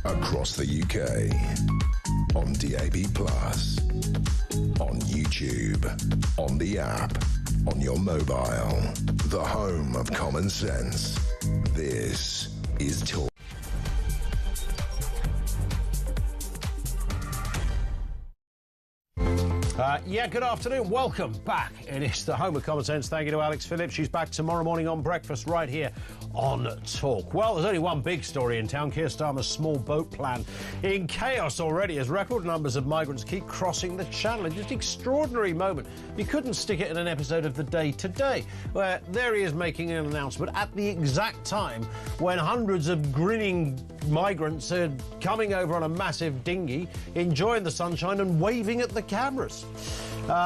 across the UK, on DAB+, on YouTube, on the app, on your mobile, the home of common sense. This is Talk. Good afternoon. Welcome back. It is the home of common sense. Thank you to Alex Phillips. She's back tomorrow morning on breakfast right here on Talk. Well, there's only one big story in town. Keir Starmer's small boat plan in chaos already as record numbers of migrants keep crossing the channel. It's just an extraordinary moment. You couldn't stick it in an episode of The Day Today, where there he is making an announcement at the exact time when hundreds of grinning migrants are coming over on a massive dinghy, enjoying the sunshine and waving at the cameras.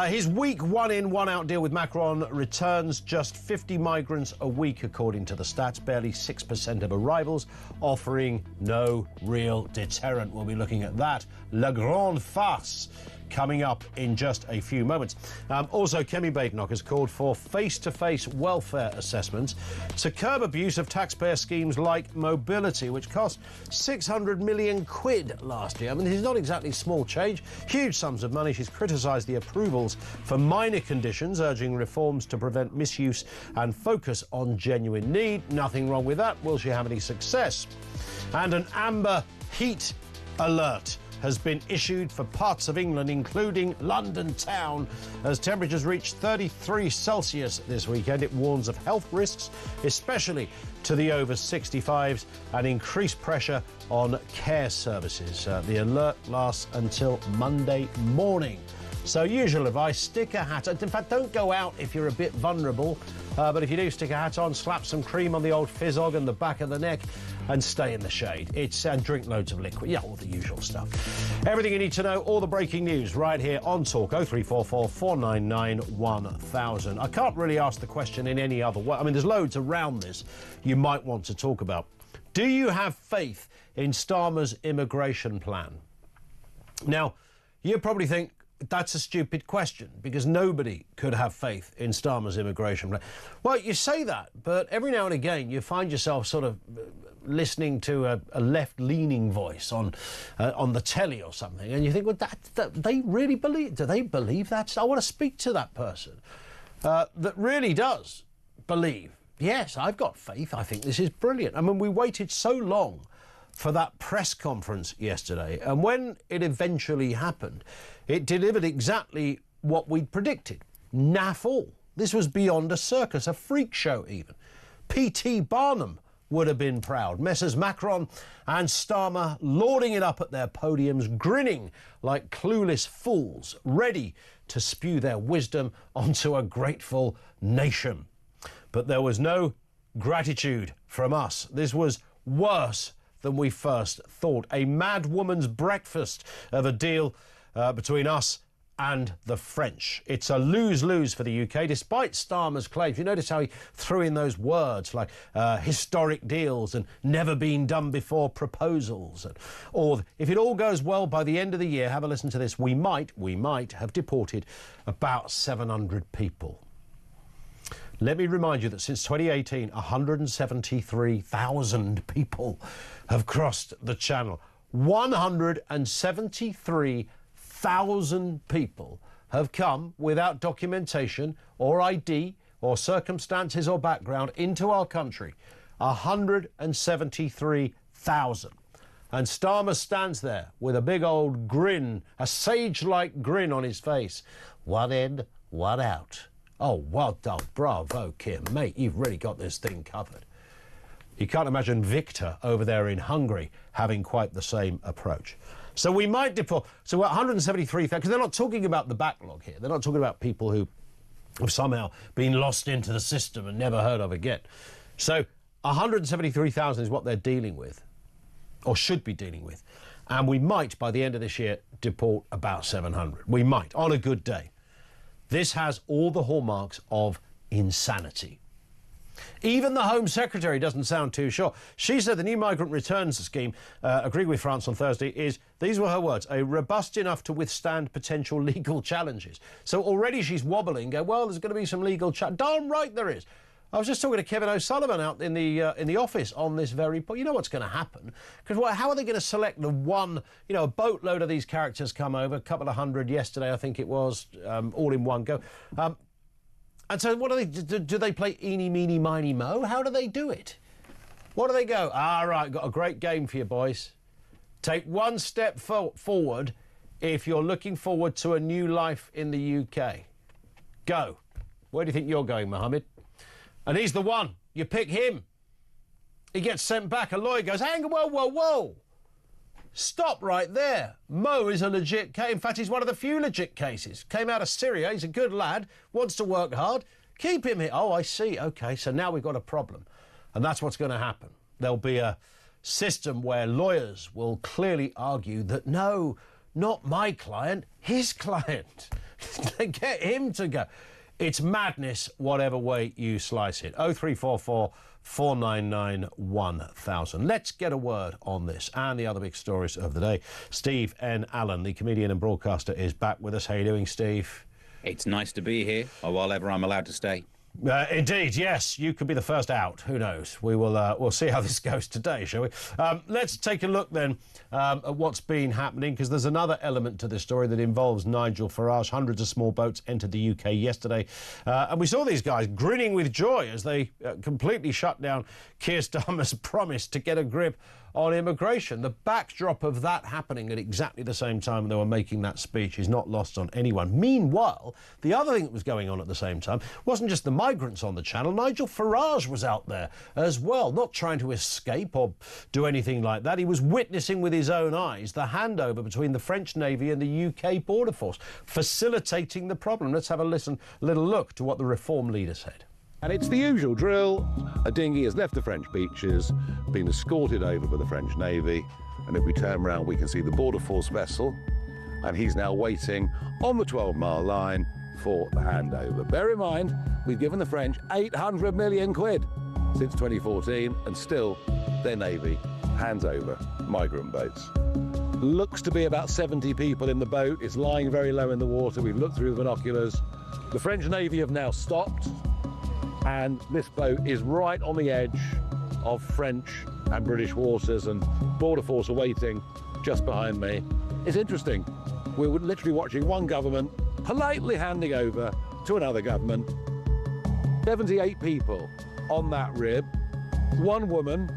His week one in, one out deal with Macron returns just 50 migrants a week, according to the stats, barely 6% of arrivals, offering no real deterrent. We'll be looking at that. La grande farce coming up in just a few moments. Also, Kemi Badenoch has called for face-to-face welfare assessments to curb abuse of taxpayer schemes like Motability, which cost 600 million quid last year. I mean, this is not exactly small change. Huge sums of money. She's criticised the approvals for minor conditions, urging reforms to prevent misuse and focus on genuine need. Nothing wrong with that. Will she have any success? And an amber heat alert has been issued for parts of England, including London town, as temperatures reach 33 Celsius this weekend. It warns of health risks, especially to the over 65s, and increased pressure on care services. The alert lasts until Monday morning. So usual advice, stick a hat on. In fact, don't go out if you're a bit vulnerable, but if you do, stick a hat on, slap some cream on the old fizzog and the back of the neck, and stay in the shade. And drink loads of liquid. Yeah, all the usual stuff. Everything you need to know, all the breaking news right here on Talk. 0344 499 1000. I can't really ask the question in any other way. I mean, there's loads around this you might want to talk about. Do you have faith in Starmer's immigration plan? Now, you probably think that's a stupid question, because nobody could have faith in Starmer's immigration plan. Well, you say that, but every now and again you find yourself sort of listening to a left-leaning voice on the telly or something, and you think, well, that they really believe? Do they believe that? I want to speak to that person that really does believe. Yes, I've got faith. I think this is brilliant. I mean, we waited so long for that press conference yesterday, and when it eventually happened, it delivered exactly what we'd predicted. Naff all. This was beyond a circus, a freak show even. P.T. Barnum would have been proud. Messrs Macron and Starmer lauding it up at their podiums, grinning like clueless fools, ready to spew their wisdom onto a grateful nation. But there was no gratitude from us. This was worse than we first thought. A mad woman's breakfast of a deal between us and the French. It's a lose-lose for the UK, despite Starmer's claims. You notice how he threw in those words like historic deals and never-been-done-before proposals. Or, if it all goes well by the end of the year, have a listen to this, we might have deported about 700 people. Let me remind you that since 2018, 173,000 people have crossed the channel. 173,000 people have come without documentation or ID or circumstances or background into our country. 173,000. And Starmer stands there with a big old grin, a sage-like grin on his face. One in, one out. Oh, well done. Bravo, Kim. Mate, you've really got this thing covered. You can't imagine Victor over there in Hungary having quite the same approach. So we might deport. So we're 173,000, because they're not talking about the backlog here. They're not talking about people who have somehow been lost into the system and never heard of again. So 173,000 is what they're dealing with, or should be dealing with. And we might, by the end of this year, deport about 700. We might, on a good day. This has all the hallmarks of insanity. Even the Home Secretary doesn't sound too sure. She said the new migrant returns scheme, agreed with France on Thursday, is, these were her words, a robust enough to withstand potential legal challenges. So already she's wobbling, well, there's going to be some legal challenges. Darn right there is. I was just talking to Kevin O'Sullivan out in the office on this very point. You know what's going to happen? Because how are they going to select the one, a boatload of these characters come over, a couple of hundred yesterday, I think it was, all in one go. And so what do they do? They play eeny, meeny, miny, mo? How do they do it? What do they go? Right, got a great game for you, boys. Take one step forward if you're looking forward to a new life in the UK. Go. Where do you think you're going, Mohammed? And he's the one. You pick him. He gets sent back. A lawyer goes, hang on, whoa, whoa, whoa. Stop right there. Mo is a legit case. In fact, he's one of the few legit cases. Came out of Syria. He's a good lad. Wants to work hard. Keep him here. Oh, I see. OK, so now we've got a problem. And that's what's going to happen. There'll be a system where lawyers will clearly argue that, no, not my client, his client. They get him to go. It's madness, whatever way you slice it. 0344 499 1000. Let's get a word on this and the other big stories of the day. Steve N. Allen, the comedian and broadcaster, is back with us. How are you doing, Steve? It's nice to be here, or while ever I'm allowed to stay. Indeed, yes. You could be the first out. Who knows? We'll see how this goes today, shall we? Let's take a look then at what's been happening, because there's another element to this story that involves Nigel Farage. Hundreds of small boats entered the UK yesterday, and we saw these guys grinning with joy as they completely shut down Keir Starmer's promise to get a grip on immigration. The backdrop of that happening at exactly the same time they were making that speech is not lost on anyone. Meanwhile, the other thing that was going on at the same time wasn't just the migrants on the channel. Nigel Farage was out there as well, not trying to escape or do anything like that. He was witnessing with his own eyes the handover between the French Navy and the UK Border Force, facilitating the problem. Let's have a little look to what the Reform leader said. And it's the usual drill. A dinghy has left the French beaches, been escorted over by the French Navy, and if we turn around we can see the Border Force vessel, and he's now waiting on the 12-mile line for the handover. Bear in mind, we've given the French 800 million quid since 2014, and still their Navy hands over migrant boats. Looks to be about 70 people in the boat. It's lying very low in the water. We've looked through the binoculars. The French Navy have now stopped, and this boat is right on the edge of French and British waters, and Border Force are waiting just behind me. It's interesting. We're literally watching one government politely handing over to another government. 78 people on that rib, one woman,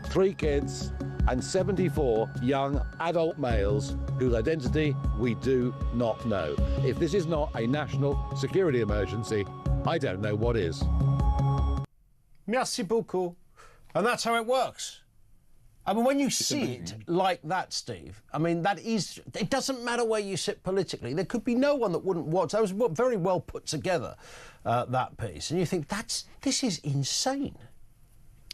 3 kids, and 74 young adult males whose identity we do not know. If this is not a national security emergency, I don't know what is. Merci beaucoup. And that's how it works. I mean, when you see it like that, Steve, I mean, it doesn't matter where you sit politically. There could be no one that wouldn't watch. That was very well put together, that piece. And you think, this is insane.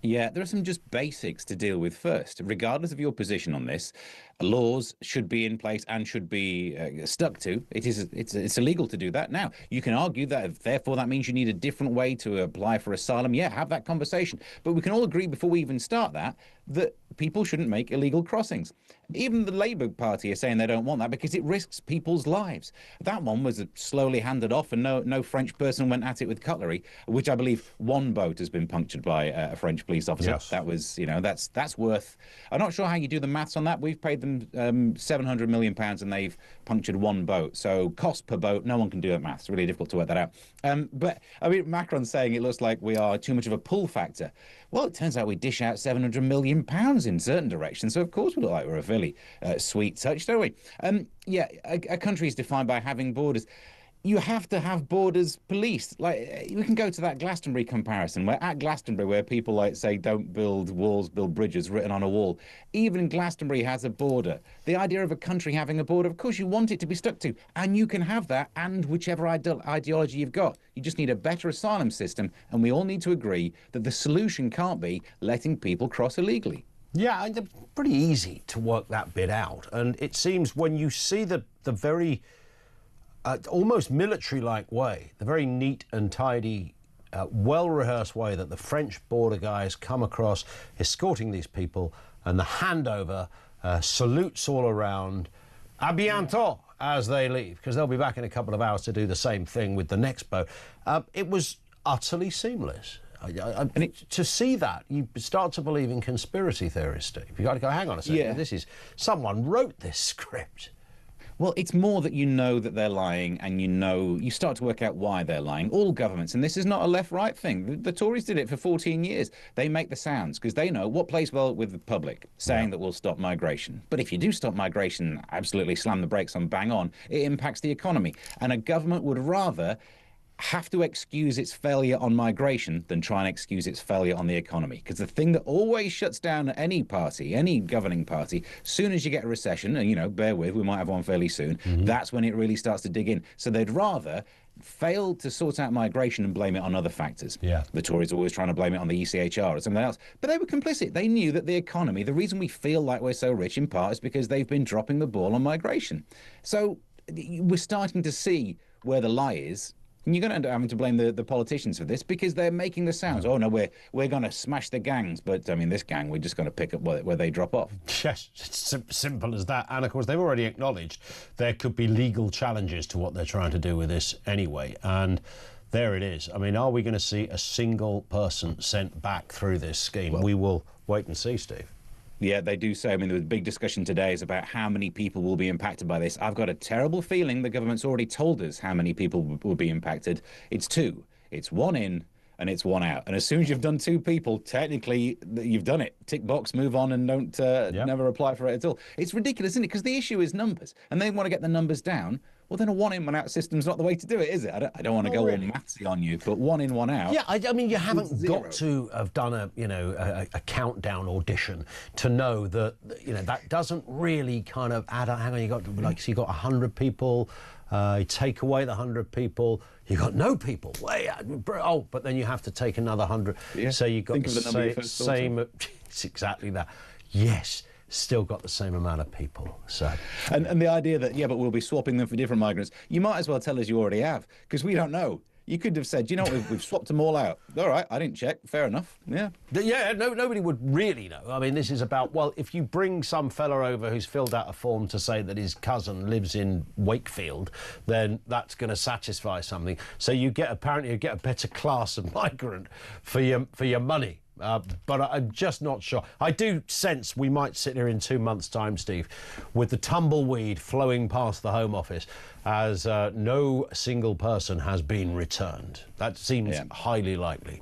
Yeah, there are some just basics to deal with first. Regardless of your position on this, laws should be in place and should be stuck to. It's illegal to do that. Now, you can argue that, therefore, that means you need a different way to apply for asylum. Yeah, have that conversation. But we can all agree before we even start that people shouldn't make illegal crossings. Even the Labour Party are saying they don't want that because it risks people's lives. That one was slowly handed off, and no French person went at it with cutlery, which I believe one boat has been punctured by a French police officer. Yes. That was, that's worth. I'm not sure how you do the maths on that. We've paid them £700 million and they've punctured one boat. So cost per boat, no one can do that maths. It's really difficult to work that out. But I mean, Macron's saying it looks like we are too much of a pull factor. Well, it turns out we dish out £700 million in certain directions, so of course we look like we're a fairly sweet touch, don't we? A country is defined by having borders. You have to have borders policed. Like, we can go to that Glastonbury comparison, where at Glastonbury, where people say don't build walls, build bridges written on a wall. Even Glastonbury has a border. The idea of a country having a border, of course you want it to be stuck to, and you can have that, and whichever ideology you've got. You just need a better asylum system, and we all need to agree that the solution can't be letting people cross illegally. Yeah, it's pretty easy to work that bit out. And it seems when you see the very almost military-like way, the very neat and tidy, well-rehearsed way that the French border guys come across, escorting these people, and the handover, salutes all around, à bientôt, as they leave, because they'll be back in a couple of hours to do the same thing with the next boat. It was utterly seamless. To see that, you start to believe in conspiracy theories, Steve. You've got to go, hang on a second, Yeah. this is... Someone wrote this script. Well, it's more that you know that they're lying, and you start to work out why they're lying. All governments, and this is not a left-right thing. The Tories did it for 14 years. They make the sounds because they know what plays well with the public, saying that we'll stop migration. But if you do stop migration, absolutely slam the brakes on, bang on, it impacts the economy. And a government would rather have to excuse its failure on migration than try and excuse its failure on the economy. Because the thing that always shuts down any party, any governing party, soon as you get a recession, and, bear with, we might have one fairly soon, that's when it really starts to dig in. So they'd rather fail to sort out migration and blame it on other factors. Yeah. The Tories are always trying to blame it on the ECHR or something else. But they were complicit. They knew that the economy, the reason we feel like we're so rich in part is because they've been dropping the ball on migration. So we're starting to see where the lie is. And you're going to end up having to blame the politicians for this because they're making the sounds. Oh, no, we're going to smash the gangs. But, this gang, we're just going to pick up where they drop off. Yes, it's simple as that. And, of course, they've already acknowledged there could be legal challenges to what they're trying to do with this anyway. And there it is. Are we going to see a single person sent back through this scheme? Well, we will wait and see, Steve. Yeah, they do say. There was a big discussion today is about how many people will be impacted by this. I've got a terrible feeling the government's already told us how many people will be impacted. It's 2. It's 1 in and it's 1 out. And as soon as you've done 2 people, technically you've done it. Tick box, move on, and don't never apply for it at all. It's ridiculous, isn't it? Because the issue is numbers, and they want to get the numbers down. Well, then a 1 in, 1 out system's not the way to do it, is it? I don't want to go all mathsy on you, but 1 in, 1 out. Yeah, you haven't got to have done a countdown audition to know that that doesn't really kind of add up. Hang on, you got 100 people. You take away the 100 people, you got no people. But then you have to take another 100. Yeah. So you got the same. It's exactly that. Yes. Still got the same amount of people. So, and the idea that but we'll be swapping them for different migrants. You might as well tell us you already have, because we don't know. You could have said, we've swapped them all out. All right, I didn't check. Fair enough. Yeah. Yeah. Nobody would really know. This is about if you bring some fella over who's filled out a form to say that his cousin lives in Wakefield, then that's going to satisfy something. So apparently you get a better class of migrant for your money. But I'm just not sure. I do sense we might sit here in 2 months' time, Steve, with the tumbleweed flowing past the Home Office as no single person has been returned. That seems highly likely.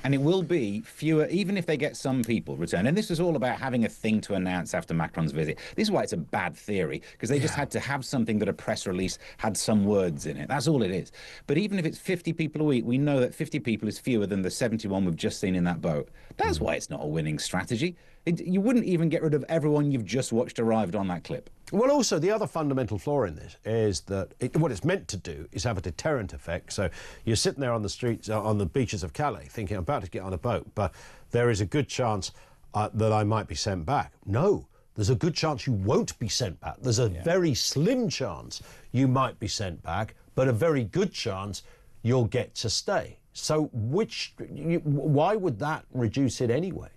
And it will be fewer, even if they get some people returned. And this was all about having a thing to announce after Macron's visit. This is why it's a bad theory, because they just had to have something that a press release had some words in it. That's all it is. But even if it's 50 people a week, we know that 50 people is fewer than the 71 we've just seen in that boat. That's why it's not a winning strategy. You wouldn't even get rid of everyone you've just watched arrived on that clip. Well, also, the other fundamental flaw in this is that what it's meant to do is have a deterrent effect. So you're sitting there on the streets, on the beaches of Calais, thinking, I'm about to get on a boat, but there is a good chance that I might be sent back. No, there's a good chance you won't be sent back. There's a very slim chance you might be sent back, but a very good chance you'll get to stay. So why would that reduce it anyway?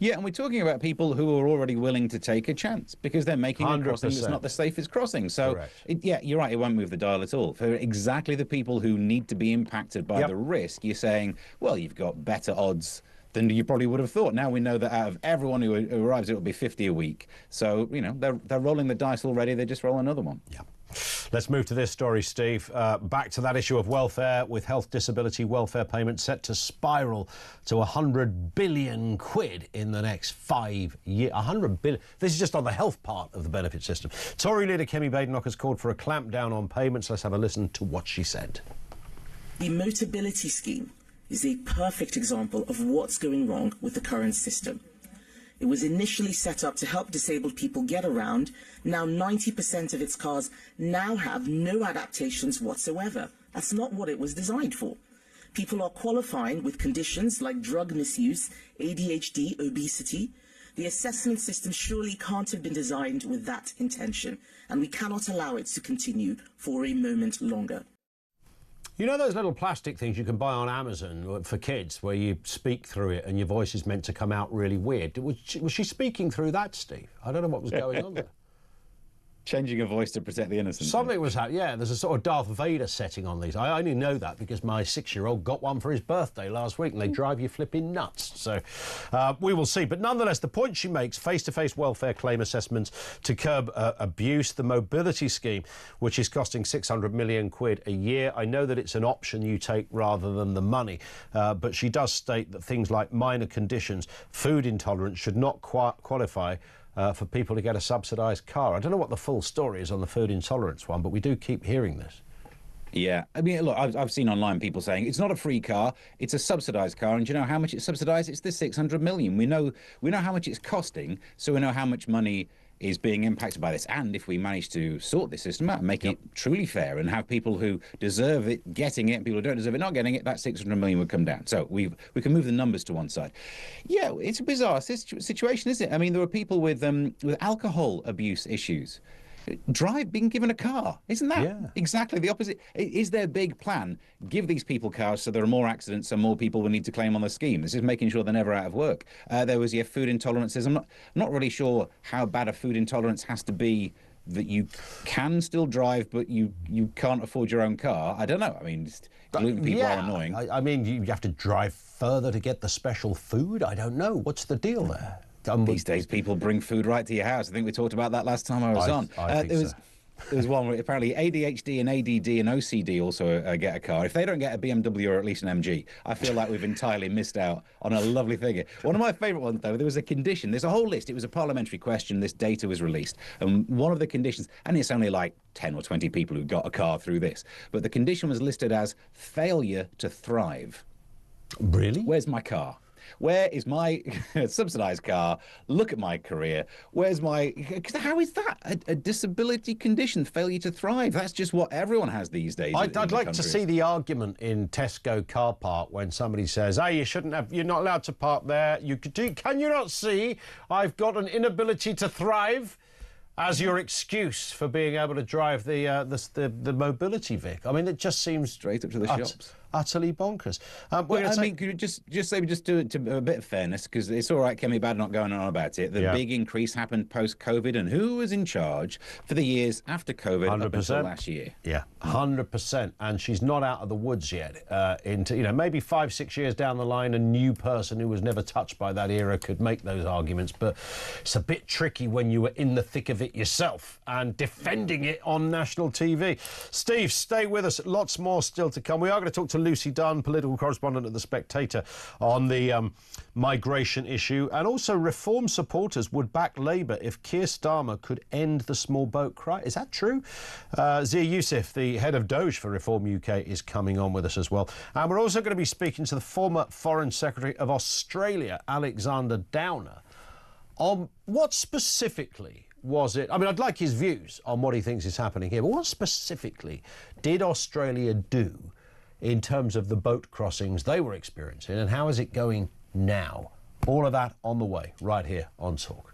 Yeah, and we're talking about people who are already willing to take a chance because they're making a crossing that's not the safest crossing. So, you're right, it won't move the dial at all. For exactly the people who need to be impacted by the risk, you're saying, well, you've got better odds than you probably would have thought. Now we know that out of everyone who arrives, it will be 50 a week. So, they're rolling the dice already. They just roll another one. Yeah. Let's move to this story, Steve. Back to that issue of welfare, with health disability welfare payments set to spiral to 100 billion quid in the next 5 years. 100 billion. This is just on the health part of the benefit system. Tory leader Kemi Badenoch has called for a clampdown on payments. Let's have a listen to what she said. The Motability scheme is a perfect example of what's going wrong with the current system. It was initially set up to help disabled people get around. Now 90% of its cars now have no adaptations whatsoever. That's not what it was designed for. People are qualifying with conditions like drug misuse, ADHD, obesity. The assessment system surely can't have been designed with that intention, and we cannot allow it to continue for a moment longer. You know those little plastic things you can buy on Amazon for kids where you speak through it and your voice is meant to come out really weird? Was she speaking through that, Steve? I don't know what was going on there. Changing a voice to protect the innocent. Something was happening. Yeah, there's a sort of Darth Vader setting on these. I only know that because my 6-year-old got one for his birthday last week, and they drive you flipping nuts. So we will see. But nonetheless, the point she makes, face-to-face welfare claim assessments to curb abuse, the mobility scheme, which is costing 600 million quid a year. I know that it's an option you take rather than the money, but she does state that things like minor conditions, food intolerance, should not qualify for people to get a subsidised car. I don't know what the full story is on the food intolerance one, but we do keep hearing this. Yeah, I mean, look, I've seen online people saying it's not a free car, it's a subsidised car, and do you know how much it's subsidised? It's the 600 million. We know how much it's costing, so we know how much money is being impacted by this. And if we manage to sort this system out and make it truly fair and have people who deserve it getting it and people who don't deserve it not getting it, that 600 million would come down. So we can move the numbers to one side. Yeah, it's a bizarre situation, isn't it? I mean, there are people with alcohol abuse issues being given a car. Isn't that exactly the opposite? Is their big plan give these people cars so there are more accidents and more people will need to claim on the scheme? This is making sure they're never out of work. There was food intolerances. I'm not really sure how bad a food intolerance has to be that you can still drive but you can't afford your own car. I don't know. I mean, gluten people are annoying. I mean, you have to drive further to get the special food. I don't know. What's the deal there? These days, people bring food right to your house. I think we talked about that last time I was on. There was one where apparently ADHD and ADD and OCD also get a car. If they don't get a BMW or at least an MG, I feel like we've entirely missed out on a lovely thing. One of my favourite ones, though, there was a condition. There's a whole list. It was a parliamentary question. This data was released. And one of the conditions, and it's only like 10 or 20 people who got a car through this, but the condition was listed as failure to thrive. Really? Where's my car? Where is my subsidised car? Look at my career. Where's my... How is that a disability condition, failure to thrive? That's just what everyone has these days. I'd like to see the argument in Tesco car park when somebody says, hey, you're not allowed to park there. Can you not see I've got an inability to thrive? As your excuse for being able to drive the mobility vehicle. I mean, it just seems straight up to the shops. Utterly bonkers. Could you just do it to a bit of fairness, because it's all right, Kemi Bad not going on about it. The big increase happened post-COVID, and who was in charge for the years after COVID 100%. Up until last year? Yeah, 100%. And she's not out of the woods yet. Maybe 5-6 years down the line, a new person who was never touched by that era could make those arguments. But it's a bit tricky when you were in the thick of it yourself and defending it on national TV. Steve, stay with us. Lots more still to come. We are going to talk to Lucy Dunn, political correspondent at The Spectator, on the migration issue. And also Reform supporters would back Labour if Keir Starmer could end the small boat cry. Is that true? Zia Youssef, the head of Doge for Reform UK, is coming on with us as well. And we're also going to be speaking to the former Foreign Secretary of Australia, Alexander Downer, on what specifically was it? I mean, I'd like his views on what he thinks is happening here, but what specifically did Australia do in terms of the boat crossings they were experiencing, and how is it going now? All of that on the way, right here on Talk.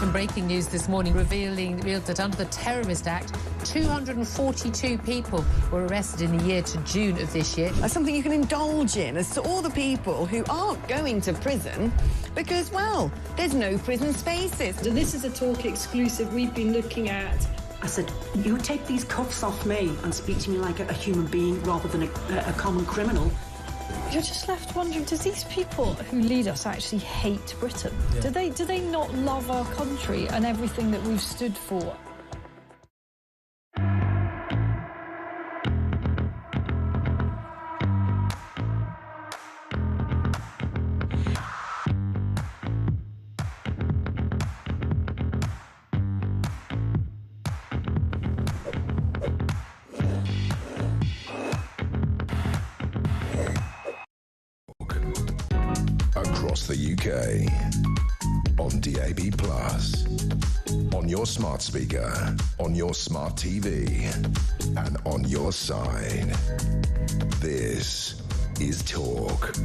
Some breaking news this morning revealed that under the Terrorist Act, 242 people were arrested in the year to June of this year. That's something you can indulge in as to all the people who aren't going to prison because, well, there's no prison spaces. So this is a Talk exclusive we've been looking at. I said, you take these cuffs off me and speak to me like a human being rather than a common criminal. You're just left wondering, does these people who lead us actually hate Britain? Yeah. Do they not love our country and everything that we've stood for? Across the UK, on DAB+, on your smart speaker, on your smart TV, and on your side. This is Talk.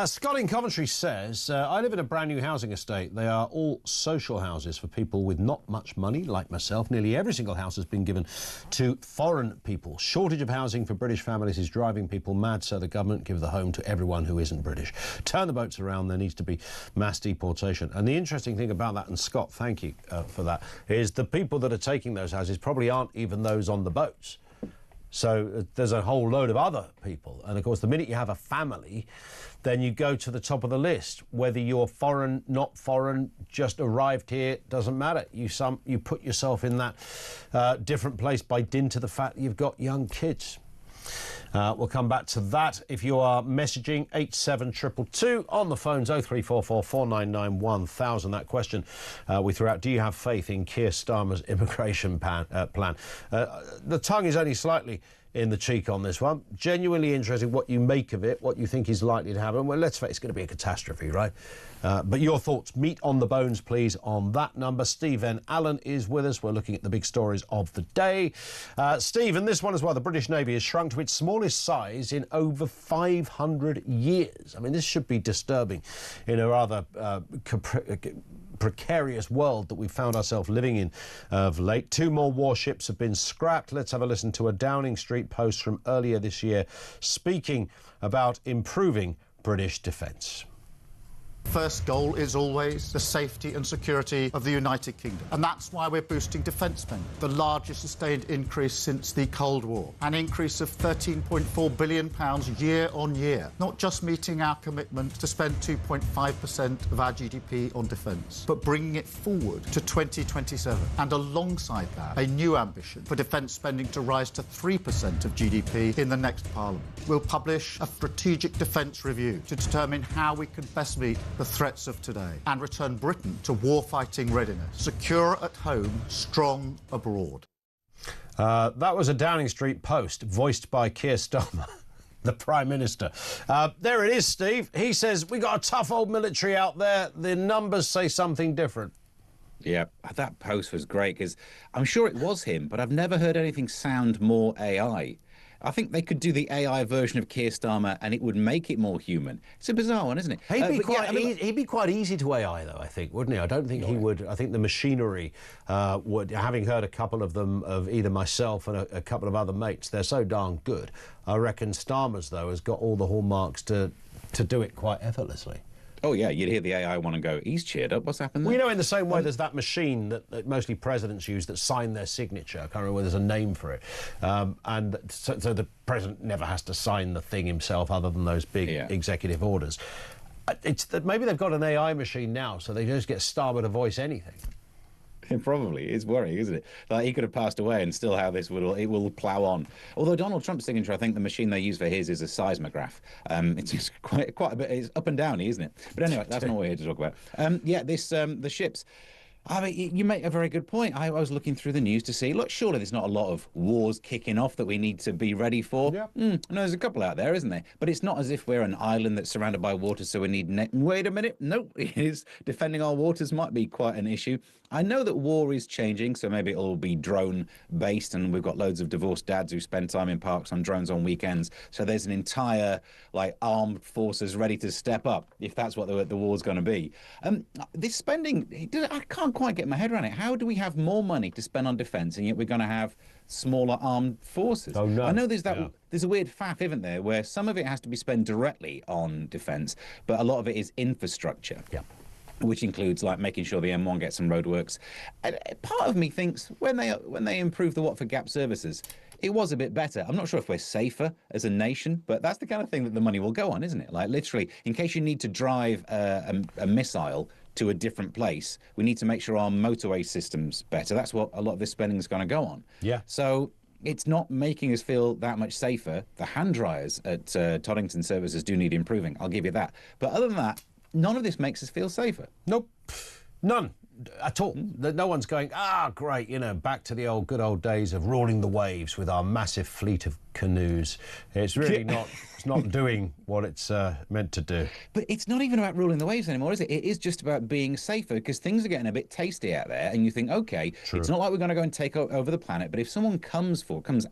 Scott in Coventry says, I live in a brand new housing estate. They are all social houses for people with not much money, like myself. Nearly every single house has been given to foreign people. Shortage of housing for British families is driving people mad, so the government give the home to everyone who isn't British. Turn the boats around, there needs to be mass deportation. And the interesting thing about that, and Scott, thank you for that, is the people that are taking those houses probably aren't even those on the boats. So there's a whole load of other people. And, of course, the minute you have a family, then you go to the top of the list. Whether you're foreign, not foreign, just arrived here, doesn't matter. You put yourself in that different place by dint of the fact that you've got young kids. We'll come back to that. If you are messaging 87222 on the phones 0344 499 1000. That question we threw out: do you have faith in Keir Starmer's immigration plan? The tongue is only slightly in the cheek on this one. Genuinely interested what you make of it, what you think is likely to happen. Well, let's face it, it's going to be a catastrophe, right? But your thoughts, meat on the bones, please, on that number. Stephen Allen is with us. We're looking at the big stories of the day. Stephen, this one as well. The British Navy has shrunk to its smallest size in over 500 years. I mean, this should be disturbing in a rather precarious world that we found ourselves living in of late. 2 more warships have been scrapped. Let's have a listen to a Downing Street post from earlier this year speaking about improving British defence. First goal is always the safety and security of the United Kingdom. And that's why we're boosting defence spending, the largest sustained increase since the Cold War. An increase of £13.4 billion year on year. Not just meeting our commitment to spend 2.5% of our GDP on defence, but bringing it forward to 2027. And alongside that, a new ambition for defence spending to rise to 3% of GDP in the next Parliament. We'll publish a strategic defence review to determine how we can best meet the threats of today and return Britain to warfighting readiness, secure at home, strong abroad. That was a Downing Street post voiced by Keir Starmer, the Prime Minister. There it is, Steve. He says, we got a tough old military out there. The numbers say something different. Yeah, that post was great because I'm sure it was him, but I've never heard anything sound more AI. I think they could do the AI version of Keir Starmer and it would make it more human. It's a bizarre one, isn't it? He'd be quite easy to AI, though, I think, wouldn't he? I don't think he would. I think the machinery would, having heard a couple of them, of either myself and a couple of other mates, they're so darn good. I reckon Starmer's, though, has got all the hallmarks to do it quite effortlessly. Oh, yeah, you'd hear the AI one and go, he's cheered up, what's happened there? Well, you know, in the same way there's that machine that mostly presidents use that sign their signature. I can't remember whether there's a name for it. And so the president never has to sign the thing himself other than those big executive orders. It's that maybe they've got an AI machine now, so they just get Starmer to voice anything. Probably. It's worrying, isn't it? Like, he could have passed away and still how this will plough on. Although Donald Trump's signature, I think the machine they use for his is a seismograph. It's just quite a bit. It's up and down, isn't it? But anyway, that's not what we're here to talk about. The ships. I mean, you make a very good point. I was looking through the news to see, look, surely there's not a lot of wars kicking off that we need to be ready for. Yeah. No, there's a couple out there, isn't there? But it's not as if we're an island that's surrounded by water, so we need... Wait a minute. No, it is. Defending our waters might be quite an issue. I know that war is changing, so maybe it'll be drone-based, and we've got loads of divorced dads who spend time in parks on drones on weekends. So there's an entire, armed forces ready to step up, if that's what the war's going to be. This spending, I can't quite get my head around it. How do we have more money to spend on defence, and yet we're going to have smaller armed forces? Oh, no. I know there's there's a weird faff, isn't there, where some of it has to be spent directly on defence, but a lot of it is infrastructure. Yeah. Which includes making sure the M1 gets some roadworks. And part of me thinks when they improved the Watford Gap services, it was a bit better. I'm not sure if we're safer as a nation, but that's the kind of thing that the money will go on, isn't it? Literally, in case you need to drive a missile to a different place, we need to make sure our motorway system's better. That's what a lot of this spending is going to go on. Yeah. So it's not making us feel that much safer. The hand dryers at Toddington Services do need improving. I'll give you that. But other than that, none of this makes us feel safer. Nope. None at all. No one's going, great, back to the good old days of ruling the waves with our massive fleet of canoes. It's really it's not doing what it's meant to do. But it's not even about ruling the waves anymore, is it? It is just about being safer, because things are getting a bit tasty out there, and you think, okay, it's not like we're going to go and take over the planet, but if someone comes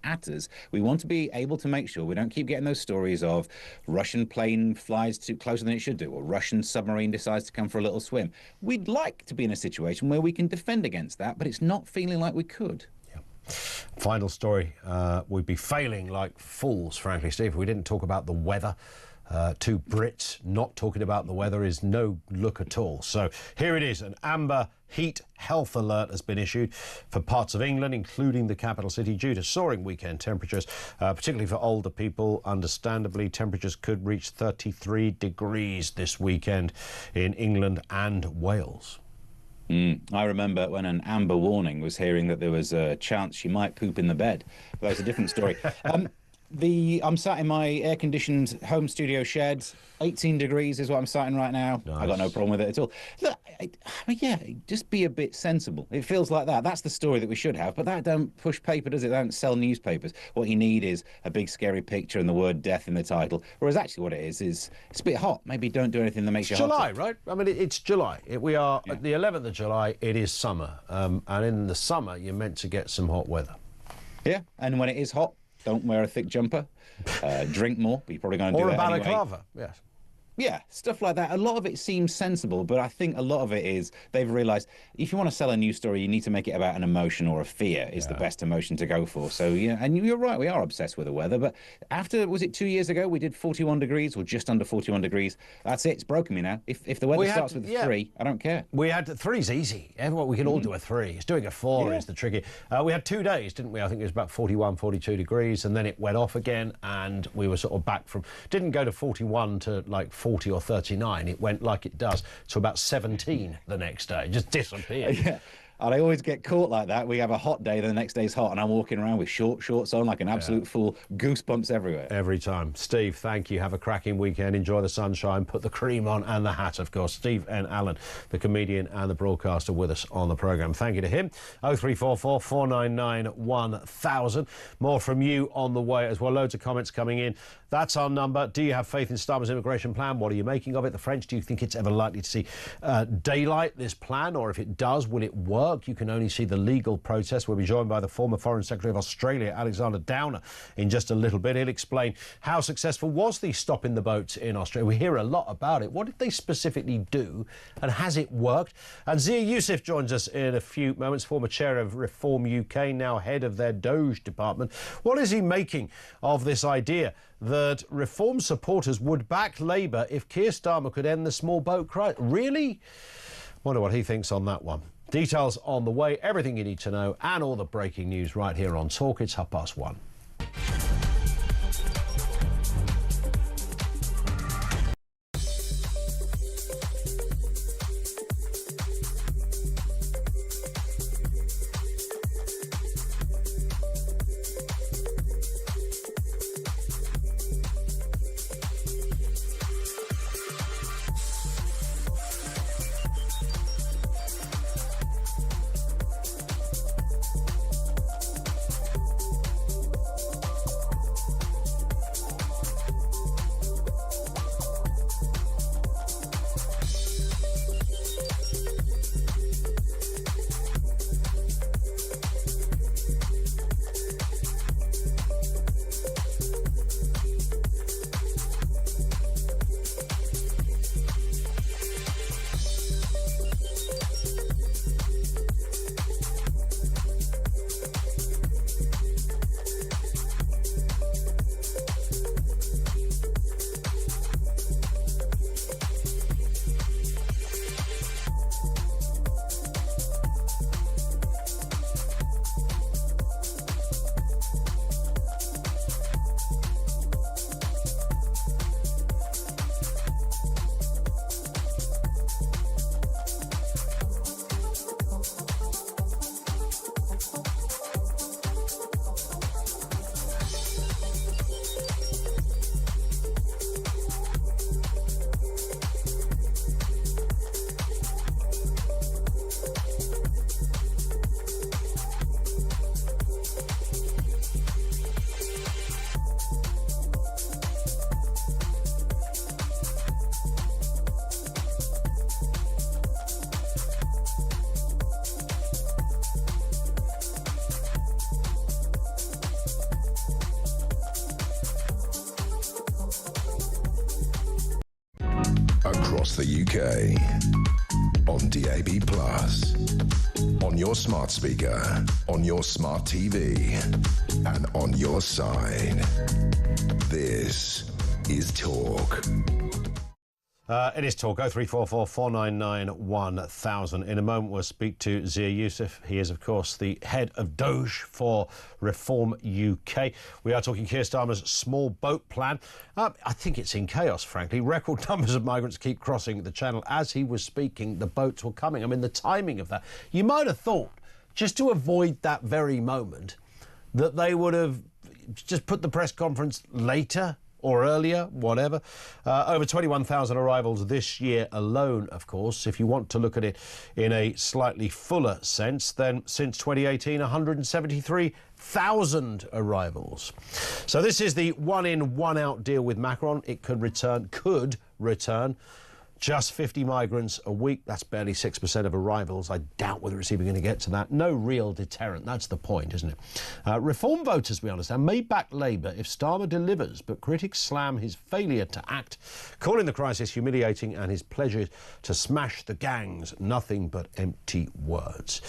at us, we want to be able to make sure we don't keep getting those stories of Russian plane flies too closer than it should do, or Russian submarine decides to come for a little swim. We'd like to be in a situation where we can defend against that, but it's not feeling like we could. Final story. We'd be failing like fools, frankly, Steve, if we didn't talk about the weather. Two Brits not talking about the weather is no look at all. So here it is. An amber heat health alert has been issued for parts of England, including the capital city, due to soaring weekend temperatures, particularly for older people. Understandably, temperatures could reach 33 degrees this weekend in England and Wales. I remember when an amber warning was hearing that there was a chance she might poop in the bed. But that's a different story. I'm sat in my air-conditioned home studio shed. 18 degrees is what I'm sat in right now. Nice. I got no problem with it at all. Look, just be a bit sensible. It feels like that. That's the story that we should have, but that don't push paper, does it? They don't sell newspapers. What you need is a big scary picture and the word death in the title. Whereas actually what it is it's a bit hot. Maybe don't do anything that makes you hot. July, right? I mean, it's July. We are at the 11th of July. It is summer. And in the summer, you're meant to get some hot weather. Yeah, and when it is hot, don't wear a thick jumper. Drink more, but you're probably going to do that anyway. Or a balaclava, yes. Yeah, stuff like that. A lot of it seems sensible, but I think a lot of it is they've realised if you want to sell a news story, you need to make it about an emotion or a fear is the best emotion to go for. So, yeah, and you're right, we are obsessed with the weather, but after, was it 2 years ago, we did 41 degrees or just under 41 degrees. That's it. It's broken me now. If the weather starts with a 3, I don't care. We had 3's easy. We can all do a 3. It's doing a 4 is the tricky. We had 2 days, didn't we? I think it was about 41, 42 degrees, and then it went off again, and we were sort of back from, didn't go to 41 to 40 or 39. It went like it does to about 17 the next day. It just disappeared. Yeah. And I always get caught like that. We have a hot day, then the next day's hot, and I'm walking around with shorts on like an absolute fool. Goosebumps everywhere. Every time. Steve, thank you. Have a cracking weekend. Enjoy the sunshine. Put the cream on and the hat, of course. Steve N. Allen, the comedian and the broadcaster, with us on the programme. Thank you to him. 0344 499 1000. More from you on the way as well. Loads of comments coming in. That's our number. Do you have faith in Starmer's immigration plan? What are you making of it? The French, do you think it's ever likely to see daylight, this plan? Or if it does, will it work? You can only see the legal process. We'll be joined by the former Foreign Secretary of Australia, Alexander Downer, in just a little bit. He'll explain how successful was the stop in the boats in Australia. We hear a lot about it. What did they specifically do, and has it worked? And Zia Youssef joins us in a few moments, former chair of Reform UK, now head of their Doge department. What is he making of this idea that Reform supporters would back Labour if Keir Starmer could end the small boat crisis? Really? Wonder what he thinks on that one. Details on the way, everything you need to know, and all the breaking news right here on Talk. It's 1:30. across the UK. On DAB+, on your smart speaker, on your smart TV, and on your side. This is Talk. It is Talk. 0344 499 1000. In a moment, we'll speak to Zia Youssef. He is, of course, the head of Doge for Reform UK. We are talking Keir Starmer's small boat plan. I think it's in chaos, frankly. Record numbers of migrants keep crossing the channel. As he was speaking, the boats were coming. I mean, the timing of that. You might have thought, just to avoid that very moment, that they would have just put the press conference later or earlier, whatever. Over 21,000 arrivals this year alone, of course. If you want to look at it in a slightly fuller sense, then since 2018, 173,000 arrivals. So this is the one-in, one-out deal with Macron. It could return just 50 migrants a week. That's barely 6% of arrivals. I doubt whether it's even going to get to that. No real deterrent. That's the point, isn't it? Reform voters, we understand, may back Labour if Starmer delivers, but critics slam his failure to act, calling the crisis humiliating and his pledges to smash the gangs nothing but empty words.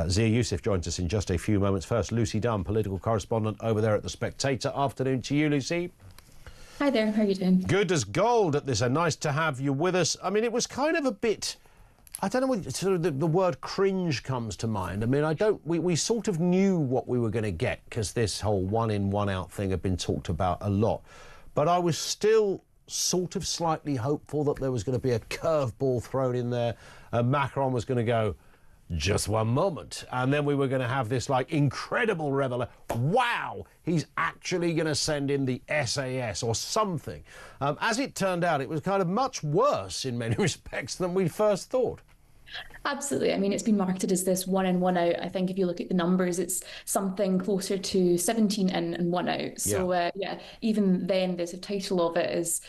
Zia Youssef joins us in just a few moments. First, Lucy Dunn, political correspondent over there at The Spectator. Afternoon to you, Lucy. Hi there, how are you doing? Good as gold at this. Nice to have you with us. I mean, it was kind of a bit, I don't know, sort of the word cringe comes to mind. I mean, we sort of knew what we were going to get because this whole one-in, one-out thing had been talked about a lot. But I was still sort of slightly hopeful that there was going to be a curveball thrown in there and Macron was going to go, just one moment, and then we were going to have this like incredible revelation. Wow, he's actually going to send in the SAS or something. As it turned out, it was kind of much worse in many respects than we first thought. Absolutely. I mean, it's been marketed as this one in, one out. I think if you look at the numbers, it's something closer to 17 in and one out. So, yeah, even then, there's a title of it is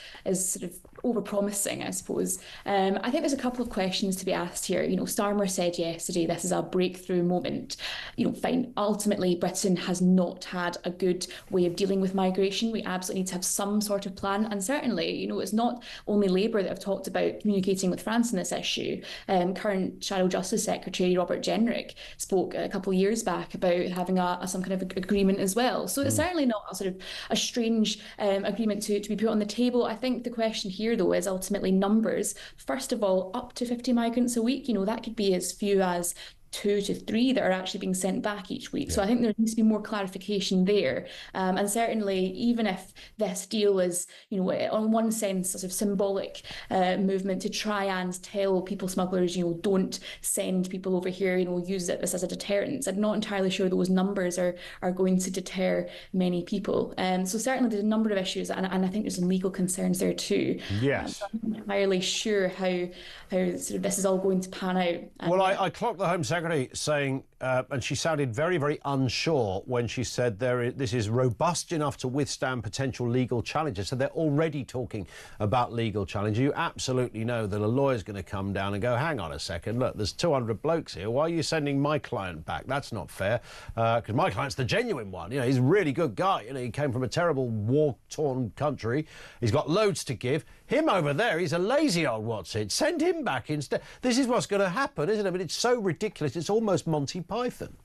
sort of overpromising, I suppose. I think there's a couple of questions to be asked here. You know, Starmer said yesterday, this is a breakthrough moment. You know, fine. Ultimately, Britain has not had a good way of dealing with migration. We absolutely need to have some sort of plan. And certainly, you know, it's not only Labour that have talked about communicating with France on this issue. Current Shadow Justice Secretary Robert Jenrick spoke a couple of years back about having some kind of agreement as well. So it's certainly not a sort of a strange agreement to be put on the table. I think the question here, though, is ultimately numbers. First of all, up to 50 migrants a week, you know, that could be as few as 2 to 3 that are actually being sent back each week. So I think there needs to be more clarification there. And certainly, even if this deal is, you know, on one sense, a sort of symbolic movement to try and tell people smugglers, you know, don't send people over here, you know, use this as a deterrent. I'm not entirely sure those numbers are going to deter many people. So certainly there's a number of issues, and I think there's some legal concerns there too. Yes. So I'm not entirely sure how sort of this is all going to pan out. Well, I clocked the Home Secretary saying, and she sounded very, very unsure when she said this is robust enough to withstand potential legal challenges. So they're already talking about legal challenges. You absolutely know that a lawyer's going to come down and go, hang on a second, look, there's 200 blokes here. Why are you sending my client back? That's not fair, because my client's the genuine one. You know, he's a really good guy. You know, he came from a terrible war-torn country. He's got loads to give. Him over there, he's a lazy old what's it. Send him back instead. This is what's going to happen, isn't it? I mean, it's so ridiculous. It's almost Monty Python.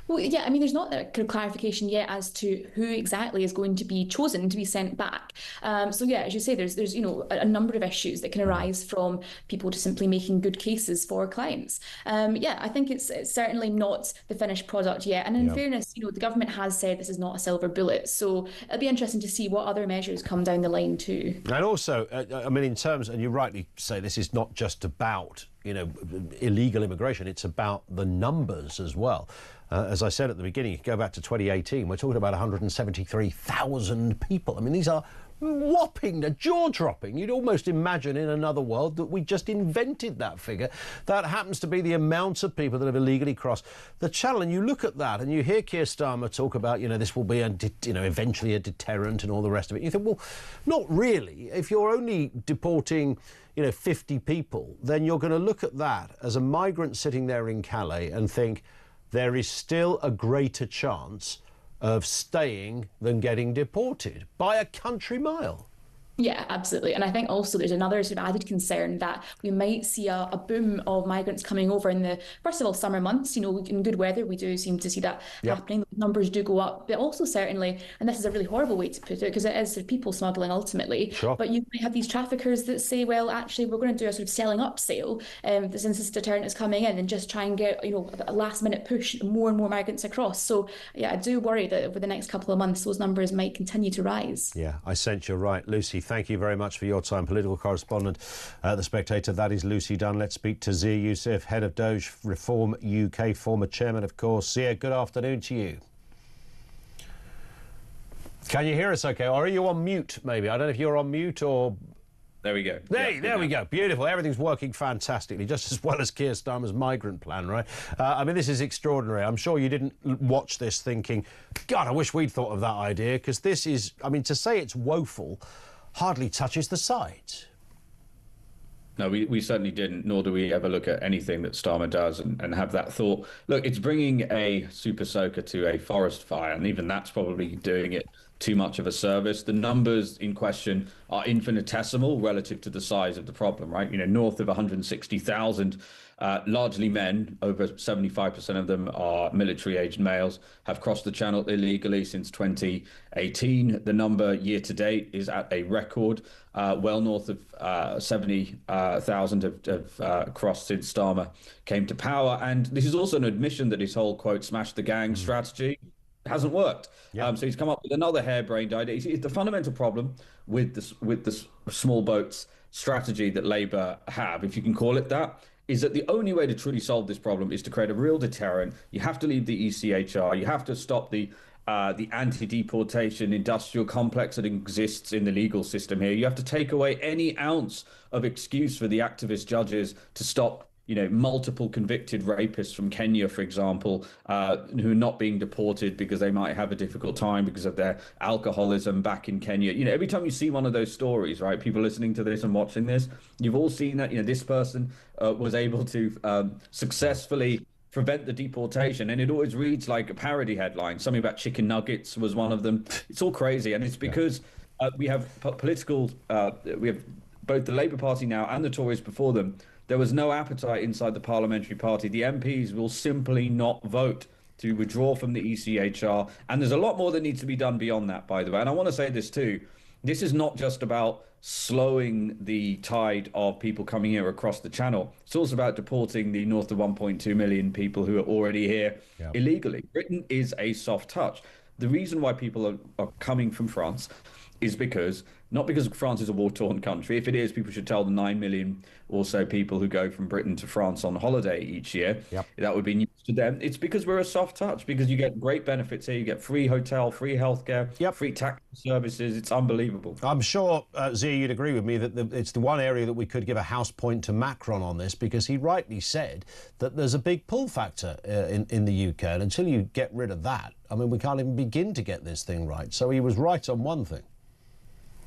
Well, yeah, I mean, there's not a kind of clarification yet as to who exactly is going to be chosen to be sent back. So, yeah, as you say, there's you know, a number of issues that can arise from people just simply making good cases for clients. Yeah, I think it's certainly not the finished product yet. And in fairness, you know, the government has said this is not a silver bullet. So it'll be interesting to see what other measures come down the line too. And also, I mean, in terms, and you rightly say this is not just about, you know, illegal immigration, it's about the numbers as well. As I said at the beginning, you go back to 2018, we're talking about 173,000 people. I mean, these are whopping, jaw-dropping. You'd almost imagine in another world that we just invented that figure. That happens to be the amount of people that have illegally crossed the channel. And you look at that and you hear Keir Starmer talk about, you know, this will be, eventually a deterrent and all the rest of it. You think, well, not really. If you're only deporting, 50 people, then you're going to look at that as a migrant sitting there in Calais and think, there is still a greater chance of staying than getting deported by a country mile. Yeah, absolutely. And I think also there's another sort of added concern that we might see a boom of migrants coming over in the, first of all, summer months. You know, in good weather, we do seem to see that happening. Numbers do go up, but also certainly, and this is a really horrible way to put it, because it is sort of people smuggling ultimately. Sure. But you might have these traffickers that say, well, actually, we're going to do a sort of selling up sale since this deterrent is coming in, and just try and get, you know, a last minute push more and more migrants across. So yeah, I do worry that over the next couple of months, those numbers might continue to rise. Yeah, I sense you're right. Lucy, thank you very much for your time. Political correspondent at The Spectator. That is Lucy Dunn. Let's speak to Zia Youssef, head of Doge Reform UK, former chairman, of course. Zia, good afternoon to you. Can you hear us okay? Or are you on mute, maybe? I don't know if you're on mute or... There we go. There we go. Beautiful. Everything's working fantastically, just as well as Keir Starmer's migrant plan, right? I mean, this is extraordinary. I'm sure you didn't watch this thinking, God, I wish we'd thought of that idea, because this is, I mean, to say it's woeful hardly touches the sides. No, we certainly didn't, nor do we ever look at anything that Starmer does and have that thought. Look, it's bringing a super soaker to a forest fire, and even that's probably doing it too much of a service. The numbers in question are infinitesimal relative to the size of the problem, right? You know, north of 160,000, largely men, over 75% of them are military-aged males, have crossed the channel illegally since 2018. The number year to date is at a record. Well north of 70,000 have crossed since Starmer came to power. And this is also an admission that his whole, quote, smash the gang strategy hasn't worked. So he's come up with another harebrained idea. The fundamental problem with the small boats strategy that Labour have, if you can call it that, is that the only way to truly solve this problem is to create a real deterrent. You have to leave the ECHR. You have to stop the anti-deportation industrial complex that exists in the legal system here. You have to take away any ounce of excuse for the activist judges to stop, you know, multiple convicted rapists from Kenya, for example, who are not being deported because they might have a difficult time because of their alcoholism back in Kenya. You know, every time you see one of those stories, right, people listening to this and watching this, you've all seen that, you know, this person was able to successfully prevent the deportation, and it always reads like a parody headline. Something about chicken nuggets was one of them. It's all crazy, and it's because we have we have both the Labour Party now and the Tories before them. There was no appetite inside the parliamentary party. The MPs will simply not vote to withdraw from the ECHR, and there's a lot more that needs to be done beyond that, by the way. And I want to say this too. This is not just about slowing the tide of people coming here across the channel. It's also about deporting the north of 1.2 million people who are already here illegally. Britain is a soft touch. The reason why people are coming from France is not because France is a war-torn country. If it is, people should tell the 9 million or so people who go from Britain to France on holiday each year. That would be news to them. It's because we're a soft touch, because you get great benefits here. You get free hotel, free healthcare, free tax services. It's unbelievable. I'm sure, Zia, you'd agree with me that it's the one area that we could give a house point to Macron on this, because he rightly said that there's a big pull factor in the UK. And until you get rid of that, I mean, we can't even begin to get this thing right. So he was right on one thing.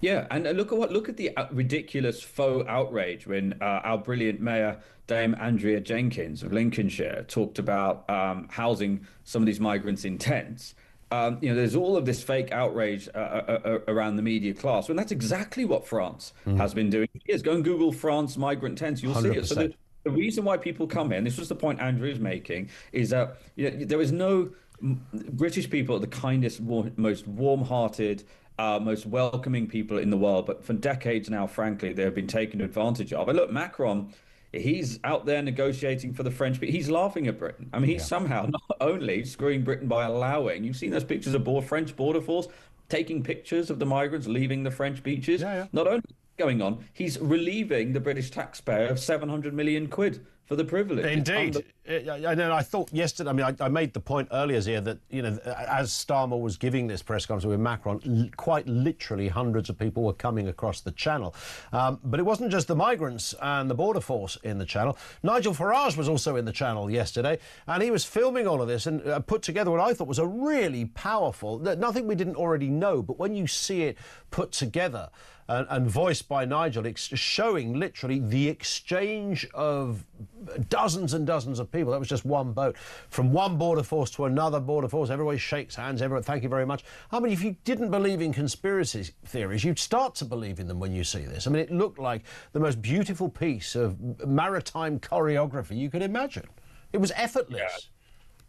Yeah, and look at the ridiculous faux outrage when our brilliant mayor, Dame Andrea Jenkins of Lincolnshire, talked about housing some of these migrants in tents. You know, there's all of this fake outrage around the media class, and that's exactly what France has been doing. Yes, go and Google France migrant tents, you'll 100%. See it. So the reason why people come here, and this was the point Andrea is making, is that, you know, there is no British people are the kindest, most warm-hearted, most welcoming people in the world, but for decades now, frankly, they have been taken advantage of. And look, Macron, he's out there negotiating for the French people. He's laughing at Britain. I mean, he's somehow not only screwing Britain by allowing, you've seen those pictures of French border force taking pictures of the migrants leaving the French beaches. Not only going on, he's relieving the British taxpayer of 700 million quid for the privilege. Indeed. And I thought yesterday, I mean, I made the point earlier here that, you know, as Starmer was giving this press conference with Macron, quite literally hundreds of people were coming across the channel. But it wasn't just the migrants and the border force in the channel. Nigel Farage was also in the channel yesterday, and he was filming all of this and put together what I thought was a really powerful, nothing we didn't already know, but when you see it put together and voiced by Nigel, it's showing literally the exchange of dozens and dozens of people. That was just one boat. From one border force to another border force, everybody shakes hands. Everyone, thank you very much. I mean, if you didn't believe in conspiracy theories, you'd start to believe in them when you see this. I mean, it looked like the most beautiful piece of maritime choreography you could imagine. It was effortless. Yeah.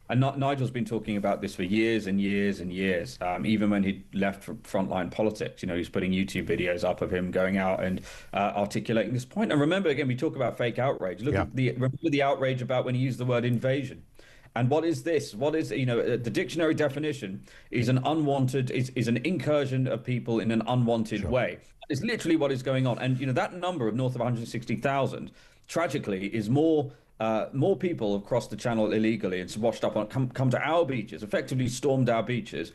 And Nigel's been talking about this for years and years and years. Even when he left from frontline politics, you know, he's putting YouTube videos up of him going out and articulating this point. And remember, again, we talk about fake outrage. Remember the outrage about when he used the word invasion. And what is this? What is, you know, the dictionary definition is an unwanted, is an incursion of people in an unwanted way. It's literally what is going on. And, you know, that number of north of 160,000, tragically, is more people have crossed the channel illegally and washed up on come to our beaches, effectively stormed our beaches,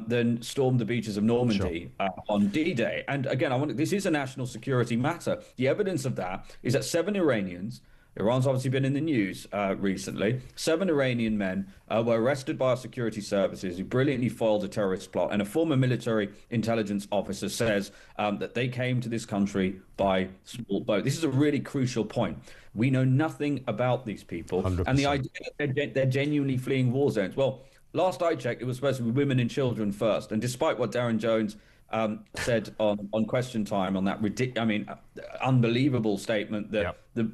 than stormed the beaches of Normandy on D-Day. And again, this is a national security matter. The evidence of that is that 7 Iranians, Iran's obviously been in the news recently, 7 Iranian men were arrested by our security services who brilliantly foiled a terrorist plot. And a former military intelligence officer says that they came to this country by small boat. This is a really crucial point. We know nothing about these people. 100%. And the idea that they're genuinely fleeing war zones. Well, last I checked, it was supposed to be women and children first. And despite what Darren Jones said on Question Time on that unbelievable statement that the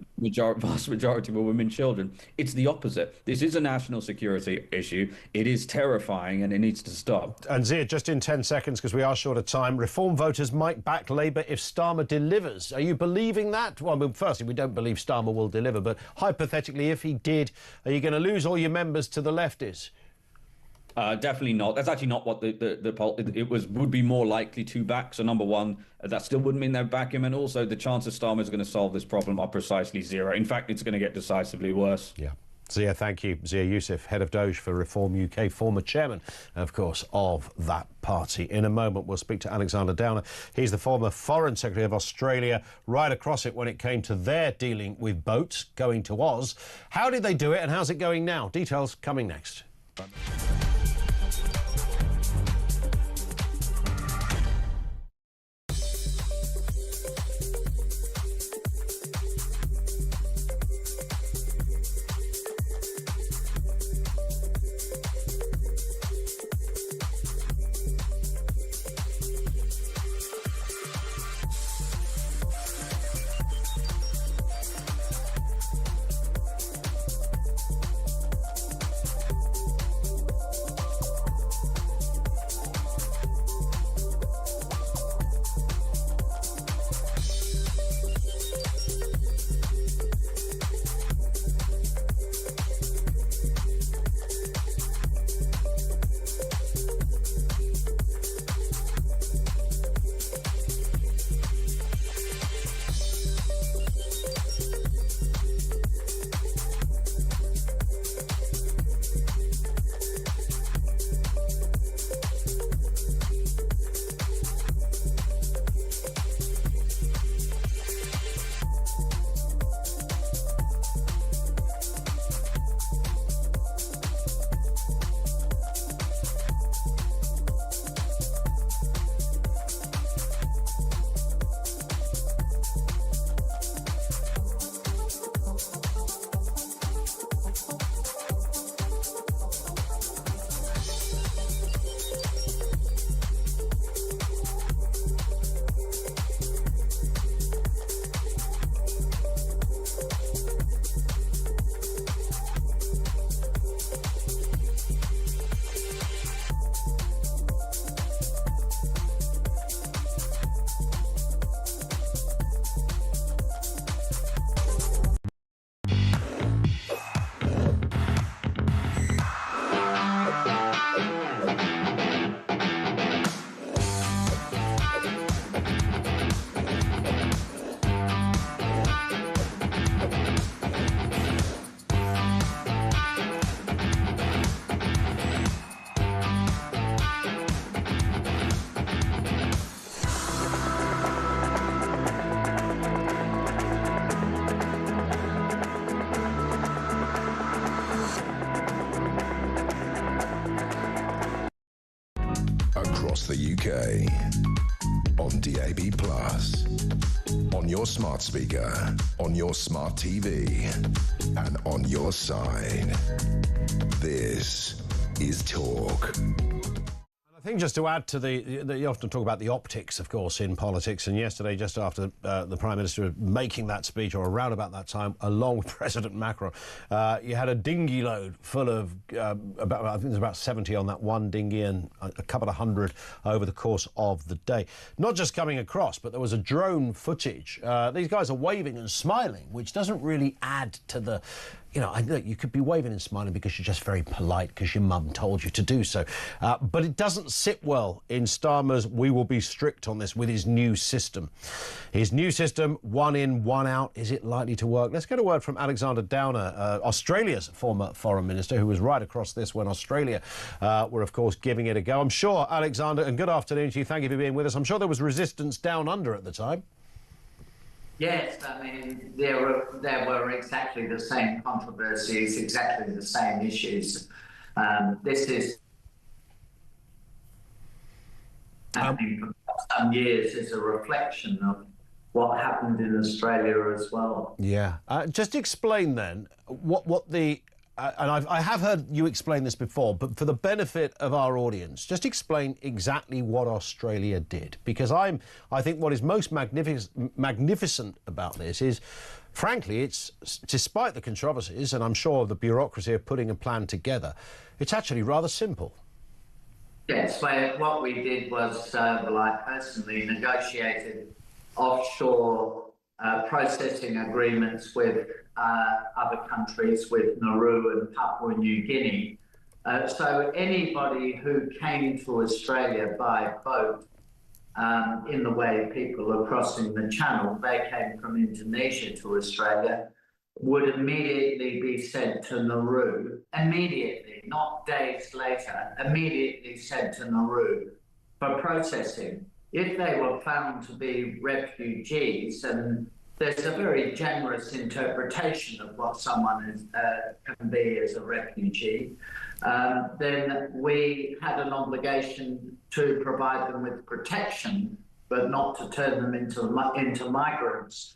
vast majority were women and children, it's the opposite. This is a national security issue. It is terrifying and it needs to stop. And Zia, just in 10 seconds, because we are short of time, Reform voters might back Labour if Starmer delivers. Are you believing that? Well, I mean, firstly, we don't believe Starmer will deliver, but hypothetically, if he did, are you going to lose all your members to the lefties? Definitely not. That's actually not what the poll. It would be more likely to back. So number one, that still wouldn't mean they'd back him, and also the chances Starmer is going to solve this problem are precisely zero. In fact, it's going to get decisively worse. Yeah. Zia, thank you. Zia Youssef, head of Doge for Reform UK, former chairman, of course, of that party. In a moment, we'll speak to Alexander Downer. He's the former Foreign Secretary of Australia, right across it when it came to their dealing with boats going to Oz. How did they do it, and how's it going now? Details coming next. Across the UK, on on DAB+, on your smart speaker, on your smart TV, and on your side. This is Talk. I think just to add to you often talk about the optics, of course, in politics. And yesterday, just after the Prime Minister making that speech, or around about that time, along with President Macron, you had a dinghy load full of, I think there's about 70 on that one dinghy and a couple of hundred over the course of the day. Not just coming across, but there was a drone footage. These guys are waving and smiling, which doesn't really add to the... You know, you could be waving and smiling because you're just very polite because your mum told you to do so. But it doesn't sit well in Starmer's "we will be strict on this" with his new system. His new system, one in, one out, is it likely to work? Let's get a word from Alexander Downer, Australia's former foreign minister, who was right across this when Australia were, of course, giving it a go. I'm sure, Alexander, and good afternoon to you. Thank you for being with us. I'm sure there was resistance down under at the time. Yes, I mean, there were exactly the same controversies, exactly the same issues. This is happening for some years as a reflection of what happened in Australia as well. Yeah. Just explain then what the... and I have heard you explain this before, but for the benefit of our audience, just explain exactly what Australia did. Because I think what is most magnificent about this is, frankly, it's, despite the controversies, and I'm sure the bureaucracy of putting a plan together, it's actually rather simple. Yes, well, what we did was, I personally negotiated offshore processing agreements with other countries, with Nauru and Papua New Guinea. So anybody who came to Australia by boat, in the way people are crossing the channel, they came from Indonesia to Australia, would immediately be sent to Nauru, immediately, not days later, immediately sent to Nauru for processing. If they were found to be refugees, and there's a very generous interpretation of what someone can be as a refugee, then we had an obligation to provide them with protection, but not to turn them into migrants.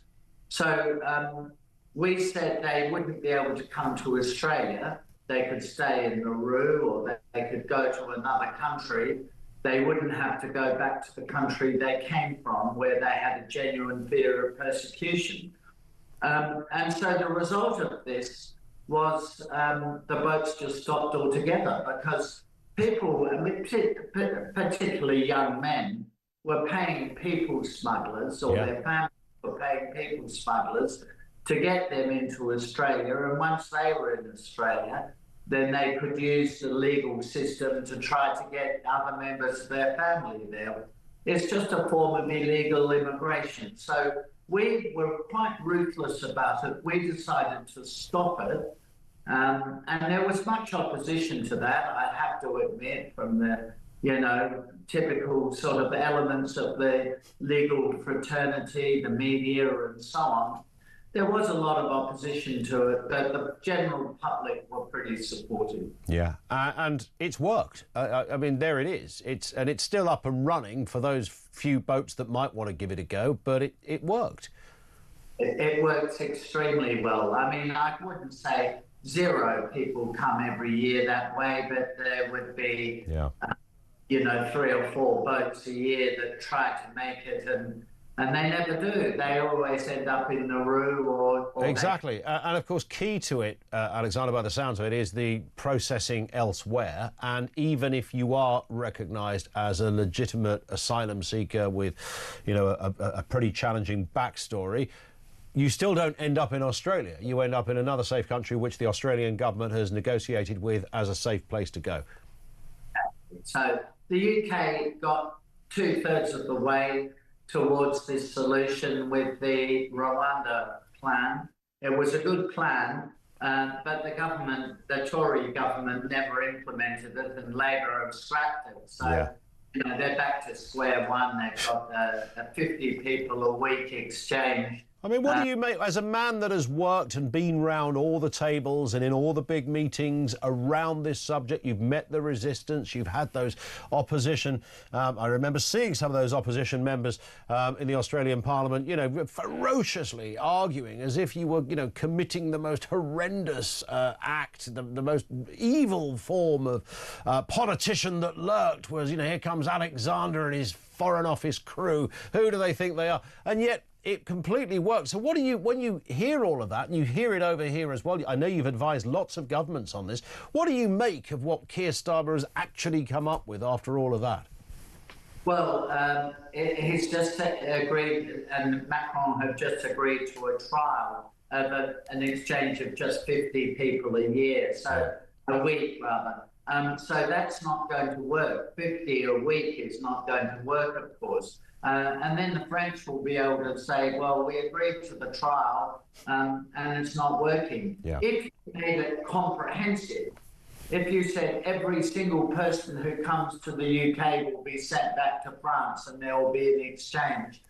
So we said they wouldn't be able to come to Australia. They could stay in Nauru, or they could go to another country. They wouldn't have to go back to the country they came from, where they had a genuine fear of persecution. And so the result of this was the boats just stopped altogether, because people, particularly young men, were paying people smugglers, or their families were paying people smugglers to get them into Australia. And once they were in Australia, then they could use the legal system to try to get other members of their family there. It's just a form of illegal immigration. So we were quite ruthless about it. We decided to stop it. And there was much opposition to that, I have to admit, from the, typical sort of elements of the legal fraternity, the media, and so on. There was a lot of opposition to it, but the general public were pretty supportive. Yeah, and it's worked. I mean, there it is. It's still up and running for those few boats that might want to give it a go, but it worked. It works extremely well. I mean, I wouldn't say 0 people come every year that way, but there would be, 3 or 4 boats a year that try to make it, and they never do. They always end up in Nauru or exactly. And of course, key to it, Alexander, by the sounds of it, is the processing elsewhere. And even if you are recognised as a legitimate asylum seeker with, a pretty challenging backstory, you still don't end up in Australia. You end up in another safe country, which the Australian government has negotiated with as a safe place to go. So the UK got 2/3 of the way towards this solution with the Rwanda plan. It was a good plan, but the Tory government never implemented it, and Labour have scrapped it. So, they're back to square one. They've got a 50 people a week exchange I mean, what do you make, as a man that has worked and been round all the tables and in all the big meetings around this subject, you've met the resistance, you've had those opposition, I remember seeing some of those opposition members in the Australian Parliament, you know, ferociously arguing as if you were, you know, committing the most horrendous act, the most evil form of politician that lurked was, you know, here comes Alexander and his Foreign Office crew. Who do they think they are? And yet it completely works. So what do you, when you hear all of that, and you hear it over here as well, I know you've advised lots of governments on this, what do you make of what Keir Starmer has actually come up with after all of that? Well, he's just agreed, and Macron have just agreed to a trial of an exchange of just 50 people a year, so a week rather. So that's not going to work. 50 a week is not going to work, of course. And then the French will be able to say, well, we agreed to the trial and it's not working. Yeah. If you made it comprehensive, if you said every single person who comes to the UK will be sent back to France and there will be an exchange,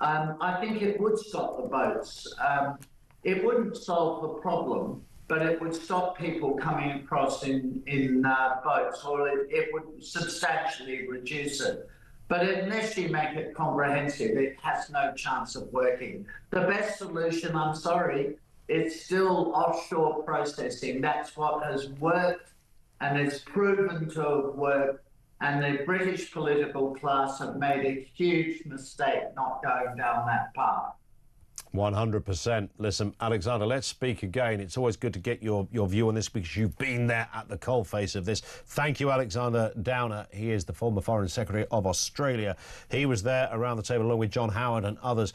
I think it would stop the boats. It wouldn't solve the problem, but it would stop people coming across in boats, or it would substantially reduce it. But unless you make it comprehensive, it has no chance of working. The best solution, I'm sorry, it's still offshore processing. That's what has worked and is proven to have worked. And the British political class have made a huge mistake not going down that path. 100%. Listen, Alexander, let's speak again. It's always good to get your view on this because you've been there at the coalface of this. Thank you, Alexander Downer. He is the former Foreign Secretary of Australia. He was there around the table along with John Howard and others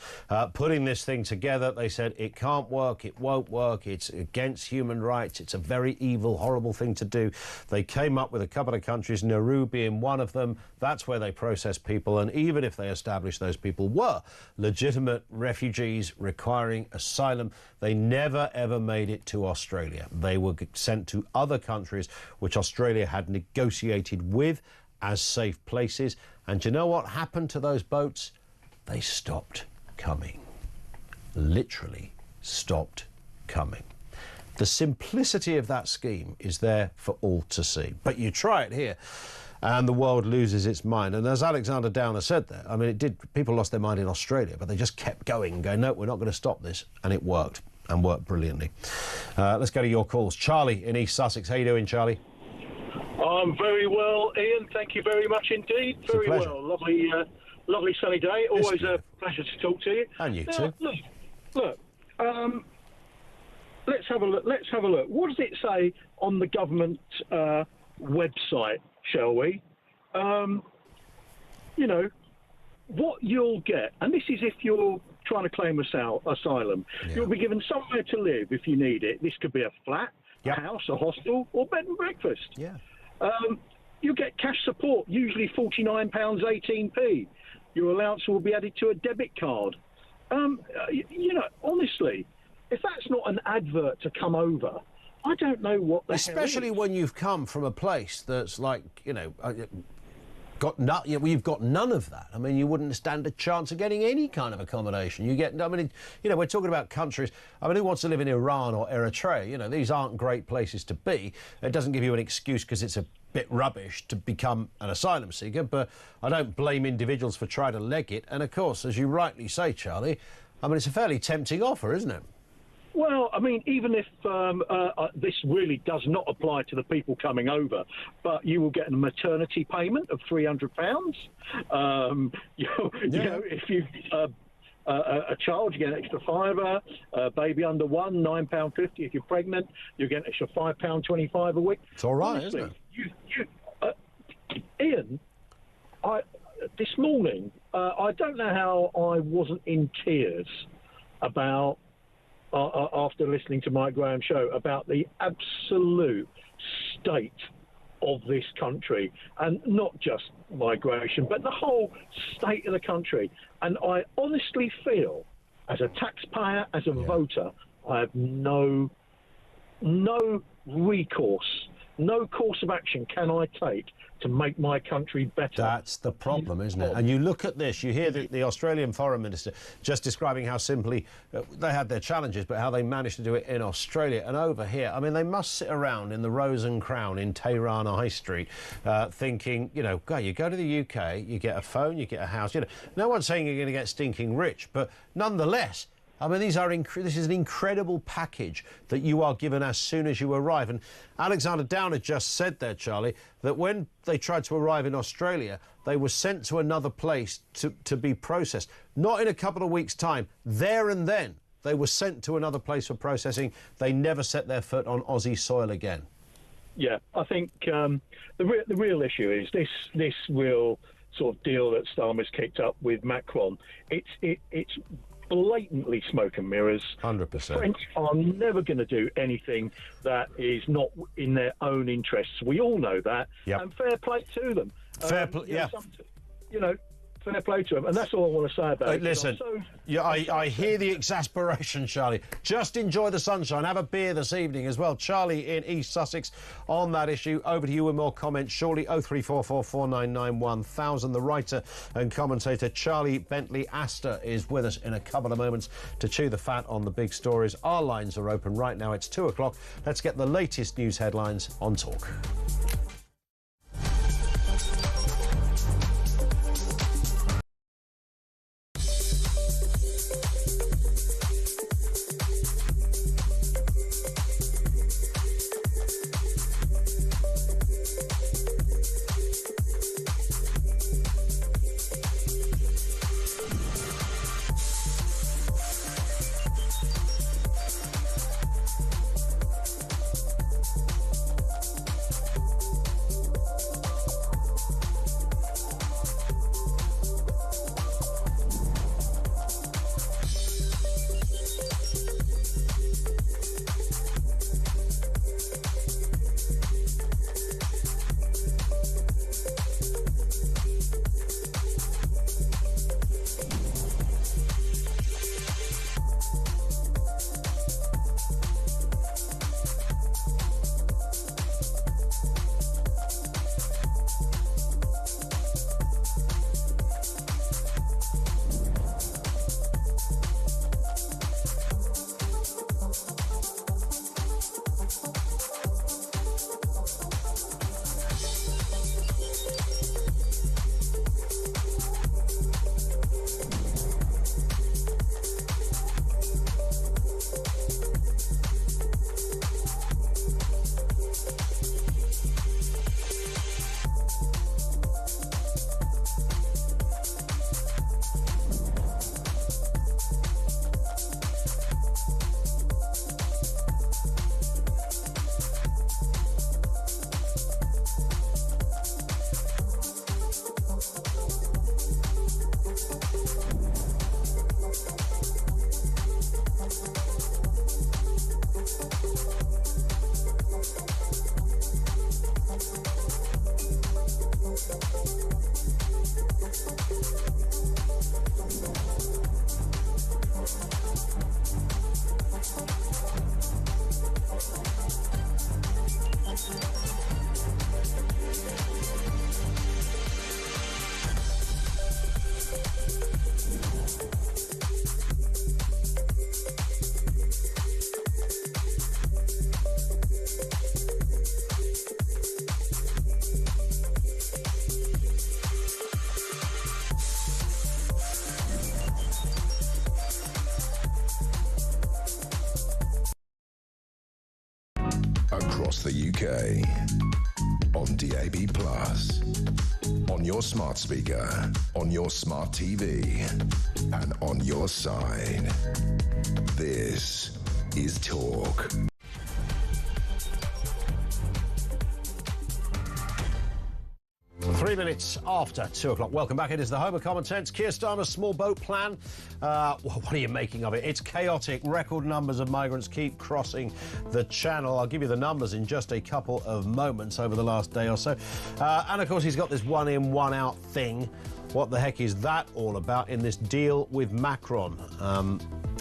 putting this thing together. They said it can't work, it won't work, it's against human rights, it's a very evil, horrible thing to do. They came up with a couple of countries, Nauru being one of them. That's where they process people, and even if they established those people were legitimate refugees requiring asylum, they never ever made it to Australia. They were sent to other countries which Australia had negotiated with as safe places. And do you know what happened to those boats? They stopped coming. Literally stopped coming. The simplicity of that scheme is there for all to see. But you try it here and the world loses its mind. And as Alexander Downer said there, I mean, people lost their mind in Australia, but they just kept going and going, no, we're not going to stop this. And it worked, and worked brilliantly. Let's go to your calls. Charlie in East Sussex. How you doing, Charlie? I'm very well, Ian. Thank you very much indeed. Very well. Lovely sunny day. Always a pleasure to talk to you. And you too. Look. Let's have a look. What does it say on the government website, shall we? You know, what you'll get, and this is if you're trying to claim asylum, you'll be given somewhere to live if you need it. This could be a flat, a house, a hostel, or bed and breakfast. Yeah. You'll get cash support, usually £49.18p. Your allowance will be added to a debit card. You know, honestly, if that's not an advert to come over, I don't know what the Especially hell is. when you've come from a place that's like, you know, you've got none of that. I mean, you wouldn't stand a chance of getting any kind of accommodation. I mean, you know, we're talking about countries. I mean, who wants to live in Iran or Eritrea? You know, these aren't great places to be. It doesn't give you an excuse because it's a bit rubbish to become an asylum seeker, but I don't blame individuals for trying to leg it. And of course, as you rightly say, Charlie, I mean, it's a fairly tempting offer, isn't it? Well, I mean, even if this really does not apply to the people coming over, but you will get a maternity payment of £300. You know, if you a child, you get an extra £5. A baby under one, £9.50. If you're pregnant, you get an extra £5.25 a week. It's all right, honestly, isn't it? Ian, this morning, I don't know how I wasn't in tears about. After listening to Mike Graham's show about the absolute state of this country, and not just migration, but the whole state of the country. And I honestly feel, as a taxpayer, as a voter, I have no recourse No course of action can I take to make my country better. That's the problem, isn't it? And you look at this, you hear the Australian Foreign Minister just describing how simply they had their challenges, but how they managed to do it in Australia. And over here, I mean, they must sit around in the Rose and Crown in Tehran High Street thinking, you know, you go to the UK, you get a phone, you get a house. You know, no one's saying you're going to get stinking rich, but nonetheless, I mean, this is an incredible package that you are given as soon as you arrive. And Alexander Downer just said there, Charlie, that when they tried to arrive in Australia, they were sent to another place to be processed. Not in a couple of weeks' time. There and then, they were sent to another place for processing. They never set their foot on Aussie soil again. Yeah, I think the real issue is this real sort of deal that Starmer's kicked up with Macron. It's blatantly smoke and mirrors. 100%. French are never going to do anything that is not in their own interests. We all know that. Yep. And fair play to them. Yeah. You know, fair play to them. And that's all I want to say about it. Listen, I hear the exasperation, Charlie. Just enjoy the sunshine. Have a beer this evening as well. Charlie in East Sussex on that issue. Over to you with more comments shortly. 0344 499 1000. The writer and commentator Charlie Bentley Astor is with us in a couple of moments to chew the fat on the big stories. Our lines are open right now. It's 2 o'clock. Let's get the latest news headlines on Talk. Across the UK, on DAB+, on your smart speaker, on your smart TV, and on your side. This is Talk. Three minutes after 2 o'clock. Welcome back. It is the home of common sense. Keir Starmer's small boat plan. What are you making of it? It's chaotic. Record numbers of migrants keep crossing the channel. I'll give you the numbers in just a couple of moments over the last day or so. And, of course, he's got this one-in, one-out thing. What the heck is that all about in this deal with Macron?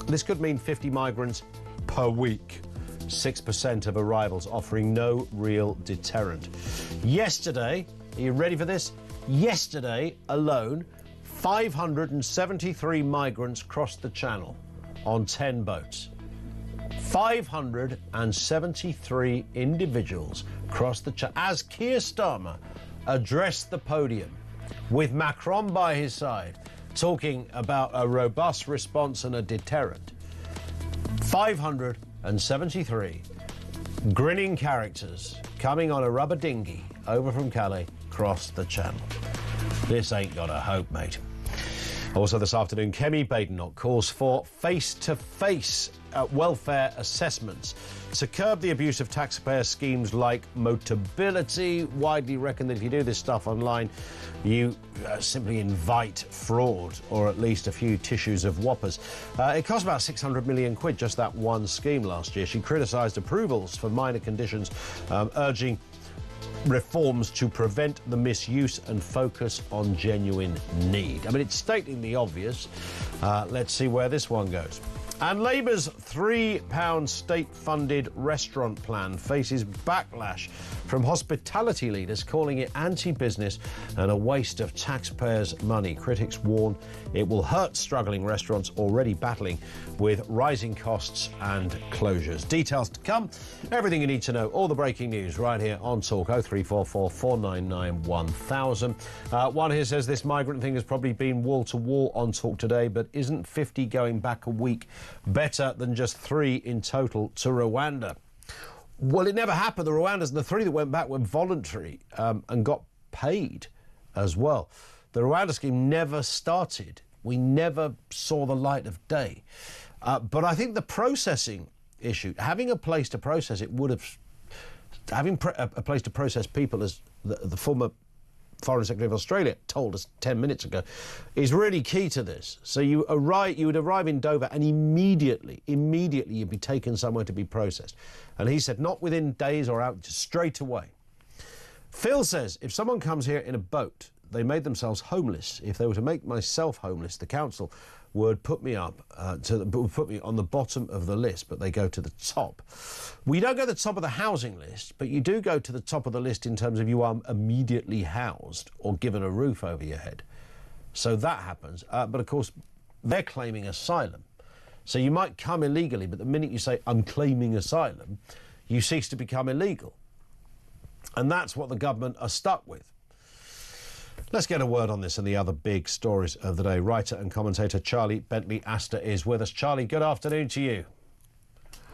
This could mean 50 migrants per week. 6% of arrivals, offering no real deterrent. Yesterday, are you ready for this? Yesterday alone, 573 migrants crossed the Channel on 10 boats. 573 individuals crossed the Channel as Keir Starmer addressed the podium with Macron by his side, talking about a robust response and a deterrent. 573 grinning characters coming on a rubber dinghy over from Calais crossed the Channel. This ain't got a hope, mate. Also this afternoon, Kemi Badenoch calls for face-to-face welfare assessments to curb the abuse of taxpayer schemes like Motability. Widely reckoned that if you do this stuff online, you simply invite fraud, or at least a few tissues of whoppers. It cost about 600 million quid, just that one scheme last year. She criticised approvals for minor conditions, urging reforms to prevent the misuse and focus on genuine need. I mean, it's stating the obvious. Let's see where this one goes. And Labour's £3 state-funded restaurant plan faces backlash from hospitality leaders, calling it anti-business and a waste of taxpayers' money. Critics warn it will hurt struggling restaurants already battling with rising costs and closures. Details to come. Everything you need to know. All the breaking news right here on Talk. 0344 499 1000. One here says this migrant thing has probably been wall-to-wall on Talk today, but isn't 50 going back a week better than just 3 in total to Rwanda? Well, it never happened. The Rwandans, the 3 that went back were voluntary and got paid as well. The Rwanda scheme never started. We never saw the light of day. But I think the processing issue, having a place to process it would have... Having a place to process people, as the former Foreign Secretary of Australia told us 10 minutes ago, is really key to this. So you would arrive in Dover and immediately you'd be taken somewhere to be processed. And he said not within days or out, just straight away. Phil says if someone comes here in a boat, they made themselves homeless. If they were to make myself homeless, the council would put me up would put me on the bottom of the list, but they go to the top. We don't go to the top of the housing list, but you do go to the top of the list in terms of you are immediately housed or given a roof over your head. So that happens. But of course, they're claiming asylum. So you might come illegally, but the minute you say, I'm claiming asylum, you cease to become illegal. And that's what the government are stuck with. Let's get a word on this and the other big stories of the day. Writer and commentator Charlie Bentley-Astor is with us. Charlie, good afternoon to you.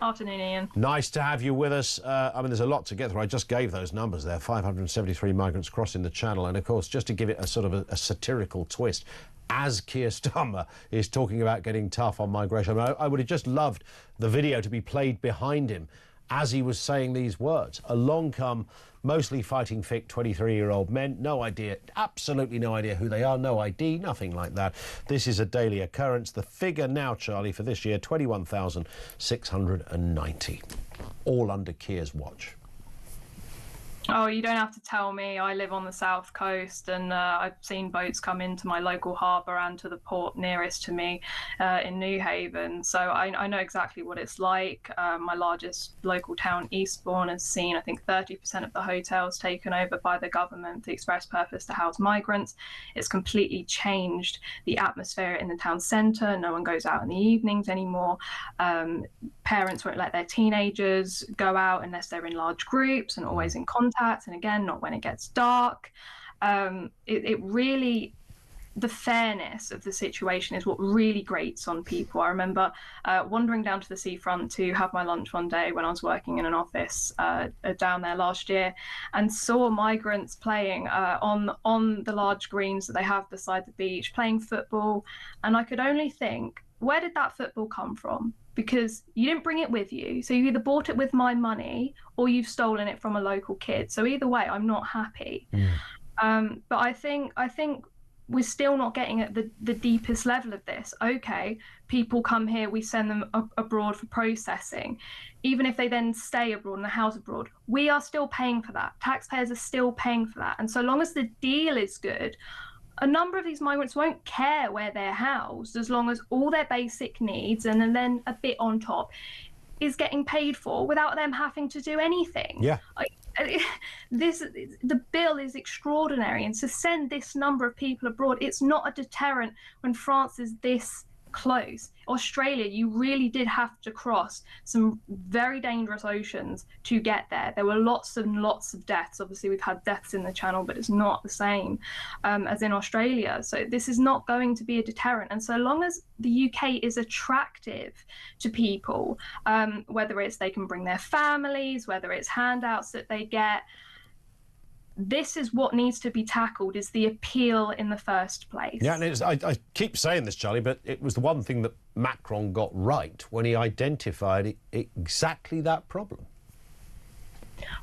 Afternoon, Ian. Nice to have you with us. I mean, there's a lot to get through. I just gave those numbers there, 573 migrants crossing the Channel. And, of course, just to give it a sort of a satirical twist, as Keir Starmer is talking about getting tough on migration, I would have just loved the video to be played behind him as he was saying these words. Along come mostly fighting fit 23-year-old men, no idea, absolutely no idea who they are, no ID, nothing like that. This is a daily occurrence. The figure now, Charlie, for this year, 21,690, all under Keir's watch. Oh, you don't have to tell me. I live on the south coast, and I've seen boats come into my local harbour and to the port nearest to me in Newhaven. So I know exactly what it's like. My largest local town, Eastbourne, has seen, I think, 30% of the hotels taken over by the government for the express purpose to house migrants. It's completely changed the atmosphere in the town centre. No one goes out in the evenings anymore. Parents won't let their teenagers go out unless they're in large groups and always in contact. And again, not when it gets dark. It really, the fairness of the situation is what really grates on people. I remember wandering down to the seafront to have my lunch one day when I was working in an office down there last year, and saw migrants playing on the large greens that they have beside the beach, playing football. And I could only think, where did that football come from? Because you didn't bring it with you. So you either bought it with my money or you've stolen it from a local kid. So either way, I'm not happy. But I think we're still not getting at the deepest level of this. Okay, people come here, we send them abroad for processing. Even if they then stay abroad and the house abroad, we are still paying for that. Taxpayers are still paying for that. And so long as the deal is good, a number of these migrants won't care where they're housed as long as all their basic needs and then a bit on top. is getting paid for without them having to do anything. Yeah. The bill is extraordinary, and to send this number of people abroad, it's not a deterrent when France is this close. Australia, you really did have to cross some very dangerous oceans to get there. There were lots and lots of deaths. Obviously, we've had deaths in the Channel, but it's not the same as in Australia. So this is not going to be a deterrent. And so long as the UK is attractive to people, whether it's they can bring their families, whether it's handouts that they get, this is what needs to be tackled, is the appeal in the first place. Yeah, and I keep saying this, Charlie, but it was the one thing that Macron got right when he identified exactly that problem.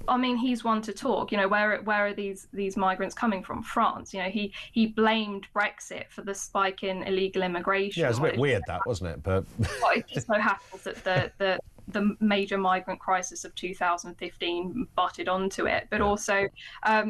I mean, he's one to talk. You know, where are these migrants coming from? France. You know, he blamed Brexit for the spike in illegal immigration. Yeah, it was a bit weird, that, wasn't it? But well, it just so happens that the major migrant crisis of 2015 butted onto it, but also,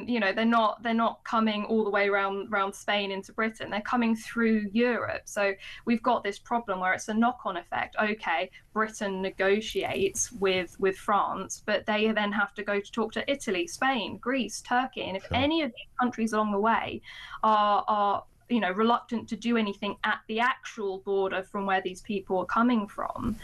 you know, they're not coming all the way around Spain into Britain. They're coming through Europe. So we've got this problem where it's a knock-on effect. Okay, Britain negotiates with France, but they then have to go to talk to Italy, Spain, Greece, Turkey, and if any of these countries along the way are you know, reluctant to do anything at the actual border from where these people are coming from,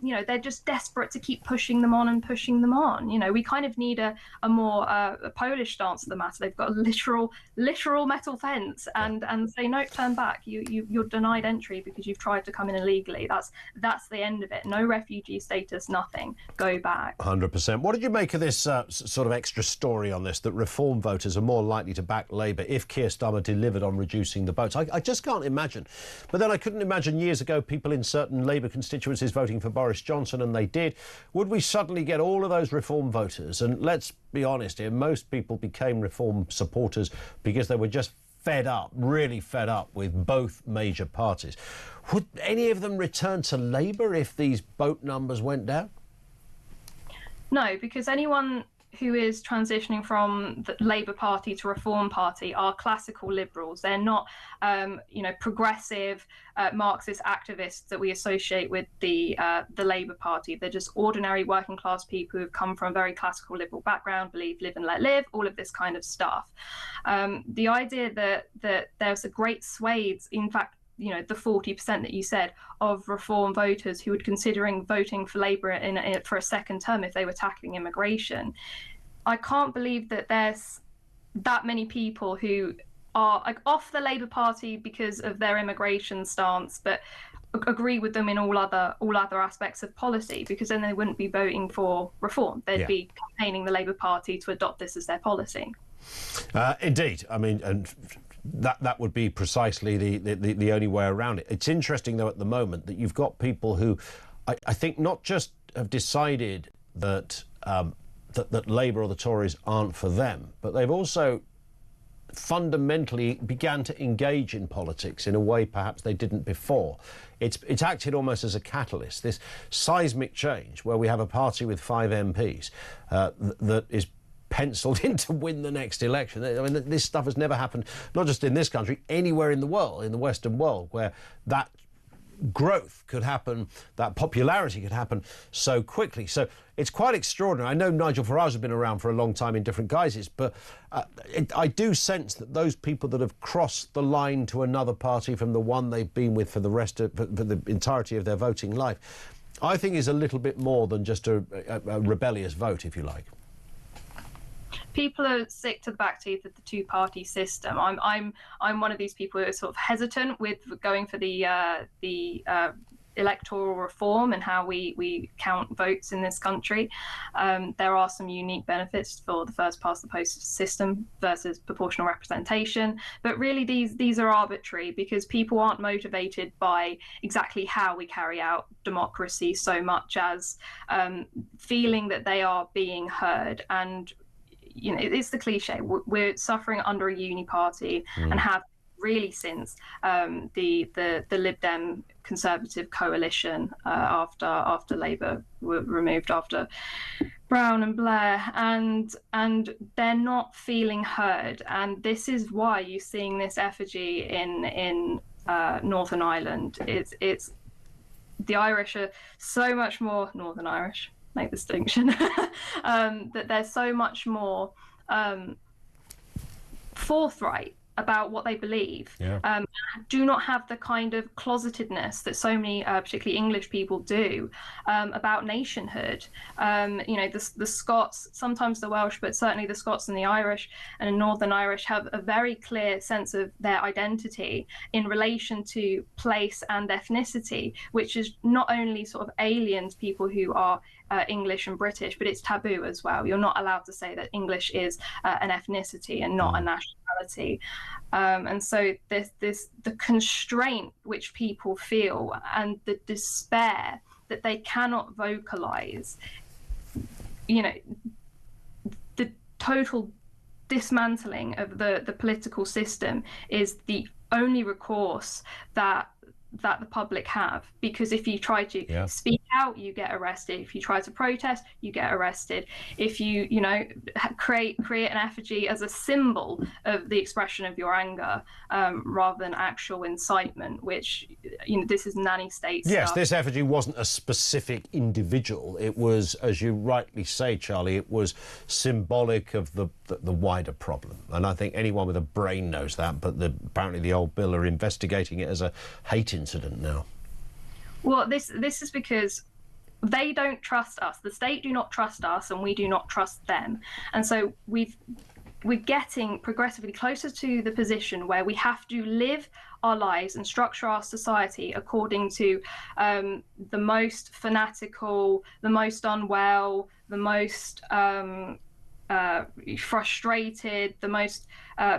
you know, they're just desperate to keep pushing them on and pushing them on. You know, we kind of need a more a Polish stance to the matter. They've got a literal metal fence and say, no, turn back. You're denied entry because you've tried to come in illegally. That's the end of it. No refugee status, nothing. Go back. 100%. What did you make of this sort of extra story on this, that Reform voters are more likely to back Labour if Keir Starmer delivered on reducing the votes? I just can't imagine. But then I couldn't imagine years ago people in certain Labour constituencies voting for Boris Johnson, and they did. Would we suddenly get all of those Reform voters? And let's be honest here, most people became Reform supporters because they were just fed up, really fed up with both major parties. Would any of them return to Labour if these vote numbers went down? No, because anyone who is transitioning from the Labour Party to Reform Party are classical liberals. They're not, you know, progressive Marxist activists that we associate with the Labour Party. They're just ordinary working class people who've come from a very classical liberal background, believe live and let live, all of this kind of stuff. The idea that there's a great swathe, in fact, you know, the 40% that you said of Reform voters who were considering voting for Labour for a second term if they were tackling immigration. I can't believe that there's that many people who are like off the Labour Party because of their immigration stance, but agree with them in all other aspects of policy, because then they wouldn't be voting for Reform. They'd be campaigning the Labour Party to adopt this as their policy. Indeed. I mean, and that would be precisely the only way around it. It's interesting, though, at the moment that you've got people who I think not just have decided that that Labour or the Tories aren't for them, but they've also fundamentally began to engage in politics in a way perhaps they didn't before. It's acted almost as a catalyst, this seismic change where we have a party with 5 MPs that is penciled in to win the next election. I mean, this stuff has never happened, not just in this country, anywhere in the world, in the Western world, where that growth could happen, that popularity could happen so quickly. So it's quite extraordinary. I know Nigel Farage has been around for a long time in different guises, but I do sense that those people that have crossed the line to another party from the one they've been with for the entirety of their voting life, I think is a little bit more than just a rebellious vote, if you like. People are sick to the back teeth of the two-party system. I'm one of these people who are sort of hesitant with going for the electoral reform and how we count votes in this country. There are some unique benefits for the first past the post system versus proportional representation, but really these are arbitrary because people aren't motivated by exactly how we carry out democracy so much as feeling that they are being heard. And you know, it's the cliche. We're suffering under a uni party and have really since the Lib Dem Conservative coalition after Labour were removed after Brown and Blair, and they're not feeling heard. And this is why you're seeing this effigy in Northern Ireland. It's the Irish are so much more Northern Irish, make the distinction, that they're so much more forthright about what they believe, do not have the kind of closetedness that so many, particularly English people, do about nationhood. You know, the Scots, sometimes the Welsh, but certainly the Scots and the Irish and Northern Irish have a very clear sense of their identity in relation to place and ethnicity, which is not only sort of alien to people who are English and British, but it's taboo as well. You're not allowed to say that English is an ethnicity and not a nationality. And so the constraint which people feel and the despair that they cannot vocalize, you know, the total dismantling of the political system is the only recourse that the public have, because if you try to speak out, you get arrested. If you try to protest, you get arrested. If you create an effigy as a symbol of the expression of your anger, rather than actual incitement, which this is nanny state stuff. Yes, this effigy wasn't a specific individual. It was, as you rightly say, Charlie, it was symbolic of the wider problem. And I think anyone with a brain knows that, but apparently the old Bill are investigating it as a hate incident now. Well, this is because they don't trust us. The state do not trust us, and we do not trust them. And so we're getting progressively closer to the position where we have to live our lives and structure our society according to the most fanatical, the most unwell, the most frustrated, the most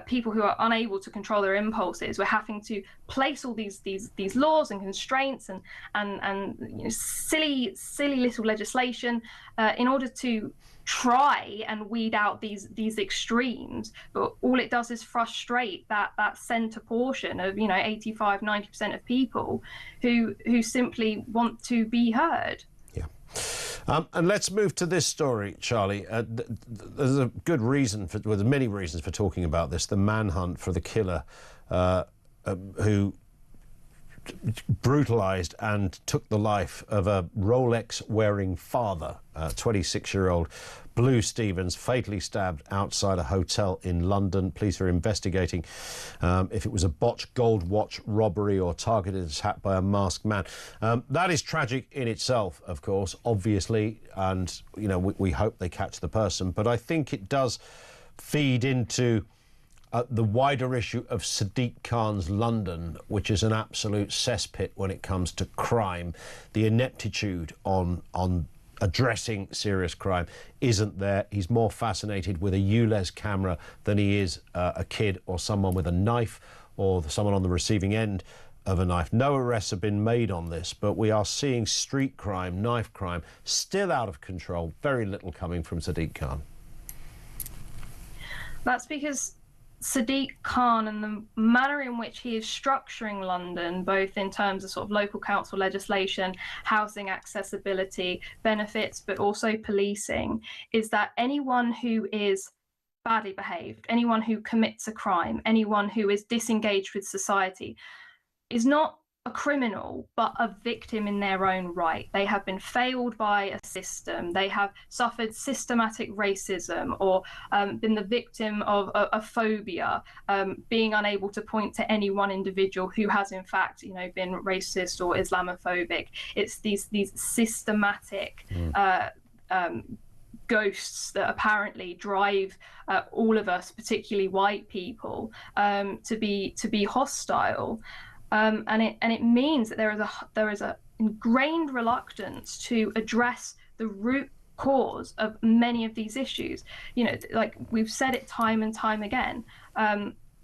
people who are unable to control their impulses. We're having to place all these laws and constraints and silly little legislation in order to try and weed out these extremes. But all it does is frustrate that center portion of 85-90% of people who simply want to be heard. And let's move to this story, Charlie. There's a good reason there's many reasons for talking about this. The manhunt for the killer who brutalised and took the life of a Rolex-wearing father, 26-year-old Blue Stevens, fatally stabbed outside a hotel in London. Police are investigating if it was a botched gold watch robbery or targeted attack by a masked man. That is tragic in itself, of course, obviously, and we hope they catch the person. But I think it does feed into the wider issue of Sadiq Khan's London, which is an absolute cesspit when it comes to crime. The ineptitude on addressing serious crime isn't there. He's more fascinated with a ULEZ camera than he is a kid or someone with a knife or someone on the receiving end of a knife. No arrests have been made on this, but we are seeing street crime, knife crime, still out of control. Very little coming from Sadiq Khan. That's because Sadiq Khan and the manner in which he is structuring London, both in terms of sort of local council legislation, housing accessibility, benefits, but also policing, is that anyone who is badly behaved, anyone who commits a crime, anyone who is disengaged with society is not a criminal, but a victim in their own right. They have been failed by a system. They have suffered systematic racism or been the victim of a phobia, being unable to point to any one individual who has in fact, been racist or Islamophobic. It's these systematic ghosts that apparently drive all of us, particularly white people, to be hostile. And it means that there is a ingrained reluctance to address the root cause of many of these issues. Like we've said it time and time again,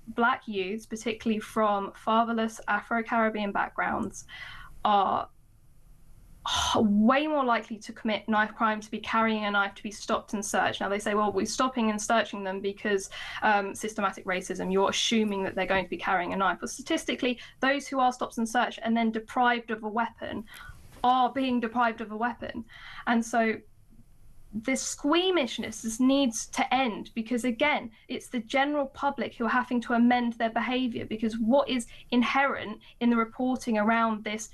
Black youths, particularly from fatherless Afro-Caribbean backgrounds, are way more likely to commit knife crime, to be carrying a knife, to be stopped and searched. Now they say, well, we're stopping and searching them because systematic racism, you're assuming that they're going to be carrying a knife. But statistically, those who are stopped and searched and then deprived of a weapon are being deprived of a weapon. And so this squeamishness this needs to end, because again, it's the general public who are having to amend their behaviour, because what is inherent in the reporting around this,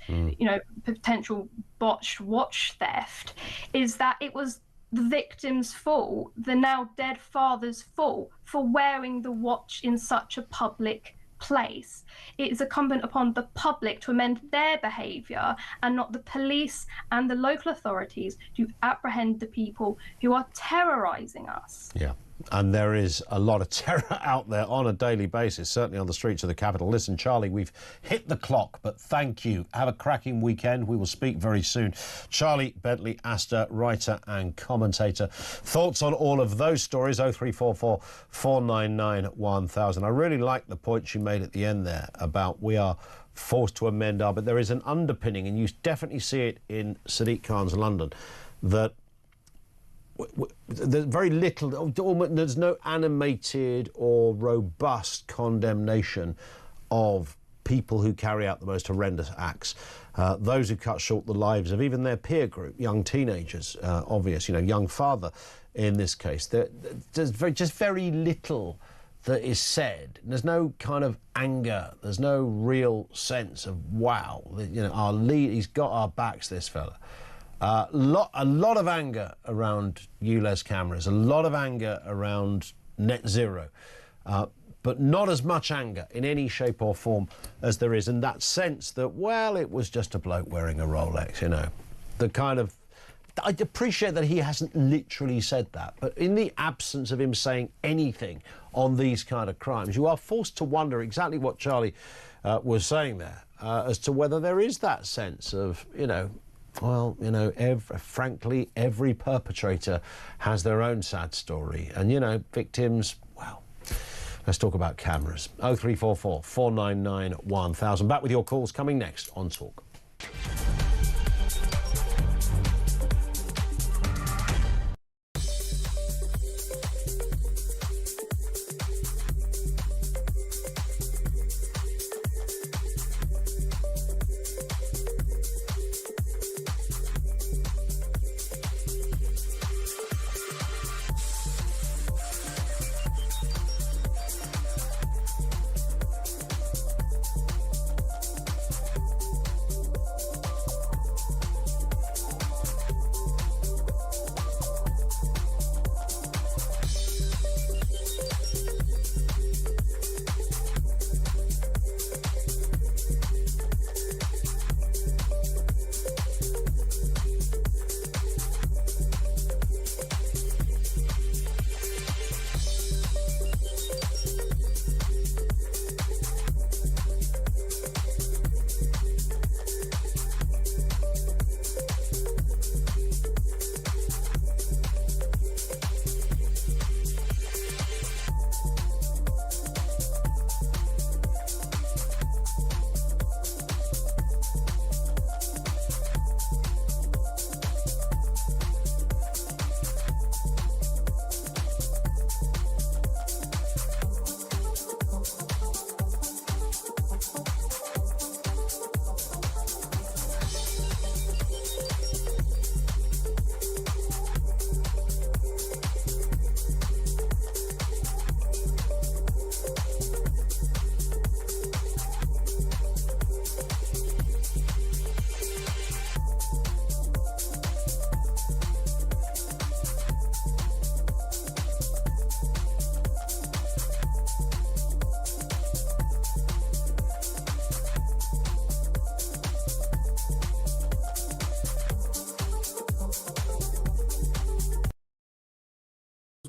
potential botched watch theft, is that it was the victim's fault, the now dead father's fault, for wearing the watch in such a public place. It is incumbent upon the public to amend their behaviour, and not the police and the local authorities to apprehend the people who are terrorising us. Yeah. And there is a lot of terror out there on a daily basis, certainly on the streets of the capital. Listen, Charlie, we've hit the clock, but thank you. Have a cracking weekend. We will speak very soon. Charlie Bentley Astor, writer and commentator. Thoughts on all of those stories, 0344 499 1000. I really like the point you made at the end there about we are forced to amend our, but there is an underpinning, and you definitely see it in Sadiq Khan's London, that there's very little, there's no animated or robust condemnation of people who carry out the most horrendous acts. Those who cut short the lives of even their peer group, young teenagers, young father in this case. There's just very little that is said. There's no kind of anger. There's no real sense of, wow, our lead, he's got our backs, this fella. A lot of anger around ULEZ cameras, a lot of anger around net zero, but not as much anger in any shape or form as there is in that sense that, well, it was just a bloke wearing a Rolex, the kind of... I appreciate that he hasn't literally said that, but in the absence of him saying anything on these kind of crimes, you are forced to wonder exactly what Charlie was saying there, as to whether there is that sense of, frankly, every perpetrator has their own sad story. And, victims, well, let's talk about cameras. 0344 499 1000. Back with your calls coming next on Talk.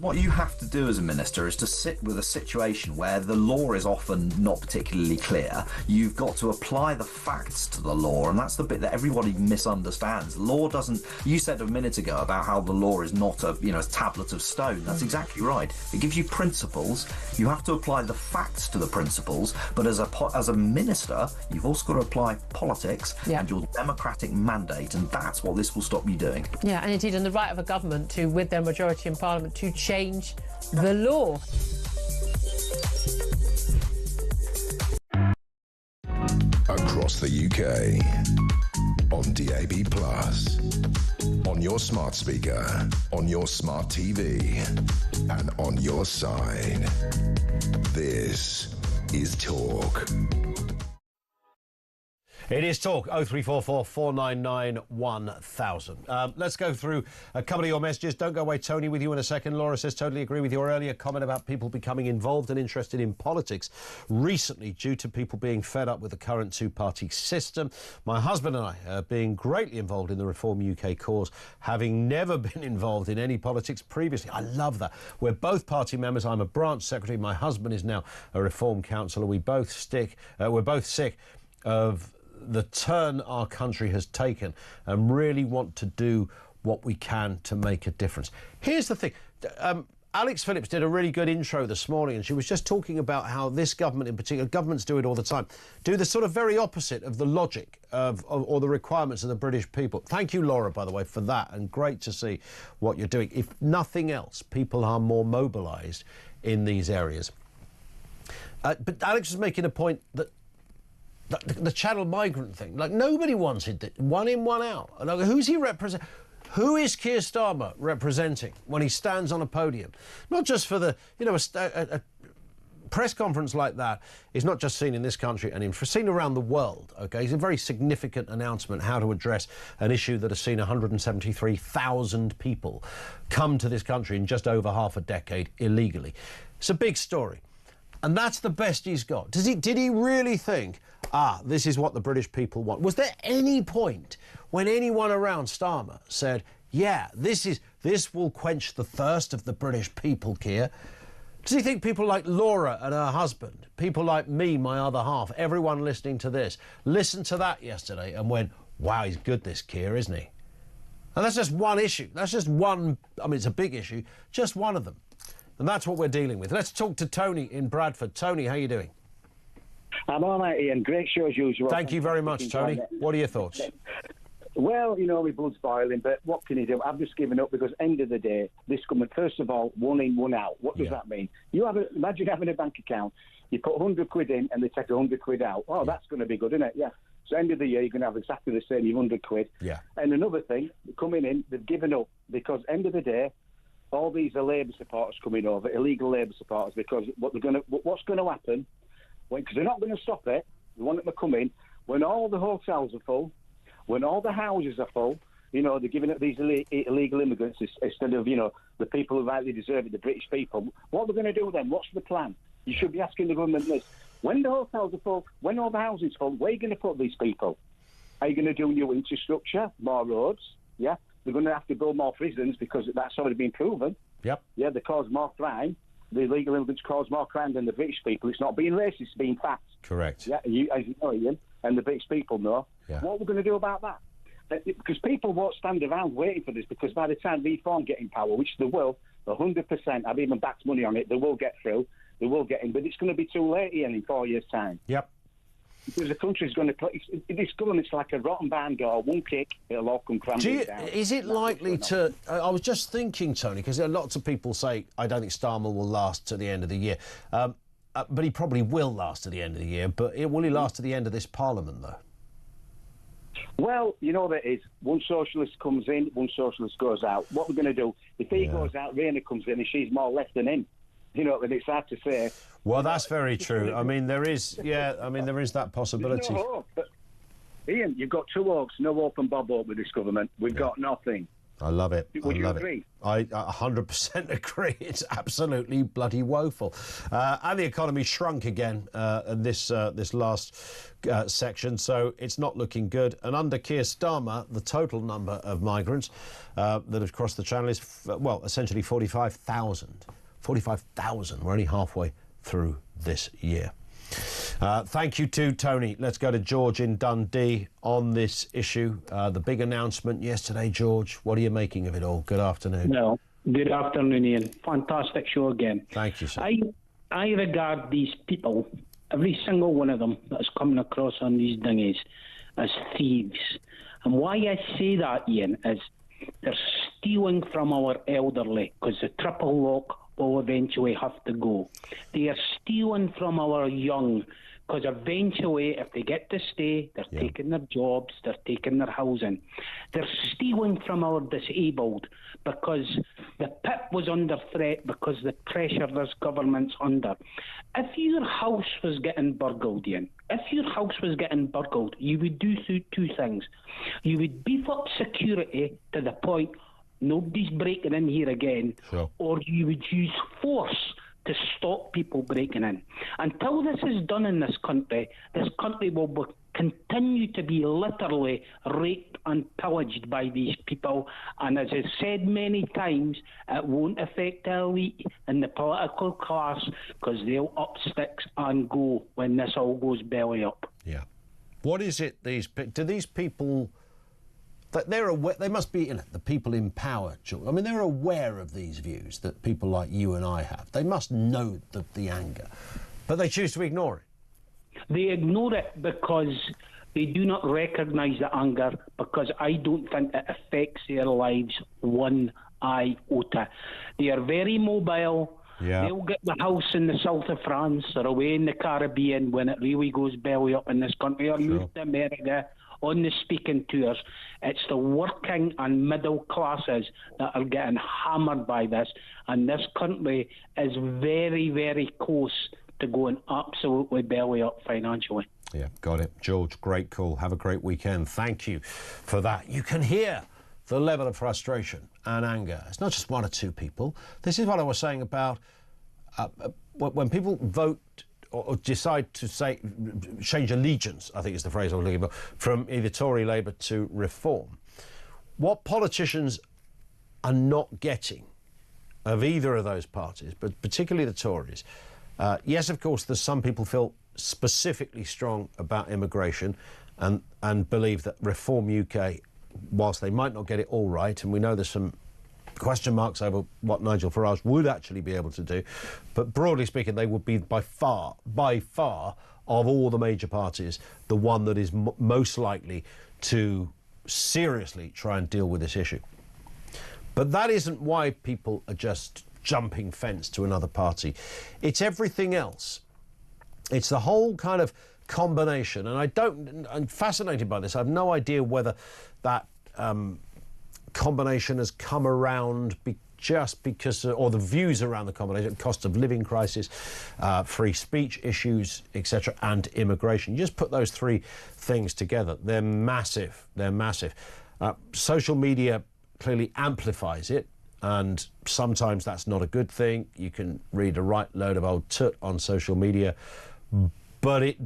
What you have to do as a minister is to sit with a situation where the law is often not particularly clear. You've got to apply the facts to the law, and that's the bit that everybody misunderstands. Law doesn't... You said a minute ago about how the law is not a tablet of stone. That's exactly right. It gives you principles. You have to apply the facts to the principles, but as a minister, you've also got to apply politics and your democratic mandate, and that's what this will stop you doing. Yeah, and indeed, and the right of a government to, with their majority in Parliament, to change the law. Across the UK, on on DAB+, on your smart speaker, on your smart TV, and on your side. This is Talk. It is Talk, 0344 499 1000. Let's go through a couple of your messages. Don't go away, Tony, with you in a second. Laura says, totally agree with your earlier comment about people becoming involved and interested in politics recently due to people being fed up with the current two-party system. My husband and I are being greatly involved in the Reform UK cause, having never been involved in any politics previously. I love that. We're both party members. I'm a branch secretary. My husband is now a Reform councillor. We're both sick of the turn our country has taken and really want to do what we can to make a difference. Here's the thing. Alex Phillips did a really good intro this morning, and she was just talking about how this government in particular, governments do it all the time, do the sort of very opposite of the logic or the requirements of the British people. Thank you, Laura, by the way, for that, and great to see what you're doing. If nothing else, people are more mobilised in these areas. But Alex was making a point that the chattel migrant thing, like, nobody wanted it. One in, one out. Like, who's he represent? Who is Keir Starmer representing when he stands on a podium? Not just for the, you know, a press conference like that is not just seen in this country and seen around the world, OK? It's a very significant announcement how to address an issue that has seen 173,000 people come to this country in just over half a decade illegally. It's a big story. And that's the best he's got. Did he really think, this is what the British people want? Was there any point when anyone around Starmer said, yeah, this will quench the thirst of the British people, Keir? Does he think people like Laura and her husband, people like me, my other half, everyone listening to this, listened to that yesterday and went, wow, he's good, this Keir, isn't he? And that's just one issue. That's just one, I mean, it's a big issue, just one of them. And that's what we're dealing with. Let's talk to Tony in Bradford. Tony, how are you doing? I'm all right, Ian. Great show as usual. Thank you very much, Tony. What are your thoughts? Well, you know, my blood's boiling, but what can you do? I've just given up because, end of the day, this government, first of all, one in, one out. What does that mean? Imagine having a bank account. You put 100 quid in and they take 100 quid out. Oh, that's going to be good, isn't it? Yeah. So end of the year, you're going to have exactly the same, 100 quid. Yeah. And another thing, coming in, they've given up because, end of the day, all these are Labour supporters coming over, illegal Labour supporters, because what's going to happen, because they're not going to stop it, they want them to come in, when all the hotels are full, when all the houses are full, you know, they're giving it these illegal immigrants instead of, you know, the people who rightly deserve it, the British people. What are they going to do then? What's the plan? You should be asking the government this. When the hotels are full, when all the houses are full, where are you going to put these people? Are you going to do new infrastructure, more roads? Yeah? They're going to have to build more prisons because that's already been proven. Yep. Yeah, they cause more crime. The illegal immigrants cause more crime than the British people. It's not being racist, it's being facts. Correct. Yeah, as you know, Ian, and the British people know. Yeah. What we're going to do about that? Because people won't stand around waiting for this, because by the time Reform get in power, which they will, 100%, I've even backed money on it, they will get through, they will get in, but it's going to be too late, Ian, in 4 years' time. Yep. Because the country's going to play. This government's like a rotten barn door. One kick, it'll all come crumbling down. Is it likely to... I was just thinking, Tony, because lots of people say, I don't think Starmer will last to the end of the year. But he probably will last to the end of the year. But will he last to the end of this Parliament, though? Well, you know that is. One socialist comes in, one socialist goes out. What we're going to do, if he goes out, Rayner comes in, and she's more left than him. You know, and it's hard to say. Well, that's very true. I mean, there is that possibility. There's no hope. But, Ian, you've got two hopes, no hope and Bob Hope with this government. We've got nothing. I love it. Would you agree? I 100% agree. It's absolutely bloody woeful. And the economy shrunk again in this last section, so it's not looking good. And under Keir Starmer, the total number of migrants that have crossed the channel is, essentially 45,000. 45,000. We're only halfway through this year. Thank you to Tony. Let's go to George in Dundee on this issue. The big announcement yesterday, George. What are you making of it all? Good afternoon. No, good afternoon, Ian. Fantastic show again. Thank you, sir. I regard these people, every single one of them that's coming across on these dinghies, as thieves. And why I say that, Ian, is they're stealing from our elderly, because the triple lock will eventually have to go. They are stealing from our young Because eventually, if they get to stay, they're taking their jobs, they're taking their housing. They're stealing from our disabled because the PIP was under threat because the pressure this government's under. If your house was getting burgled, Ian, you would do two things. You would beef up security to the point nobody's breaking in here again, or you would use force to stop people breaking in. Until this is done in this country will continue to be literally raped and pillaged by these people. And as I've said many times, it won't affect the elite and the political class because they'll up sticks and go when this all goes belly up. Yeah. What is it, do these people... They're aware, they must be, the people in power. I mean, they're aware of these views that people like you and I have. They must know the anger, but they choose to ignore it. They ignore it because they do not recognise the anger, because I don't think it affects their lives one iota. They are very mobile. Yeah. They'll get the house in the south of France or away in the Caribbean when it really goes belly up in this country, or move to America on the speaking tours. It's the working and middle classes that are getting hammered by this, and this country is very, very close to going absolutely belly up financially. Yeah, got it. George, great call. Have a great weekend. Thank you for that. You can hear the level of frustration and anger. It's not just one or two people. This is what I was saying about when people vote or decide to change allegiance, I think is the phrase I was looking for, from either Tory, Labour to Reform. What politicians are not getting of either of those parties, but particularly the Tories, yes, of course, there's some people feel specifically strong about immigration and believe that Reform UK, whilst they might not get it all right, and we know there's some question marks over what Nigel Farage would actually be able to do, but broadly speaking, they would be by far, of all the major parties, the one that is most likely to seriously try and deal with this issue. But that isn't why people are just jumping fence to another party. It's everything else. It's the whole kind of combination, and I'm fascinated by this. I have no idea whether that combination has come around just because, or the views around the combination, cost of living crisis, free speech issues, etc., and immigration. You just put those three things together, they're massive. They're massive. Social media clearly amplifies it, and sometimes that's not a good thing. You can read a right load of old tut on social media, but it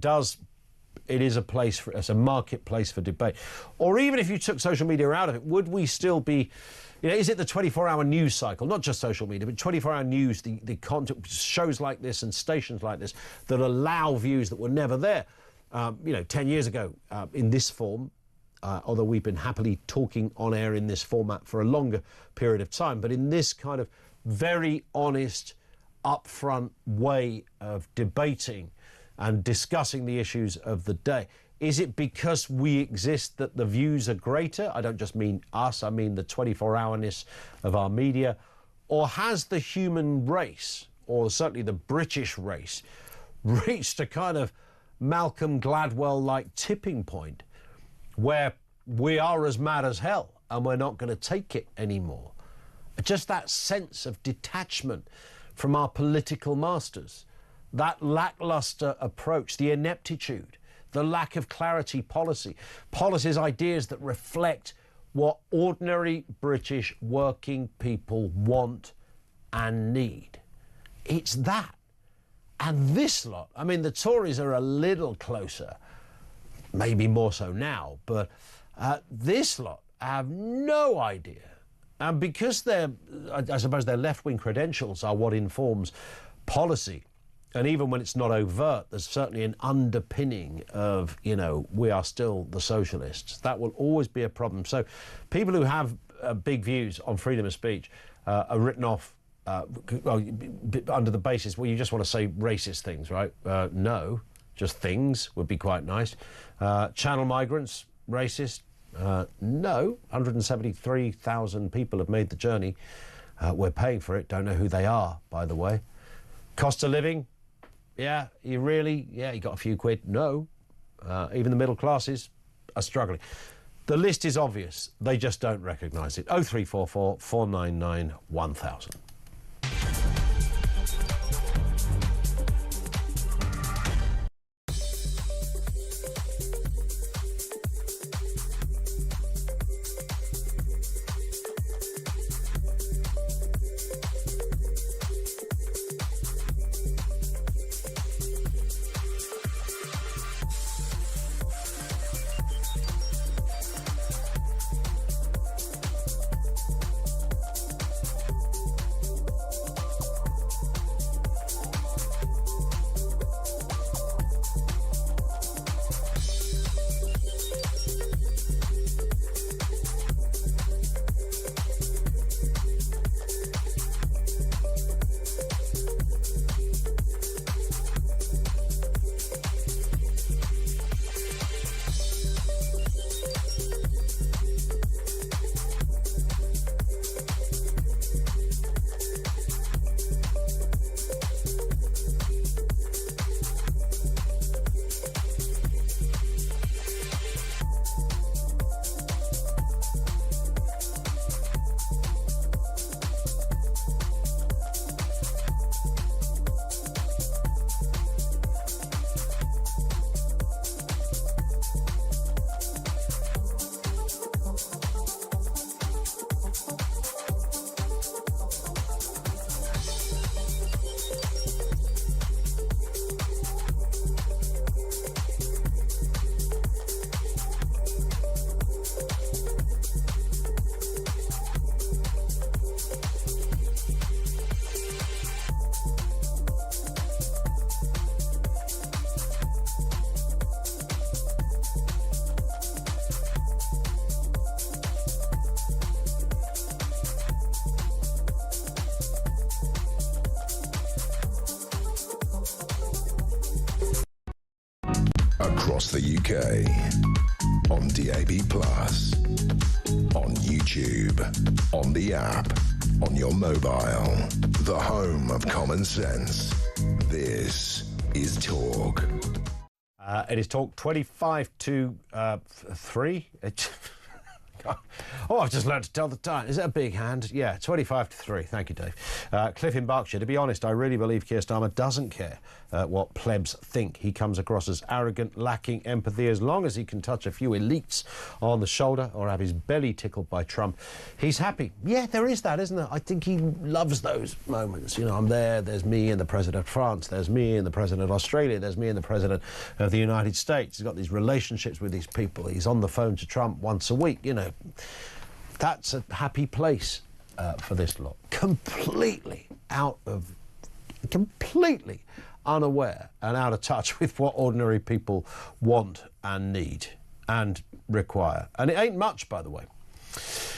is a place it's a marketplace for debate. Or even if you took social media out of it, would we still be, is it the 24-hour news cycle, not just social media, but 24-hour news, the content, shows like this and stations like this that allow views that were never there, 10 years ago in this form, although we've been happily talking on air in this format for a longer period of time, but in this kind of very honest, upfront way of debating and discussing the issues of the day. Is it because we exist that the views are greater? I don't just mean us, I mean the 24-hourness of our media. Or has the human race, or certainly the British race, reached a kind of Malcolm Gladwell-like tipping point where we are as mad as hell and we're not going to take it anymore? Just that sense of detachment from our political masters. That lacklustre approach, the ineptitude, the lack of clarity policies, ideas that reflect what ordinary British working people want and need. It's that. And this lot, I mean, the Tories are a little closer, maybe more so now, but this lot have no idea. And because I suppose their left-wing credentials are what informs policy, and even when it's not overt, there's certainly an underpinning of, we are still the socialists. That will always be a problem. So people who have big views on freedom of speech are written off under the basis, well, you just want to say racist things, right? No, just things would be quite nice. Channel migrants, racist? No, 173,000 people have made the journey. We're paying for it. Don't know who they are, by the way. Cost of living? Yeah, you really? Yeah, you got a few quid? No. Even the middle classes are struggling. The list is obvious. They just don't recognise it. 0344 499 1000. Across the UK, on DAB+, on YouTube, on the app, on your mobile, the home of common sense. This is Talk. It is Talk 25 to 3. Oh, I've just learned to tell the time. Is it a big hand? Yeah, 25 to 3. Thank you, Dave. Cliff in Berkshire. To be honest, I really believe Keir Starmer doesn't care what plebs think. He comes across as arrogant, lacking empathy. As long as he can touch a few elites on the shoulder or have his belly tickled by Trump, he's happy. Yeah, there is that, isn't there? I think he loves those moments. You know, I'm there, there's me and the President of France, there's me and the President of Australia, there's me and the President of the United States. He's got these relationships with these people. He's on the phone to Trump once a week, you know. That's a happy place for this lot. Completely unaware and out of touch with what ordinary people want and need and require. And it ain't much, by the way.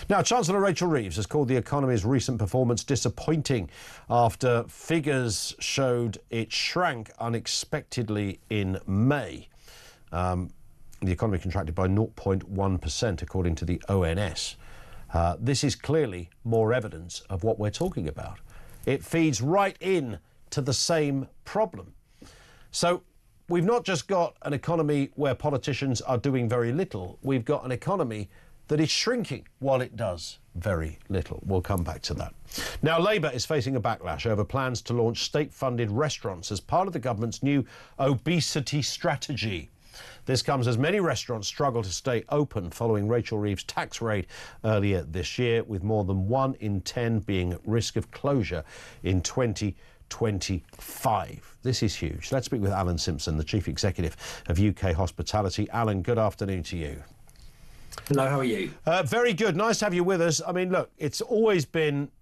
Now, Chancellor Rachel Reeves has called the economy's recent performance disappointing after figures showed it shrank unexpectedly in May. The economy contracted by 0.1%, according to the ONS. This is clearly more evidence of what we're talking about. It feeds right in to the same problem. So we've not just got an economy where politicians are doing very little, we've got an economy that is shrinking while it does very little. We'll come back to that. Now, Labour is facing a backlash over plans to launch state-funded restaurants as part of the government's new obesity strategy. This comes as many restaurants struggle to stay open following Rachel Reeves' tax raid earlier this year, with more than 1 in 10 being at risk of closure in 2025. This is huge. Let's speak with Alan Simpson, the Chief Executive of UK Hospitality. Alan, good afternoon to you. Hello, how are you? Very good. Nice to have you with us. I mean, look, it's always been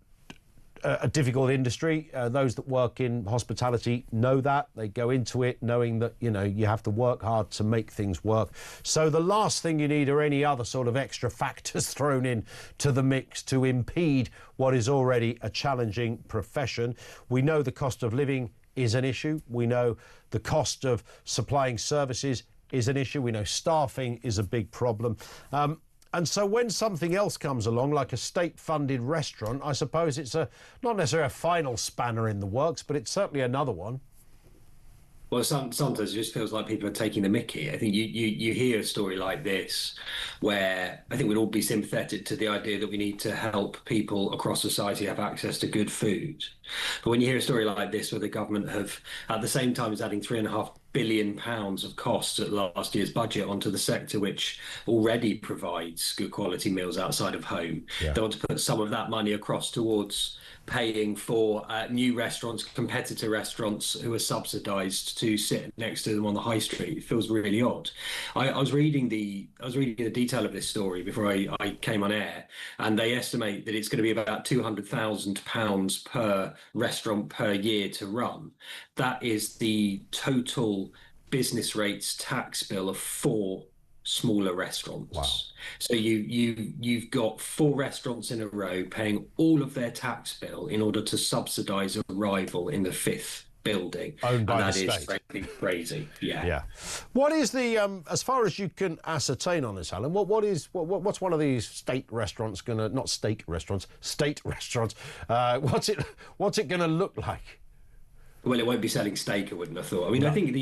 a difficult industry. Those that work in hospitality know that. They go into it knowing that, you know, you have to work hard to make things work. So the last thing you need are any other sort of extra factors thrown in to the mix to impede what is already a challenging profession. We know the cost of living is an issue. We know the cost of supplying services is an issue. We know staffing is a big problem. And so when something else comes along, like a state-funded restaurant, I suppose it's not necessarily a final spanner in the works, but it's certainly another one. Well, sometimes it just feels like people are taking the mickey. I think you hear a story like this where I think we'd all be sympathetic to the idea that we need to help people across society have access to good food. But when you hear a story like this where the government have, at the same time as adding £3.5 billion of costs at last year's budget onto the sector, which already provides good quality meals outside of home, they want to put some of that money across towards paying for new restaurants, competitor restaurants who are subsidised to sit next to them on the high street. It feels really odd. I was reading the detail of this story before I came on air, and they estimate that it's going to be about £200,000 per restaurant per year to run. That is the total business rates tax bill of 4 smaller restaurants. Wow. So you've got 4 restaurants in a row paying all of their tax bill in order to subsidise a rival in the 5th building. Owned by the state. state. That is frankly crazy. Yeah. What is the as far as you can ascertain on this, Alan? What's one of these state restaurants gonna? Not steak restaurants, state restaurants. What's it gonna look like? Well, it won't be selling steak, I wouldn't have thought. I mean, no. I think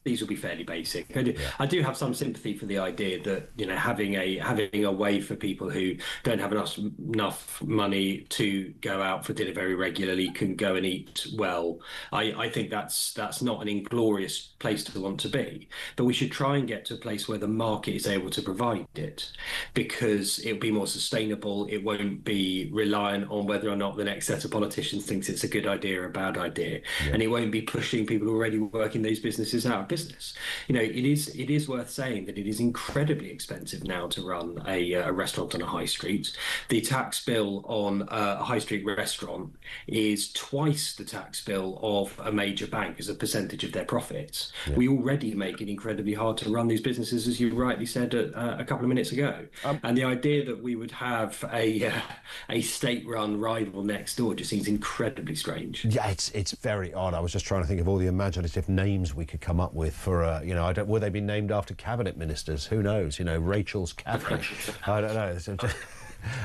these will be fairly basic. I do have some sympathy for the idea that, you know, having a way for people who don't have enough money to go out for dinner very regularly can go and eat well. I think that's not an inglorious place to want to be. But we should try and get to a place where the market is able to provide it, because it'll be more sustainable. It won't be reliant on whether or not the next set of politicians thinks it's a good idea or a bad idea. And it won't be pushing people who already work in these businesses out of business. You know, it is worth saying that it is incredibly expensive now to run a restaurant on a high street. The tax bill on a high street restaurant is twice the tax bill of a major bank as a percentage of their profits. We already make it incredibly hard to run these businesses, as you rightly said a couple of minutes ago. And the idea that we would have a state-run rival next door just seems incredibly strange. Yeah, it's very odd. I was just trying to think of all the imaginative names we could come up with for, you know, will they be named after cabinet ministers? Who knows? You know, Rachel's cabinet. I don't know.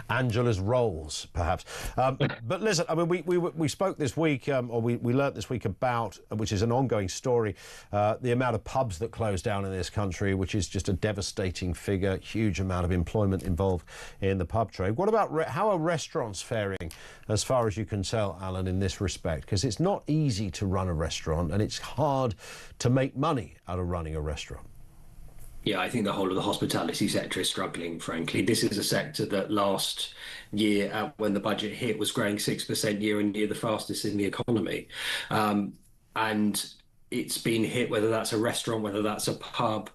Angela's rolls, perhaps. But listen, I mean, we spoke this week, or we learnt this week about, which is an ongoing story, the amount of pubs that close down in this country, which is just a devastating figure, huge amount of employment involved in the pub trade. What about, how are restaurants faring, as far as you can tell, Alan, in this respect? Because it's not easy to run a restaurant, and it's hard to make money out of running a restaurant. Yeah, I think the whole of the hospitality sector is struggling, frankly. This is a sector that last year, when the budget hit, was growing 6% year on year, the fastest in the economy. And it's been hit, whether that's a restaurant, whether that's a pub,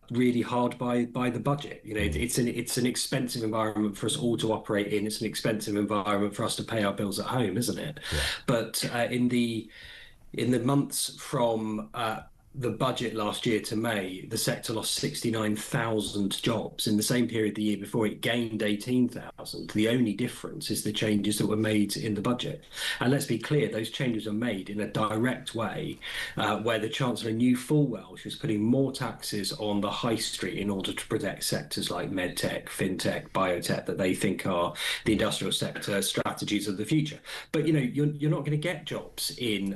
really hard by the budget. You know, it's an expensive environment for us all to operate in. It's an expensive environment for us to pay our bills at home, isn't it? Yeah. But in the months from the budget last year to May, the sector lost 69,000 jobs. In the same period the year before, it gained 18,000. The only difference is the changes that were made in the budget. And let's be clear, those changes are made in a direct way, where the Chancellor knew full well she was putting more taxes on the high street in order to protect sectors like medtech, fintech, biotech, that they think are the industrial sector strategies of the future. But, you know, you're not going to get jobs in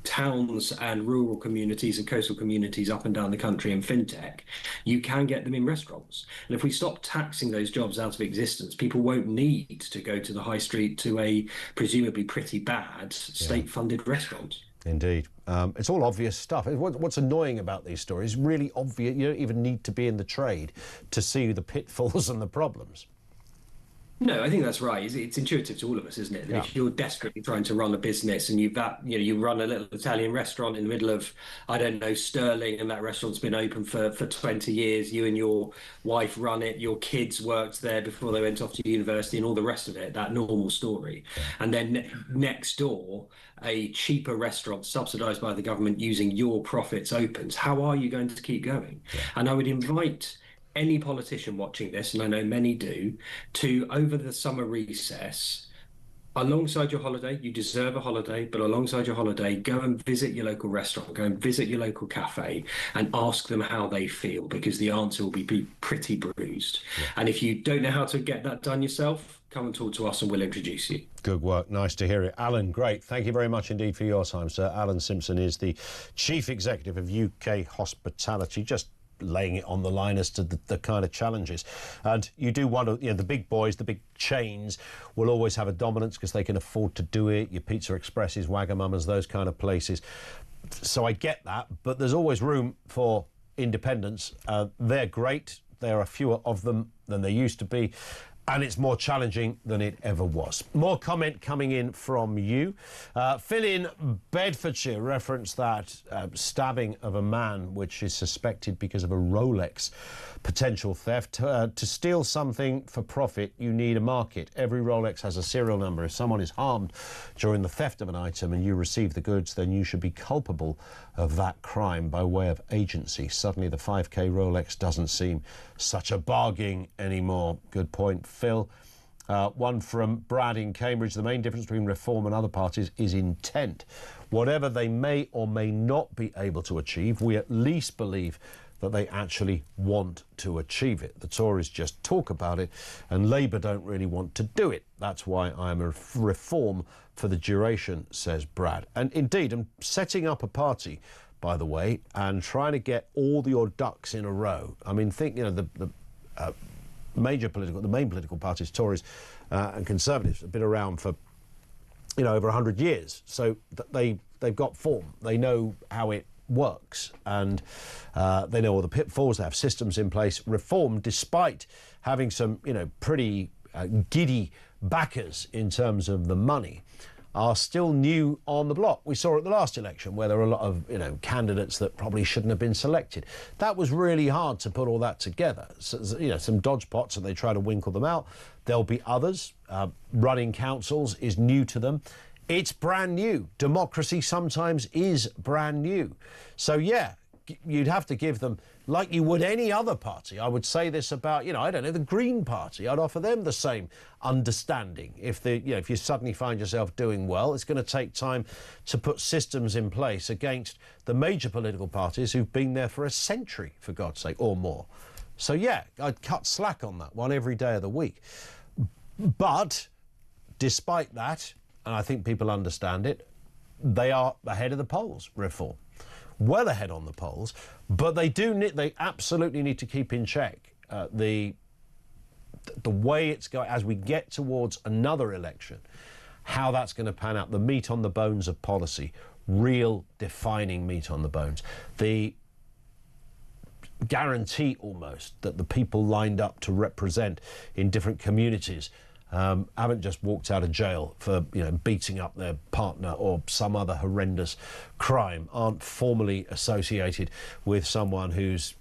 towns and rural communities and coastal communities up and down the country in fintech. You can get them in restaurants. And if we stop taxing those jobs out of existence, people won't need to go to the high street to a presumably pretty bad state-funded restaurant. Indeed. It's all obvious stuff. What's annoying about these stories is really obvious. You don't even need to be in the trade to see the pitfalls and the problems. No, I think that's right. It's intuitive to all of us, isn't it? That if you're desperately trying to run a business and you run a little Italian restaurant in the middle of, I don't know, Stirling, and that restaurant's been open for 20 years, you and your wife run it, your kids worked there before they went off to university and all the rest of it, that normal story. Yeah. And then next door, a cheaper restaurant subsidised by the government using your profits opens. How are you going to keep going? Yeah. And I would invite any politician watching this, and I know many do, to, over the summer recess, alongside your holiday, you deserve a holiday, but alongside your holiday, go and visit your local restaurant, go and visit your local cafe and ask them how they feel, because the answer will be pretty bruised. Yeah. And if you don't know how to get that done yourself, come and talk to us and we'll introduce you. Good work. Nice to hear it. Alan, great. Thank you very much indeed for your time, sir. Alan Simpson is the Chief Executive of UK Hospitality. Just laying it on the line as to the kind of challenges. And you do wonder, the big boys, the big chains will always have a dominance because they can afford to do it. Your Pizza Expresses, Wagamamas, those kind of places. So I get that, but there's always room for independence. They're great. There are fewer of them than there used to be. And it's more challenging than it ever was. More comment coming in from you. Phil in Bedfordshire referenced that stabbing of a man, which is suspected because of a Rolex potential theft. To steal something for profit, you need a market. Every Rolex has a serial number. If someone is harmed during the theft of an item and you receive the goods, then you should be culpable of that crime by way of agency. Suddenly the 5K Rolex doesn't seem such a bargain anymore. Good point, Phil. One from Brad in Cambridge. The main difference between Reform and other parties is intent. Whatever they may or may not be able to achieve, we at least believe that they actually want to achieve it. The Tories just talk about it, and Labour don't really want to do it. That's why I'm a Reform for the duration, says Brad. And indeed, I'm setting up a party, by the way, and trying to get all your ducks in a row. I mean, think, the main political parties, Tories and Conservatives, have been around for, over 100 years. So they've got form. They know how it works, and they know all the pitfalls. They have systems in place. Reform, despite having some, pretty giddy backers in terms of the money, are still new on the block. We saw at the last election where there were a lot of, candidates that probably shouldn't have been selected. That was really hard to put all that together. So, some dodge pots, and they try to winkle them out. There'll be others. Running councils is new to them. It's brand new. Democracy sometimes is brand new. So, yeah, you'd have to give them, like you would any other party. I would say this about, the Green Party. I'd offer them the same understanding. If you suddenly find yourself doing well, it's going to take time to put systems in place against the major political parties who've been there for a century, for God's sake, or more. So, yeah, I'd cut slack on that one every day of the week. But despite that, and I think people understand it, they are ahead of the polls, Reform. Well ahead on the polls, but they absolutely need to keep in check the way it's going as we get towards another election, how that's going to pan out, the meat on the bones of policy, real defining meat on the bones, the guarantee almost that the people lined up to represent in different communities haven't just walked out of jail for beating up their partner or some other horrendous crime, aren't formally associated with someone whose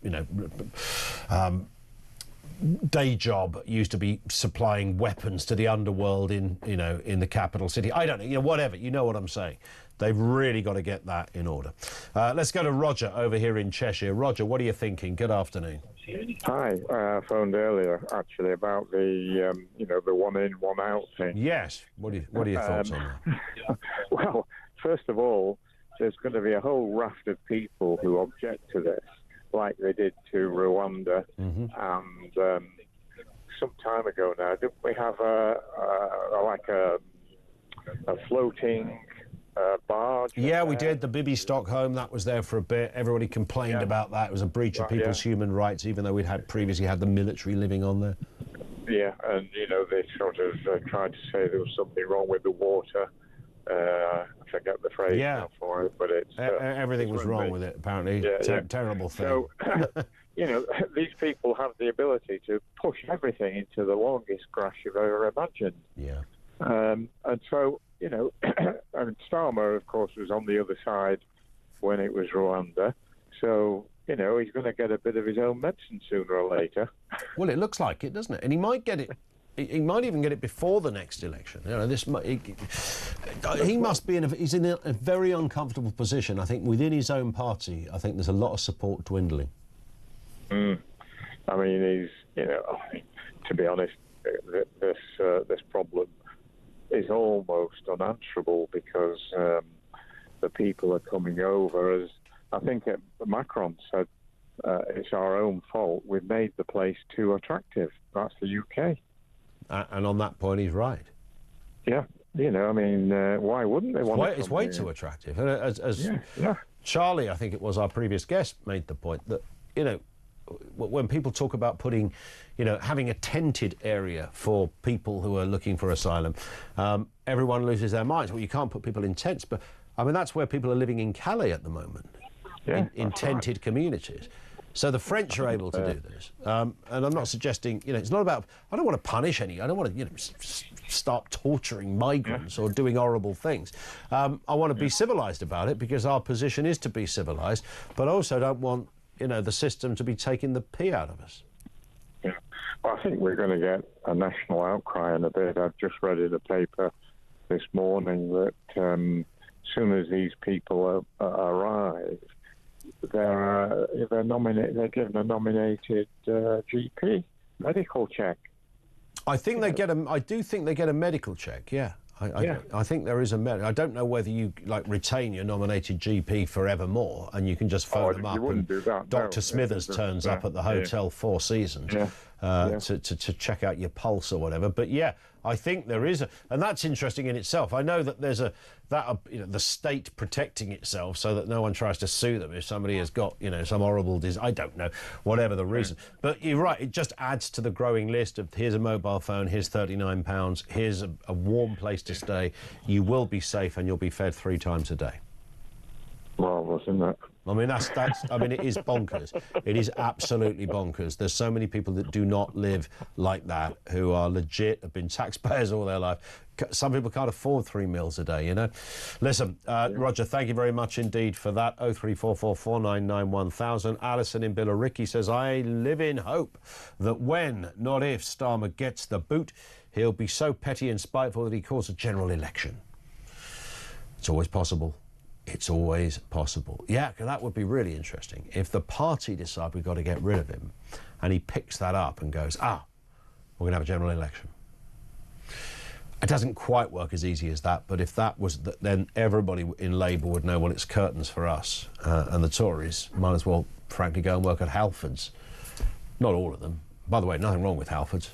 day job used to be supplying weapons to the underworld in the capital city. I don't know, whatever, you know what I'm saying. They've really got to get that in order. Let's go to Roger over here in Cheshire. Roger, what are you thinking? Good afternoon. Hi, I phoned earlier actually about the the one in, one out thing. Yes. What are your thoughts on that? Well, first of all, there's going to be a whole raft of people who object to this, like they did to Rwanda, and some time ago now, didn't we have a floating barge? Yeah, we did. The Bibi Stockholm, that was there for a bit. Everybody complained about that. It was a breach of people's human rights, even though we'd previously had the military living on there. Yeah, and they sort of tried to say there was something wrong with the water. I forget the phrase now for it, but it's everything was wrong with it. Apparently, terrible thing. So, these people have the ability to push everything into the longest grass you've ever imagined. Yeah, and so. And Starmer, of course, was on the other side when it was Rwanda. So, he's going to get a bit of his own medicine sooner or later. Well, it looks like it, doesn't it? And he might get it. He might even get it before the next election. He must be he's in a very uncomfortable position. I think within his own party, I think there's a lot of support dwindling. I mean, he's, to be honest, this problem is almost unanswerable because the people are coming over. As I think Macron said, it's our own fault. We've made the place too attractive. That's the UK. And on that point, he's right. Yeah. You know, I mean, why wouldn't they want to? It's way too attractive. And as Charlie, I think it was our previous guest, made the point that, you know, when people talk about putting, you know, having a tented area for people who are looking for asylum, everyone loses their minds. Well, you can't put people in tents, but I mean, that's where people are living in Calais at the moment, in tented communities. So the French are able to do this. And I'm not suggesting, you know, it's not about, I don't want to punish any, I don't want to, you know, start torturing migrants or doing horrible things. I want to be civilised about it because our position is to be civilised, but I also don't want, you know, the system to be taking the pee out of us. Yeah. Well, I think we're going to get a national outcry in a bit. I've just read in the paper this morning that as soon as these people arrive, they're given a nominated GP medical check. I think they get I do think they get a medical check. Yeah. I think there is I don't know whether you like retain your nominated GP forevermore and you can just phone them up and Dr. Smithers turns up at the Hotel Four Seasons to check out your pulse or whatever. But yeah, I think there is and that's interesting in itself. I know that there's you know, the state protecting itself so that no one tries to sue them if somebody has got, you know, some horrible disease. I don't know, whatever the reason. But you're right, it just adds to the growing list of here's a mobile phone, here's £39, here's a warm place to stay. You will be safe and you'll be fed 3 times a day. Well, wasn't that? I mean, I mean, it is bonkers. It is absolutely bonkers. There's so many people that do not live like that, who are legit, have been taxpayers all their life. Some people can't afford 3 meals a day, you know. Listen, Roger, thank you very much indeed for that. 0344 499 1000. Alison in Billericay says, I live in hope that when, not if, Starmer gets the boot, he'll be so petty and spiteful that he calls a general election. It's always possible. It's always possible. Yeah, that would be really interesting. If the party decide we've got to get rid of him and he picks that up and goes, we're going to have a general election. It doesn't quite work as easy as that, but if that was, then everybody in Labour would know, well, it's curtains for us. And the Tories might as well, frankly, go and work at Halfords. Not all of them. By the way, nothing wrong with Halfords.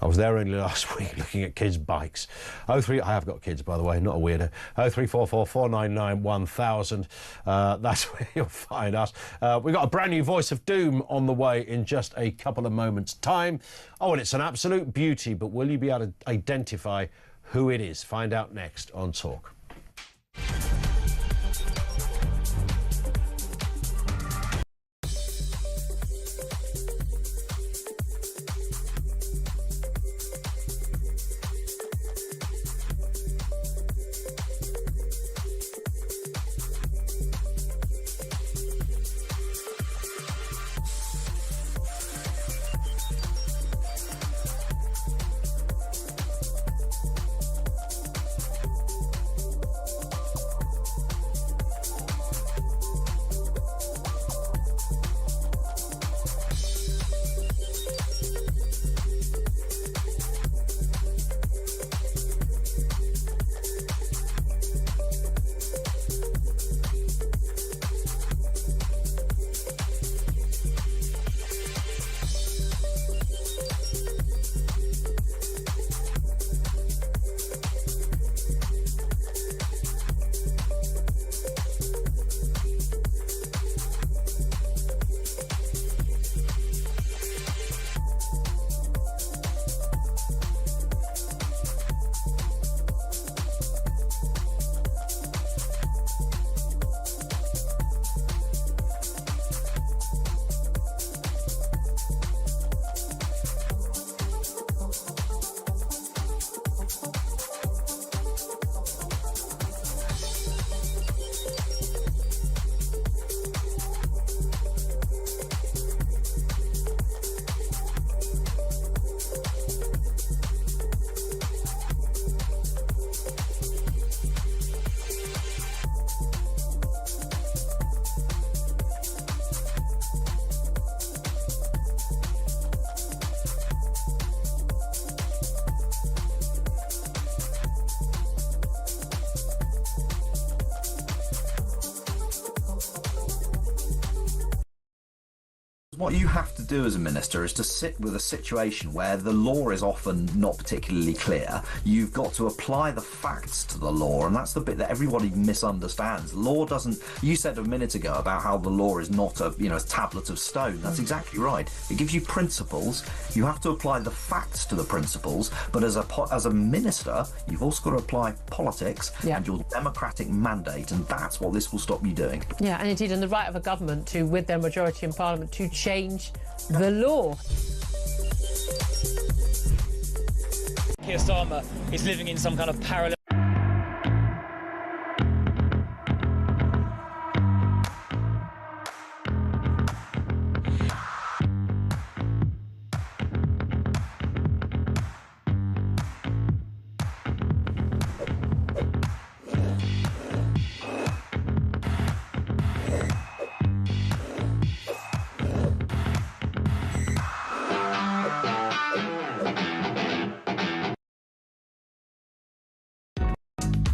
I was there only last week looking at kids' bikes. I have got kids, by the way, not a weirdo. 0344 499 1000. That's where you'll find us. We've got a brand new Voice of Doom on the way in just a couple of moments' time. Oh, and it's an absolute beauty, but will you be able to identify who it is? Find out next on Talk. What you have to do as a minister is to sit with a situation where the law is often not particularly clear. You've got to apply the facts to the law, and that's the bit that everybody misunderstands. Law doesn't... You said a minute ago about how the law is not a tablet of stone. That's exactly right. It gives you principles. You have to apply the facts to the principles, but as a minister, you've also got to apply politics and your democratic mandate, and that's what this will stop you doing. Yeah, and indeed, and the right of a government to, with their majority in Parliament, to change the law. Keir Starmer is living in some kind of parallel...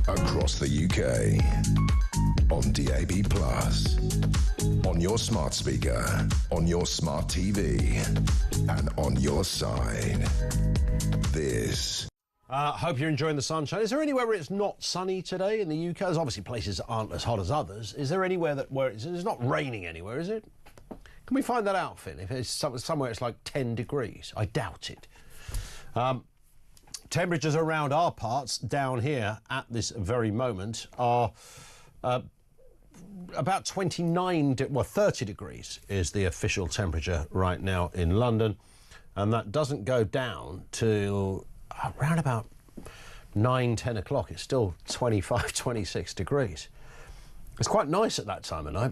Across the UK, on DAB+, on your smart speaker, on your smart TV, and on your side. This. Hope you're enjoying the sunshine. Is there anywhere where it's not sunny today in the UK? There's obviously places that aren't as hot as others. Is there anywhere where it's not raining anywhere, is it? Can we find that out, Finn? If it's somewhere it's like 10 degrees. I doubt it. Temperatures around our parts down here at this very moment are about 30 degrees is the official temperature right now in London, and that doesn't go down till around about 9-10 o'clock. It's still 25, 26 degrees. It's quite nice at that time of night.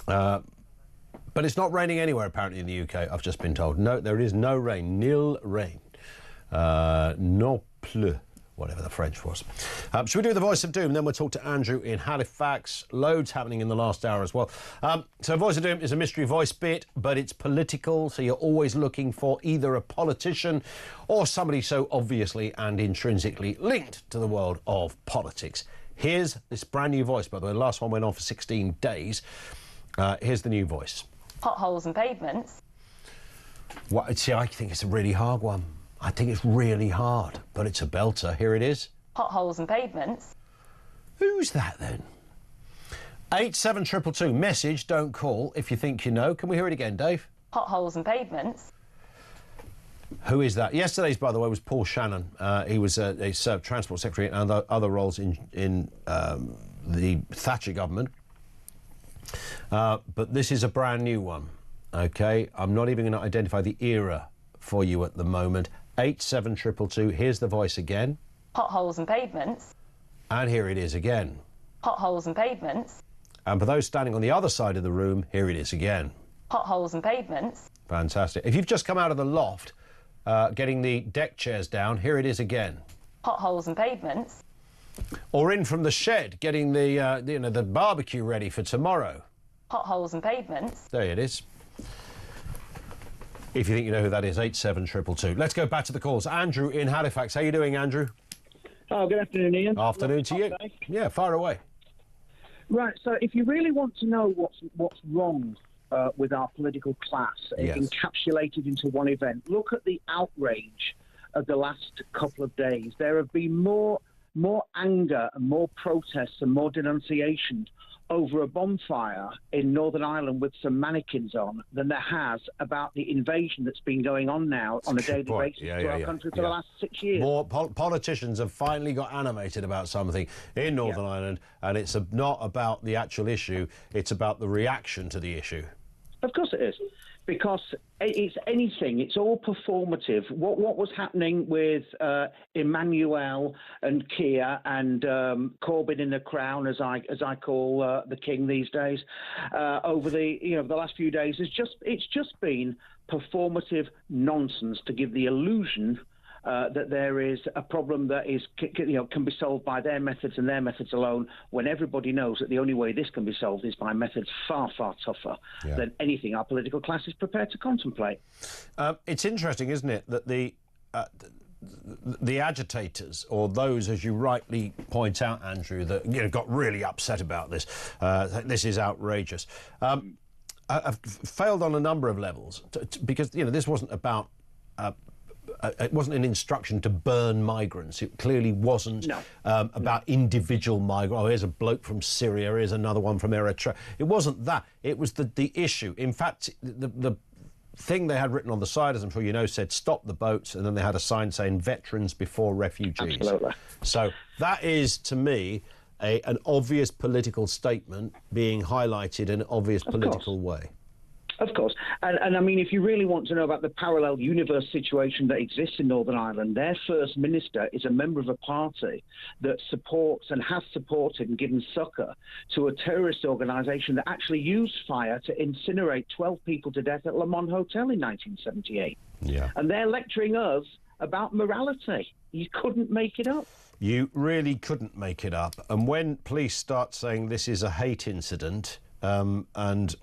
But it's not raining anywhere apparently in the UK, I've just been told. No, there is no rain, nil rain. Non plus, whatever the French was. Should we do the Voice of Doom? Then we'll talk to Andrew in Halifax. Loads happening in the last hour as well. So Voice of Doom is a mystery voice bit, but it's political, so you're always looking for either a politician or somebody so obviously and intrinsically linked to the world of politics. Here's this brand new voice, by the way. The last one went on for 16 days. Here's the new voice. Potholes and pavements. See, I think it's a really hard one. I think it's really hard, but it's a belter. Here it is. Potholes and pavements. Who's that then? 87222. Message, don't call if you think you know. Can we hear it again, Dave? Potholes and pavements. Who is that? Yesterday's, by the way, was Paul Shannon. He served Transport Secretary and other roles in the Thatcher government. But this is a brand new one, OK? I'm not even going to identify the era for you at the moment. 87222. Here's the voice again. Potholes and pavements. And here it is again. Potholes and pavements. And for those standing on the other side of the room, here it is again. Potholes and pavements. Fantastic. If you've just come out of the loft, getting the deck chairs down, here it is again. Potholes and pavements. Or in from the shed, getting the barbecue ready for tomorrow. Potholes and pavements. There it is. If you think you know who that is, 87222. Let's go back to the calls. Andrew in Halifax. How are you doing, Andrew? Oh, good afternoon, Ian. Afternoon to you. Yeah, fire away. Right, so if you really want to know what's wrong with our political class, encapsulated into one event, look at the outrage of the last couple of days. There have been more anger and more protests and more denunciation over a bonfire in Northern Ireland with some mannequins on than there has about the invasion that's been going on now on a daily basis to our country for the last 6 years. More politicians have finally got animated about something in Northern Ireland, and it's not about the actual issue, it's about the reaction to the issue. Of course it is. Because it's anything, it's all performative. What was happening with Emmanuel and Keir and Corbyn in the Crown, as I call the king these days, over the last few days, it's just been performative nonsense to give the illusion that there is a problem that can be solved by their methods and their methods alone, when everybody knows that the only way this can be solved is by methods far, far tougher than anything our political class is prepared to contemplate. It's interesting, isn't it, that the agitators, or those, as you rightly point out, Andrew, that got really upset about this. This is outrageous. failed on a number of levels because this wasn't about. It wasn't an instruction to burn migrants. It clearly wasn't about individual migrants. Oh, here's a bloke from Syria, here's another one from Eritrea. It wasn't that. It was the issue. In fact, the thing they had written on the side, as I'm sure you know, said stop the boats, and then they had a sign saying veterans before refugees. Absolutely. So that is, to me, an obvious political statement being highlighted in an obvious political way. Of course. And I mean, if you really want to know about the parallel universe situation that exists in Northern Ireland, their First Minister is a member of a party that supports and has supported and given succour to a terrorist organisation that actually used fire to incinerate 12 people to death at Le Mans Hotel in 1978. Yeah. And they're lecturing us about morality. You couldn't make it up. You really couldn't make it up. And when police start saying this is a hate incident, and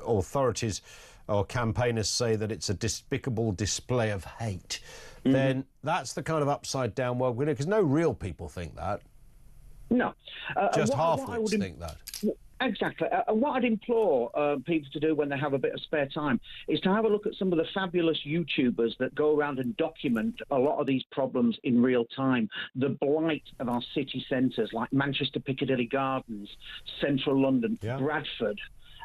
authorities or campaigners say that it's a despicable display of hate, then that's the kind of upside-down world we're in, because no real people think that. No. Just half-wits think that. Exactly. And what I'd implore people to do when they have a bit of spare time is to have a look at some of the fabulous YouTubers that go around and document a lot of these problems in real time. The blight of our city centres, like Manchester Piccadilly Gardens, Central London, Bradford.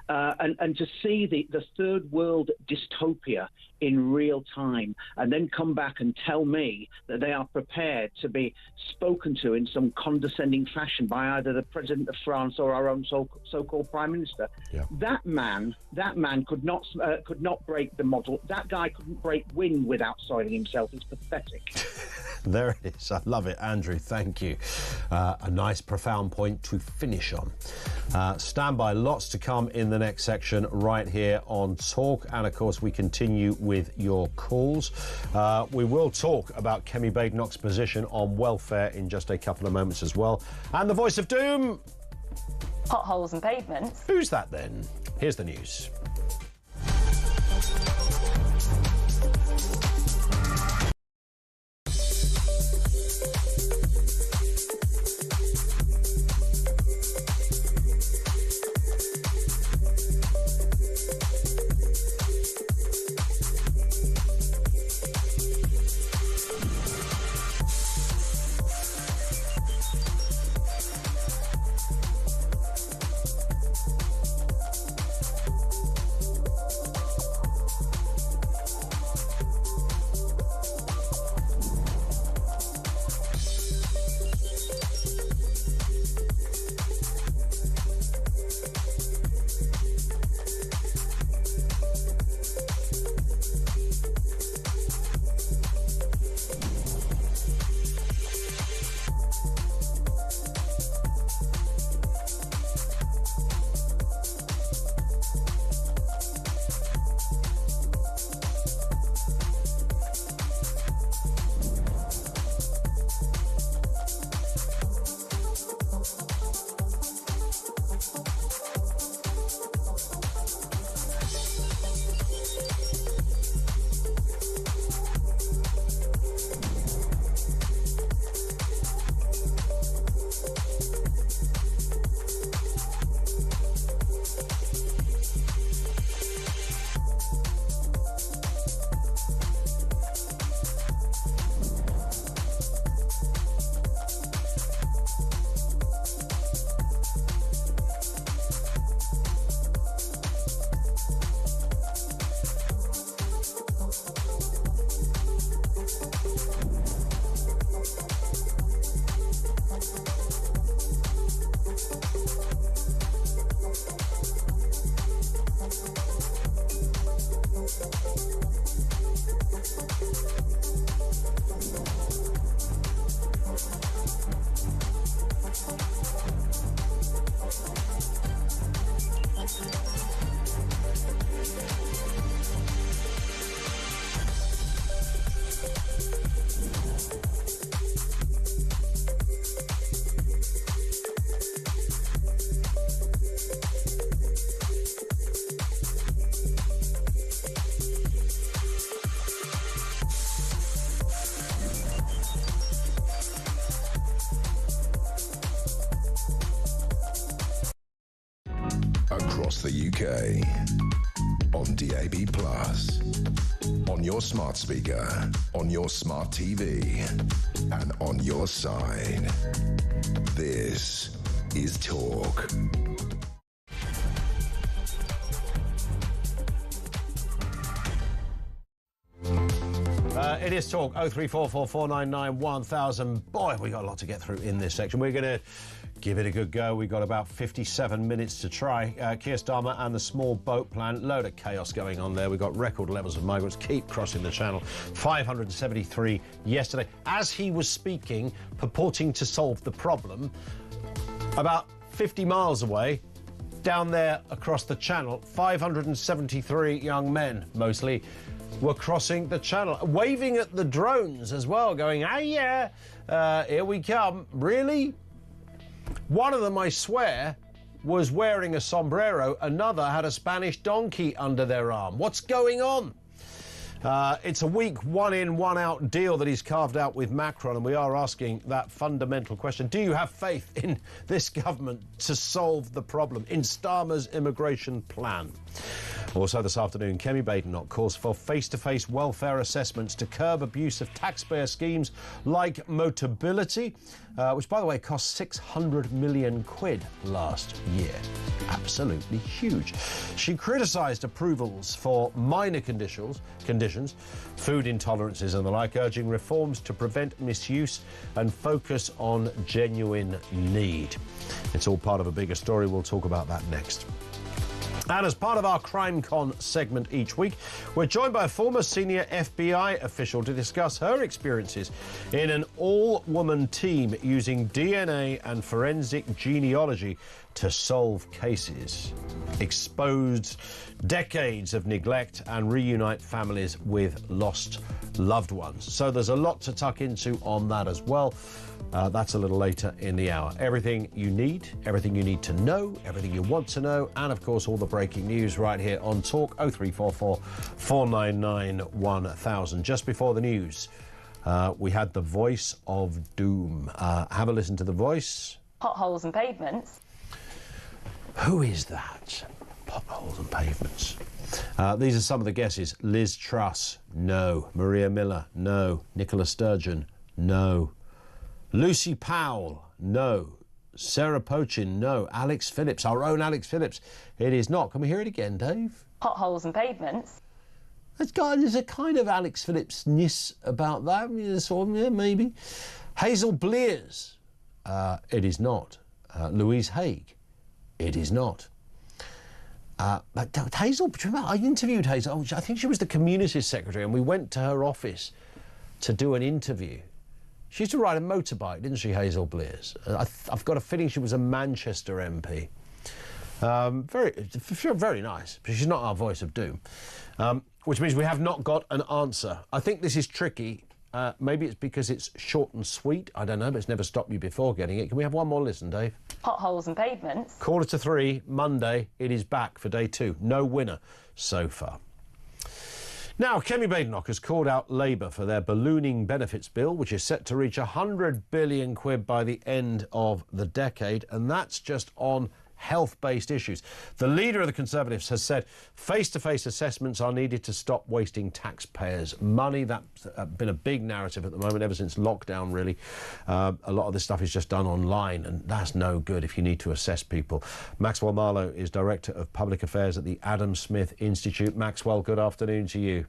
And to see the third world dystopia in real time, and then come back and tell me that they are prepared to be spoken to in some condescending fashion by either the President of France or our own so-called Prime Minister. Yeah. That man could not break the model. That guy couldn't break wind without soiling himself. It's pathetic. There it is. I love it, Andrew. Thank you. A nice, profound point to finish on. Stand by. Lots to come in the next section right here on Talk. And, of course, we continue with your calls. We will talk about Kemi Badenoch's position on welfare in just a couple of moments as well. And the voice of doom. Potholes and pavements. Who's that, then? Here's the news. Across the UK, on DAB+, on your smart speaker, on your smart TV, and on your side. This is Talk. It is Talk, 03444991000. Boy, we got a lot to get through in this section. We're going to give it a good go. We've got about 57 minutes to try. Keir Starmer and the small boat plan. Load of chaos going on there. We've got record levels of migrants keep crossing the channel. 573 yesterday. As he was speaking, purporting to solve the problem, about 50 miles away, down there across the channel, 573 young men, mostly, were crossing the channel, waving at the drones as well, going, "Ah, yeah, here we come." Really? One of them, I swear, was wearing a sombrero. Another had a Spanish donkey under their arm. What's going on? It's a weak one-in, one-out deal that he's carved out with Macron, and we are asking that fundamental question. Do you have faith in this government to solve the problem, in Starmer's immigration plan? Also this afternoon, Kemi Badenoch calls for face-to-face welfare assessments to curb abuse of taxpayer schemes like Motability, which, by the way, cost 600 million quid last year. Absolutely huge. She criticised approvals for minor conditions, food intolerances and the like, urging reforms to prevent misuse and focus on genuine need. It's all part of a bigger story. We'll talk about that next. And as part of our Crime Con segment each week, we're joined by a former senior FBI official to discuss her experiences in an all-woman team using DNA and forensic genealogy to solve cases, expose decades of neglect and reunite families with lost loved ones. So there's a lot to tuck into on that as well. That's a little later in the hour. Everything you need to know, everything you want to know, and of course all the breaking news right here on Talk. 0344 499 1000. Just before the news, we had the voice of doom. Have a listen to the voice. Potholes and pavements. Who is that? Potholes and pavements. These are some of the guesses. Liz Truss, no. Maria Miller, no. Nicola Sturgeon, no. Lucy Powell, no. Sarah Pochin, no. Alex Phillips, our own Alex Phillips, it is not. Can we hear it again, Dave? Potholes and pavements. There's a kind of Alex Phillips-ness about that. Yeah, maybe. Hazel Blears, it is not. Louise Haig, it is not. But Hazel, I interviewed Hazel. I think she was the Community Secretary, and we went to her office to do an interview. She used to ride a motorbike, didn't she, Hazel Blears? I've got a feeling she was a Manchester MP. Very nice, but she's not our voice of doom, which means we have not got an answer. I think this is tricky. Maybe it's because it's short and sweet. I don't know, but it's never stopped you before getting it. Can we have one more listen, Dave? Potholes and pavements. 2:45, Monday, it is back for day 2. No winner so far. Now, Kemi Badenoch has called out Labour for their ballooning benefits bill, which is set to reach 100 billion quid by the end of the decade, and that's just on health-based issues. The leader of the Conservatives has said face-to-face assessments are needed to stop wasting taxpayers' money. That's been a big narrative at the moment, ever since lockdown, really. A lot of this stuff is just done online, and that's no good if you need to assess people. Maxwell Marlowe is Director of Public Affairs at the Adam Smith Institute. Maxwell, good afternoon to you.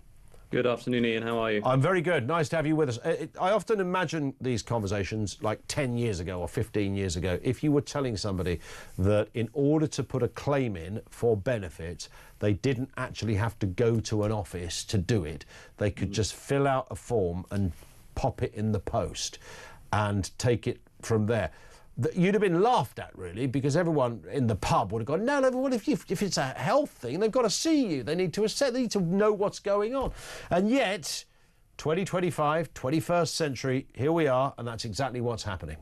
Good afternoon, Ian. How are you? I'm very good. Nice to have you with us. I often imagine these conversations like 10 years ago or 15 years ago. If you were telling somebody that in order to put a claim in for benefits, they didn't actually have to go to an office to do it. They could just fill out a form and pop it in the post and take it from there. You'd have been laughed at, really, because everyone in the pub would have gone, no, well, if it's a health thing, they've got to see you. They need to assess, they need to know what's going on. And yet, 2025, 21st century, here we are, and that's exactly what's happening.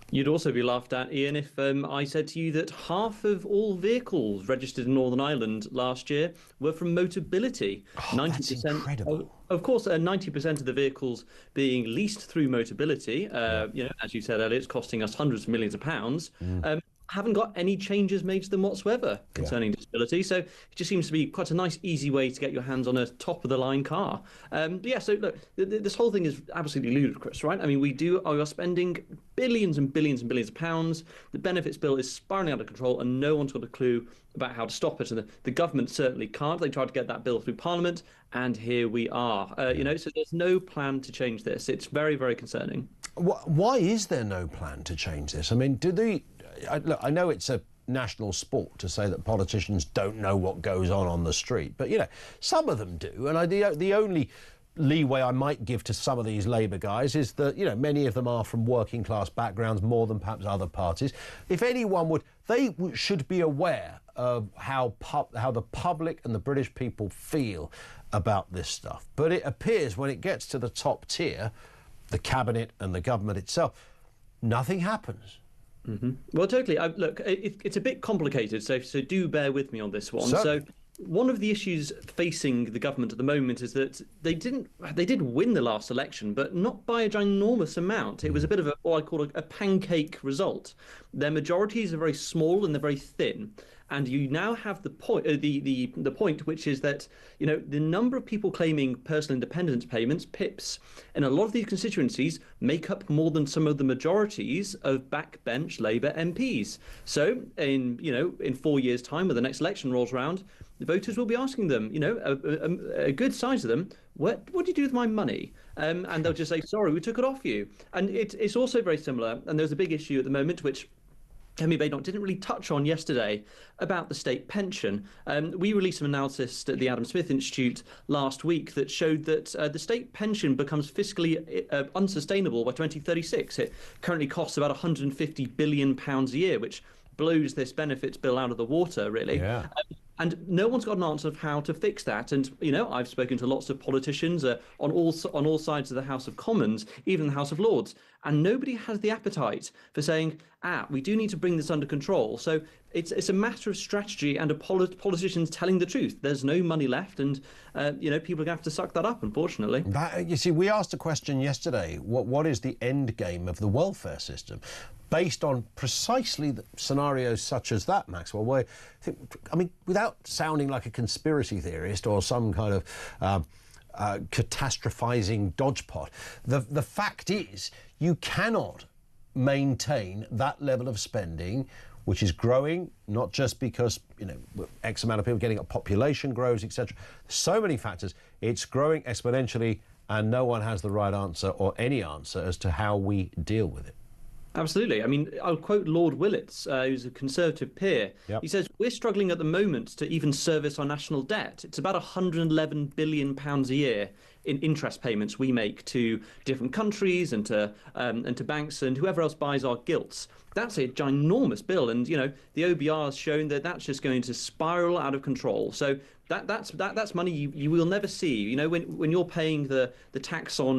You'd also be laughed at, Ian, if I said to you that half of all vehicles registered in Northern Ireland last year were from Motability. 90%, that's incredible. Of course, 90% of the vehicles being leased through Motability. You know, as you said earlier, it's costing us hundreds of millions of pounds. haven't got any changes made to them whatsoever concerning disability. So it just seems to be quite a nice, easy way to get your hands on a top-of-the-line car. But yeah, so look, this whole thing is absolutely ludicrous, right? I mean, we are spending billions and billions and billions of pounds. The benefits bill is spiralling out of control, and no one's got a clue about how to stop it. And the government certainly can't. They tried to get that bill through Parliament, and here we are. So there's no plan to change this. It's very, very concerning. Why is there no plan to change this? I mean, look, I know it's a national sport to say that politicians don't know what goes on the street, but some of them do. And the only leeway I might give to some of these Labour guys is that many of them are from working class backgrounds more than perhaps other parties. If anyone would, they should be aware of how the public and the British people feel about this stuff. But it appears when it gets to the top tier, the cabinet and the government itself, nothing happens. Mm-hmm. Well, totally. Look, it's a bit complicated, so do bear with me on this one. Certainly. So one of the issues facing the government at the moment is that they did win the last election, but not by a ginormous amount. It was a bit of what I call a pancake result. Their majorities are very small and they're very thin. And you now have the point, the point, which is that the number of people claiming personal independence payments (PIPs) in a lot of these constituencies make up more than some of the majorities of backbench Labour MPs. So in 4 years' time, when the next election rolls around, the voters will be asking them, a good size of them, what do you do with my money? And they'll just say, sorry, we took it off you. And it's also very similar. And there's a big issue at the moment, which Kemi Badenoch didn't really touch on yesterday, about the state pension. We released some analysis at the Adam Smith Institute last week that showed that the state pension becomes fiscally unsustainable by 2036. It currently costs about £150 billion a year, which blows this benefits bill out of the water, really. Yeah. And no one's got an answer of how to fix that. And, I've spoken to lots of politicians on all sides of the House of Commons, even the House of Lords, and nobody has the appetite for saying, we do need to bring this under control. So it's a matter of strategy and politicians telling the truth. There's no money left, and, people are going to have to suck that up, unfortunately. You see, we asked a question yesterday, what is the end game of the welfare system? Based on precisely scenarios such as that, Maxwell, where, without sounding like a conspiracy theorist or some kind of catastrophizing dodgepot, the fact is you cannot maintain that level of spending, which is growing, not just because, X amount of people getting up, population grows, etc. So many factors. It's growing exponentially, and no one has the right answer or any answer as to how we deal with it. Absolutely. I'll quote Lord Willits, who's a Conservative peer. Yep. He says, we're struggling at the moment to even service our national debt. It's about £111 billion a year in interest payments we make to different countries and to banks and whoever else buys our gilts. That's a ginormous bill. And, the OBR has shown that that's just going to spiral out of control. So that's money you will never see. When you're paying the tax on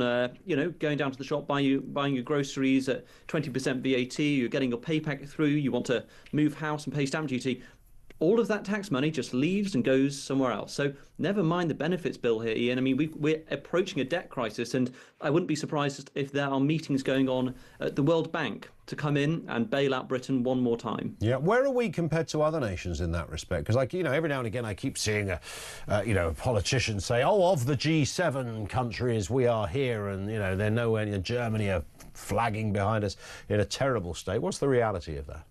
going down to the shop, buying your groceries at 20% VAT, you're getting your pay packet through, you want to move house and pay stamp duty, all of that tax money just leaves and goes somewhere else. So never mind the benefits bill here, Ian. We're approaching a debt crisis, and I wouldn't be surprised if there are meetings going on at the World Bank to come in and bail out Britain one more time. Yeah, where are we compared to other nations in that respect? Because, every now and again I keep seeing a politician say, of the G7 countries, we are here, and, they're nowhere near. Germany are flagging behind us in a terrible state. What's the reality of that?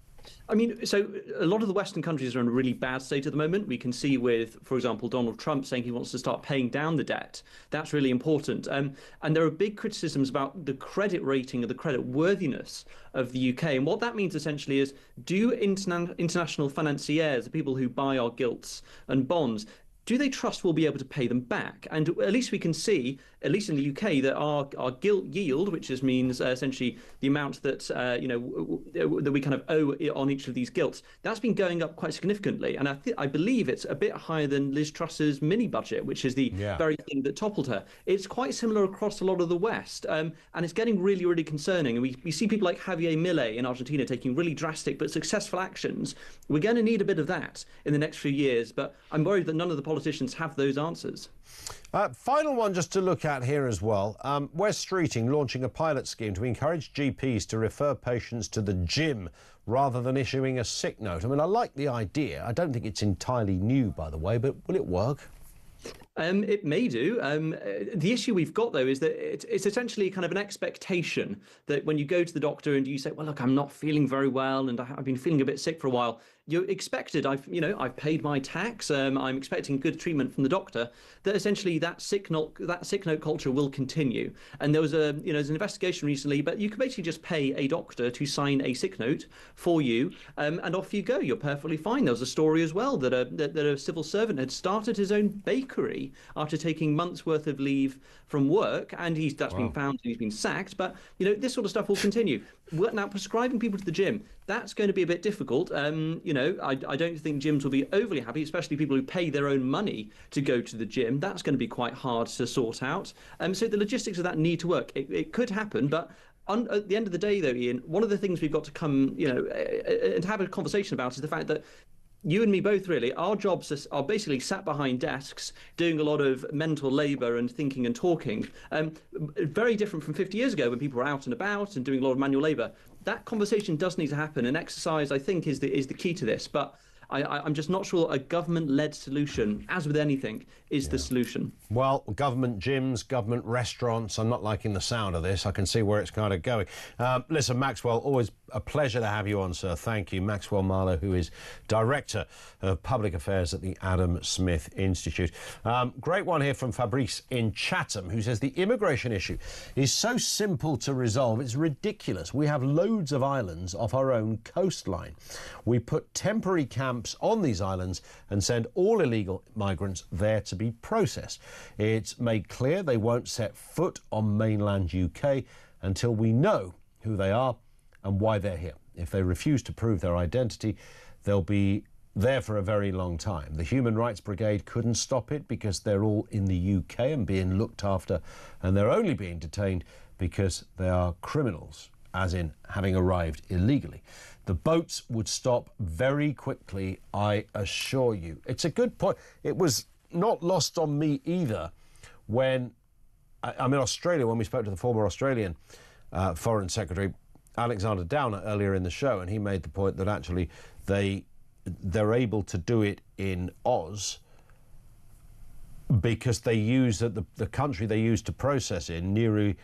So a lot of the Western countries are in a really bad state at the moment. We can see with, for example, Donald Trump saying he wants to start paying down the debt. That's really important. And there are big criticisms about the credit rating and the credit worthiness of the UK. And what that means essentially is, do international financiers, the people who buy our gilts and bonds, do they trust we'll be able to pay them back? And at least we can see, at least in the UK, that our gilt yield, which means essentially the amount that that we kind of owe on each of these gilts, that's been going up quite significantly. And I believe it's a bit higher than Liz Truss's mini budget, which is the very thing that toppled her. It's quite similar across a lot of the West, and it's getting really, really concerning. And we see people like Javier Milei in Argentina taking really drastic but successful actions. We're going to need a bit of that in the next few years, but I'm worried that none of the politicians have those answers. Final one just to look at here as well. West Streeting launching a pilot scheme to encourage GPs to refer patients to the gym rather than issuing a sick note. I mean, I like the idea. I don't think it's entirely new, by the way, but will it work? It may do. The issue we've got, though, is that it's essentially kind of an expectation that when you go to the doctor and you say, well, look, I'm not feeling very well and I've been feeling a bit sick for a while, you're expected, I've paid my tax, I'm expecting good treatment from the doctor, that essentially that sick note culture will continue. And there was there's an investigation recently, but you can basically just pay a doctor to sign a sick note for you, and off you go. You're perfectly fine. There was a story as well that a civil servant had started his own bakery after taking months worth of leave from work, and that's been found and he's been sacked. But this sort of stuff will continue. Now, prescribing people to the gym, that's going to be a bit difficult. I don't think gyms will be overly happy, especially people who pay their own money to go to the gym. That's going to be quite hard to sort out. So the logistics of that need to work. It could happen, but at the end of the day, though, Ian, one of the things we've got to come, and have a conversation about is the fact that you and me both, really, our jobs are basically sat behind desks doing a lot of mental labour and thinking and talking. Very different from 50 years ago when people were out and about and doing a lot of manual labour. That conversation does need to happen, and exercise, I think, is the key to this. But I'm just not sure a government-led solution, as with anything, is the solution. Well, government gyms, government restaurants, I'm not liking the sound of this. I can see where it's kind of going. Listen, Maxwell, always a pleasure to have you on, sir. Thank you. Maxwell Marlowe, who is Director of Public Affairs at the Adam Smith Institute. Great one here from Fabrice in Chatham, who says the immigration issue is so simple to resolve, it's ridiculous. We have loads of islands off our own coastline. We put temporary camps on these islands and send all illegal migrants there to be processed. It's made clear they won't set foot on mainland UK until we know who they are and why they're here. If they refuse to prove their identity, they'll be there for a very long time. The Human Rights Brigade couldn't stop it because they're all in the UK and being looked after, and they're only being detained because they are criminals, as in having arrived illegally. The boats would stop very quickly, I assure you. It's a good point. It was not lost on me either when I'm in Australia, when we spoke to the former Australian Foreign Secretary, Alexander Downer, earlier in the show, and he made the point that actually they're able to do it in Oz because they use the country they used to process in, Nauru,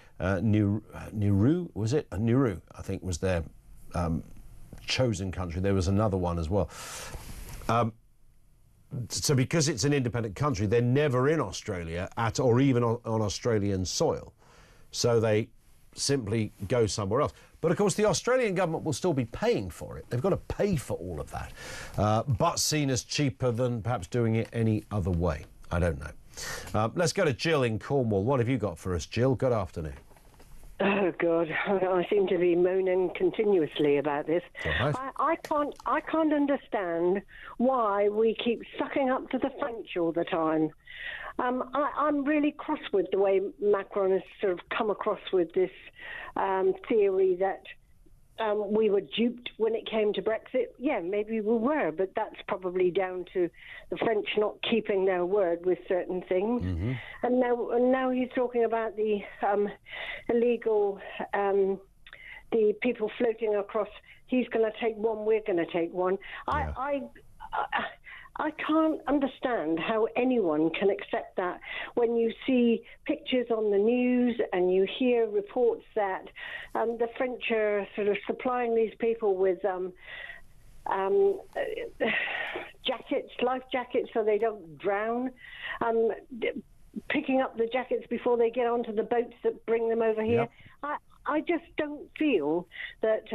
was it? Nauru, I think, was their chosen country. There was another one as well. So because it's an independent country, they're never in Australia or even on Australian soil. So they simply go somewhere else. But of course, the Australian government will still be paying for it. They've got to pay for all of that, but seen as cheaper than perhaps doing it any other way. I don't know. Let's go to Jill in Cornwall. What have you got for us, Jill? Good afternoon. Oh God, I seem to be moaning continuously about this. Right. I can't understand why we keep sucking up to the French all the time. I'm really cross with the way Macron has sort of come across with this theory that we were duped when it came to Brexit. Yeah, maybe we were, but that's probably down to the French not keeping their word with certain things. Mm-hmm. And now he's talking about the illegal, the people floating across. He's going to take one, we're going to take one. Yeah. I can't understand how anyone can accept that when you see pictures on the news and you hear reports that the French are sort of supplying these people with jackets, life jackets, so they don't drown, picking up the jackets before they get onto the boats that bring them over here. Yep. I just don't feel that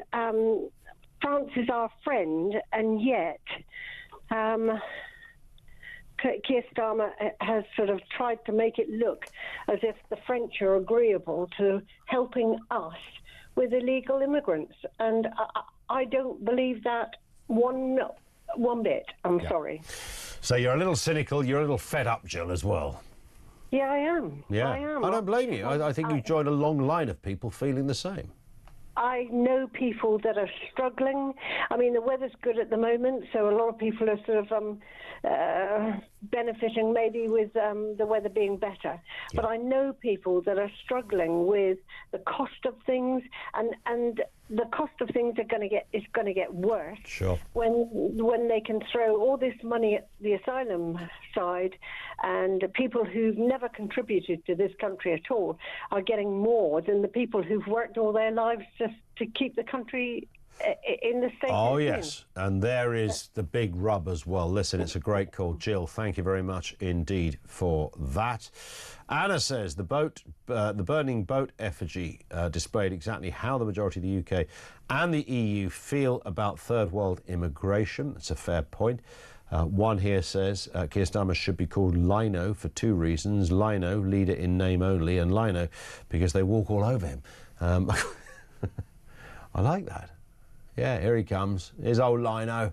France is our friend, and yet Keir Starmer has sort of tried to make it look as if the French are agreeable to helping us with illegal immigrants. And I don't believe that one bit. I'm sorry. So you're a little cynical, you're a little fed up, Jill, as well. Yeah, I am. Yeah, I am. I don't blame you. I think you join a long line of people feeling the same. I know people that are struggling. I mean, the weather's good at the moment, so a lot of people are sort of benefiting maybe with the weather being better. Yeah. But I know people that are struggling with the cost of things, and the cost of things is going to get worse. Sure. When they can throw all this money at the asylum side, and people who've never contributed to this country at all are getting more than the people who've worked all their lives just to keep the country in the state. Oh, yes. And there is the big rub as well. Listen, it's a great call. Jill, thank you very much indeed for that. Anna says the burning boat effigy displayed exactly how the majority of the UK and the EU feel about third world immigration. It's a fair point. One here says Keir Starmer should be called Lino for two reasons. Lino, leader in name only, and Lino because they walk all over him. I like that. Yeah, here he comes. Here's old Lino.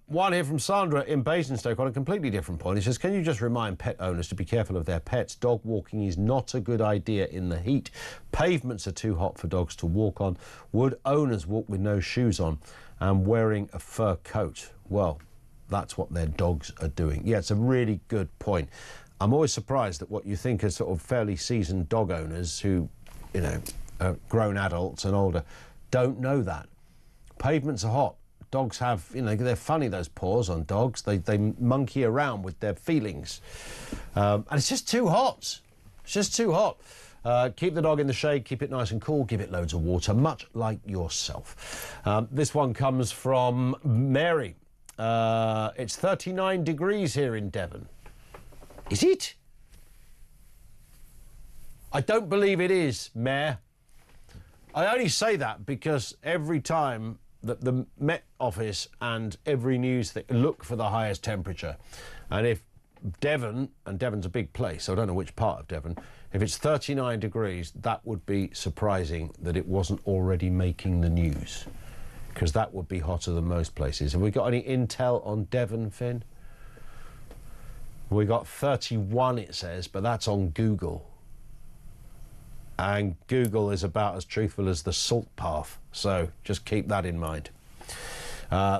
One here from Sandra in Basingstoke on a completely different point. He says, can you just remind pet owners to be careful of their pets? Dog walking is not a good idea in the heat. Pavements are too hot for dogs to walk on. Would owners walk with no shoes on and wearing a fur coat? Well, that's what their dogs are doing. Yeah, it's a really good point. I'm always surprised that what you think are sort of fairly seasoned dog owners who, you know, are grown adults and older, don't know that. Pavements are hot. Dogs have, you know, they're funny, those paws on dogs. They monkey around with their feelings. And it's just too hot. It's just too hot. Keep the dog in the shade, keep it nice and cool, give it loads of water, much like yourself. This one comes from Mary. It's 39 degrees here in Devon. Is it? I don't believe it is, Mayor. I only say that because every time that the Met Office and every news thing look for the highest temperature, and if Devon, and Devon's a big place, so I don't know which part of Devon, if it's 39 degrees, that would be surprising that it wasn't already making the news, because that would be hotter than most places. Have we got any intel on Devon, Finn? We got 31, it says, but that's on Google. And Google is about as truthful as the salt path, so just keep that in mind.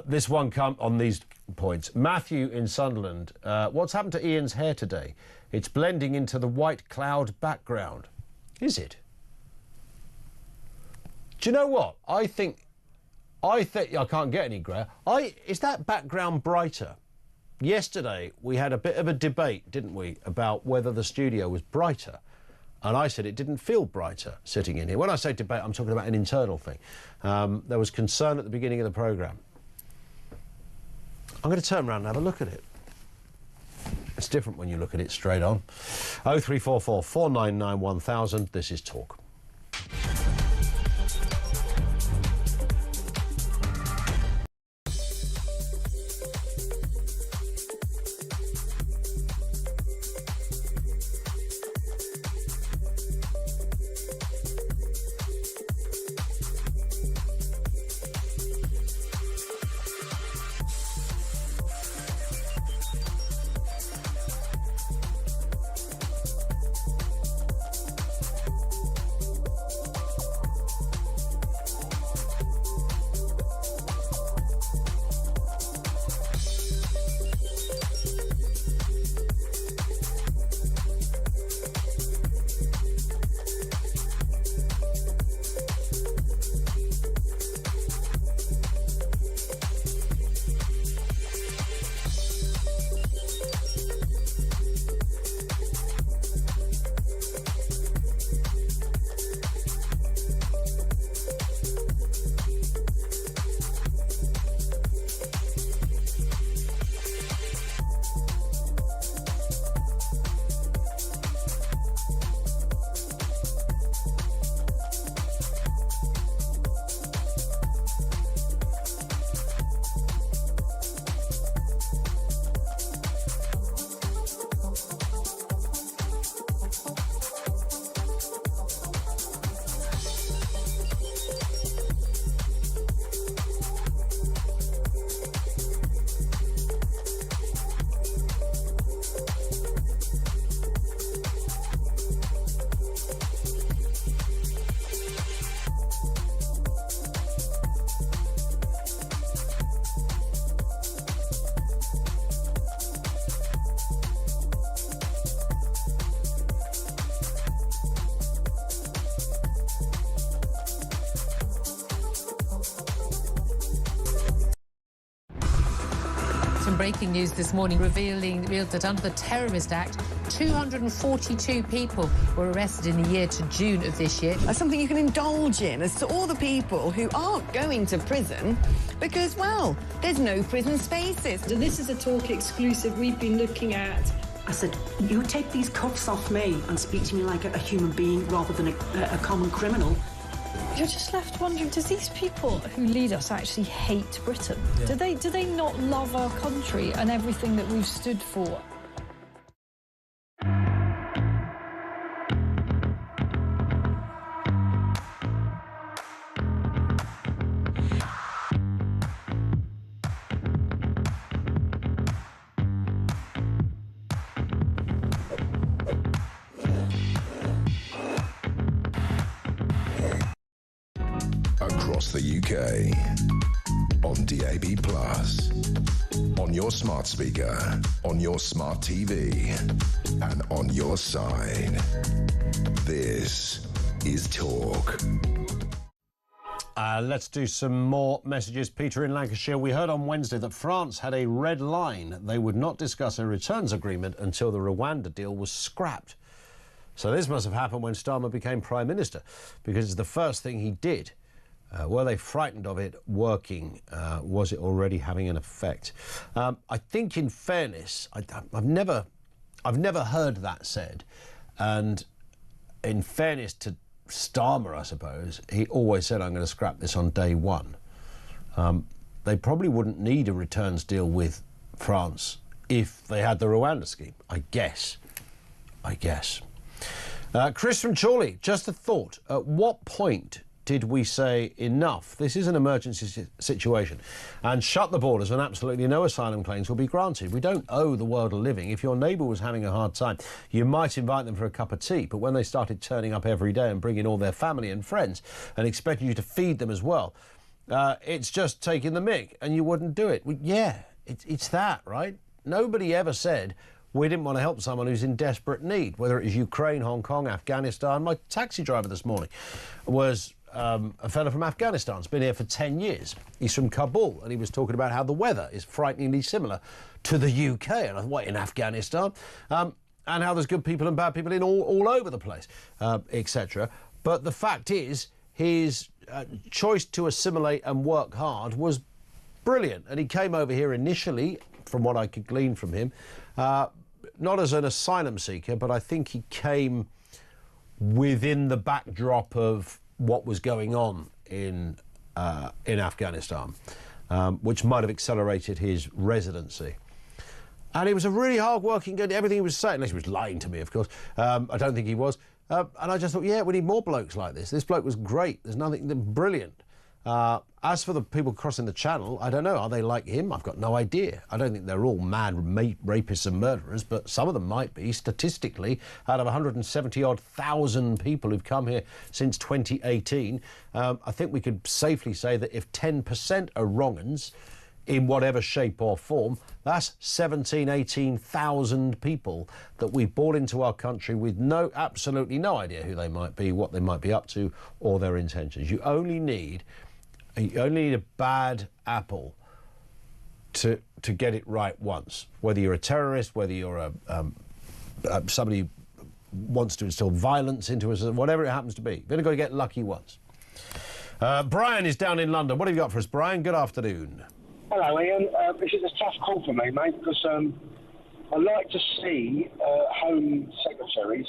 This one comes on these points. Matthew in Sunderland, what's happened to Ian's hair today? It's blending into the white cloud background. Is it? Do you know what? I think I can't get any grayer. Is that background brighter? Yesterday we had a bit of a debate, didn't we, about whether the studio was brighter. And I said it didn't feel brighter sitting in here. When I say debate, I'm talking about an internal thing. There was concern at the beginning of the programme. I'm going to turn around and have a look at it. It's different when you look at it straight on. 0344 499 1000. This is Talk. Some breaking news this morning revealed that under the Terrorist Act, 242 people were arrested in the year to June of this year. Something you can indulge in as to all the people who aren't going to prison because, well, there's no prison spaces. So this is a Talk exclusive we've been looking at. I said, you take these cuffs off me and speak to me like a human being rather than a common criminal. You're just left wondering, does these people who lead us actually hate Britain? Yeah. Do they not love our country and everything that we've stood for? Across the UK, on DAB+, on your smart speaker, on your smart TV, and on your side. This is Talk. Let's do some more messages. Peter in Lancashire. We heard on Wednesday that France had a red line. They would not discuss a returns agreement until the Rwanda deal was scrapped. So this must have happened when Starmer became Prime Minister, because it's the first thing he did. Were they frightened of it working? Was it already having an effect? I think, in fairness, I've never heard that said, and in fairness to Starmer, I suppose, he always said, "I'm going to scrap this on day one." They probably wouldn't need a returns deal with France if they had the Rwanda scheme. I guess. Chris from Chorley, just a thought. At what point did we say enough? This is an emergency situation, and shut the borders when absolutely no asylum claims will be granted. We don't owe the world a living. If your neighbour was having a hard time, you might invite them for a cup of tea, but when they started turning up every day and bringing all their family and friends and expecting you to feed them as well, it's just taking the mick, and you wouldn't do it. Well, yeah, it's that, right? Nobody ever said we didn't want to help someone who's in desperate need, whether it is Ukraine, Hong Kong, Afghanistan. My taxi driver this morning was a fellow from Afghanistan. He's been here for 10 years. He's from Kabul, and he was talking about how the weather is frighteningly similar to the UK. And I thought, what, in Afghanistan? And how there's good people and bad people in all over the place, etc. But the fact is, his choice to assimilate and work hard was brilliant. And he came over here initially, from what I could glean from him, not as an asylum seeker, but I think he came within the backdrop of what was going on in Afghanistan, which might have accelerated his residency. And he was a really hard-working guy. Everything he was saying, unless he was lying to me, of course. I don't think he was. And I just thought, yeah, we need more blokes like this. This bloke was great. There's nothing brilliant. As for the people crossing the channel, I don't know. Are they like him? I've got no idea. I don't think they're all mad rapists and murderers, but some of them might be. Statistically, out of 170-odd thousand people who've come here since 2018, I think we could safely say that if 10% are wrong-uns, in whatever shape or form, that's 18,000 people that we've brought into our country with absolutely no idea who they might be, what they might be up to, or their intentions. You only need a bad apple to get it right once. Whether you're a terrorist, whether you're somebody who wants to instill violence into us, whatever it happens to be, you've only got to get lucky once. Brian is down in London. What have you got for us, Brian? Good afternoon. Hello, Ian. This is a tough call for me, mate, because I like to see Home Secretaries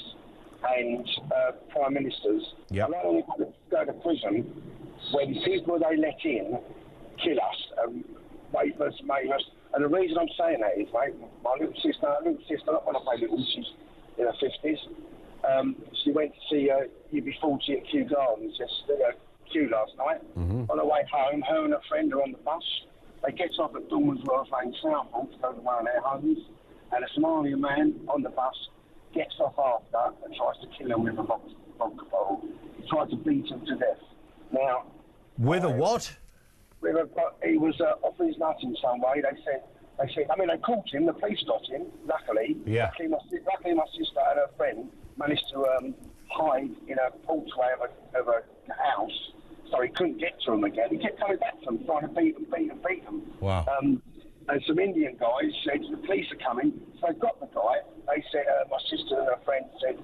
and Prime Ministers not only go to prison when people they let in kill us, rape us. And the reason I'm saying that is, mate, my little sister, not when I play little, she's in her 50s. She went to see UB40 at Kew Gardens, Kew last night. Mm-hmm. On her way home, her and her friend are on the bus. They get off at Dormansworth Lane, Southall, to go to one of their homes, and a Somalian man on the bus gets off after and tries to kill him with a vodka bottle. He tried to beat him to death. Now, with a what? He was off his nut in some way. They said. I mean, they caught him. The police got him. Luckily, luckily my sister and her friend managed to hide in a porchway of a house. So he couldn't get to him again. He kept coming back to them, trying to beat them. Wow. And and some Indian guys said the police are coming. So they got the guy. They said my sister and her friend said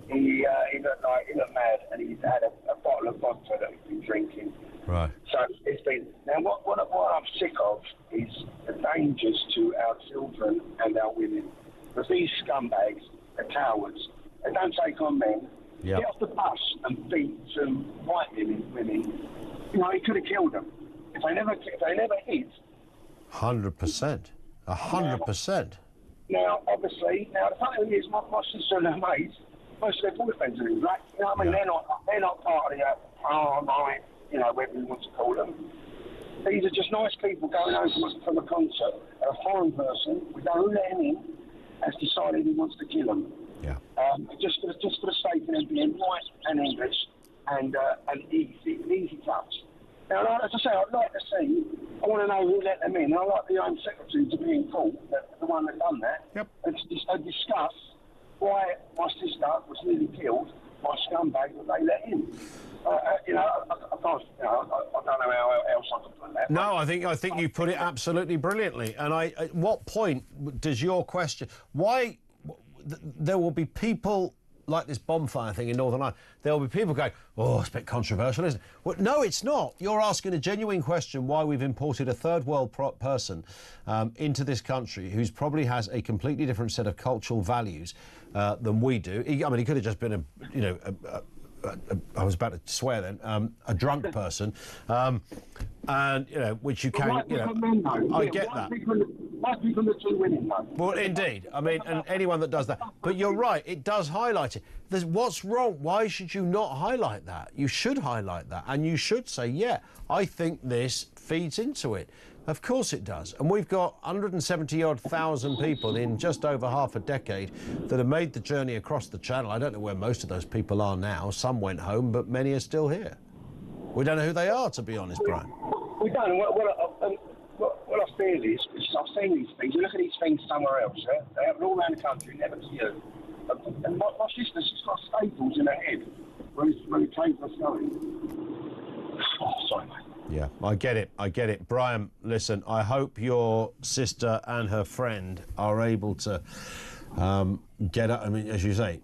he looked mad, and he had a bottle of vodka that he'd been drinking. Right. So it's been now. What I'm sick of is the dangers to our children and our women. Because these scumbags are cowards. They don't take on men. Yep. Get off the bus and beat some white women. You know, he could have killed them if they never hit. 100%. 100%. Now, obviously, the funny thing is, my sister and her mates, most of their boyfriends are in black. You know what I mean? They're not part of the whatever you want to call them. These are just nice people going home from a concert. A foreign person, we don't know who let him in, has decided he wants to kill them. Yeah. Just for the sake of them being white and English and easy touch. Now, as I say, I'd like to see. I want to know who let them in. I like the Home Secretary to be in court, the one that done that, and to discuss why my sister was nearly killed by scumbags that they let in. I can't. I don't know how else I could put that. No, I think you put it absolutely brilliantly. And at what point does your question? Why there will be people like this bonfire thing in Northern Ireland? There will be people going, "Oh, it's a bit controversial, isn't it?" Well, no, it's not. You're asking a genuine question why we've imported a third world person into this country who's probably has a completely different set of cultural values than we do. He could have just been I was about to swear then, a drunk person, and which you can, I get that. White people are too winning, though. Well, indeed. I mean, and anyone that does that. But you're right, it does highlight it. What's wrong? Why should you not highlight that? You should highlight that, and you should say, yeah, I think this feeds into it. Of course it does. And we've got 170,000 people in just over half a decade that have made the journey across the Channel. I don't know where most of those people are now. Some went home, but many are still here. We don't know who they are, to be honest, Brian. We don't. What I feel is, I've seen these things. You look at these things somewhere else, yeah? They happen all around the country, never to you. And my sister, she's got staples in her head when the train was going. Oh, sorry, mate. Yeah, I get it. Brian, listen, I hope your sister and her friend are able to get up. I mean, as you say,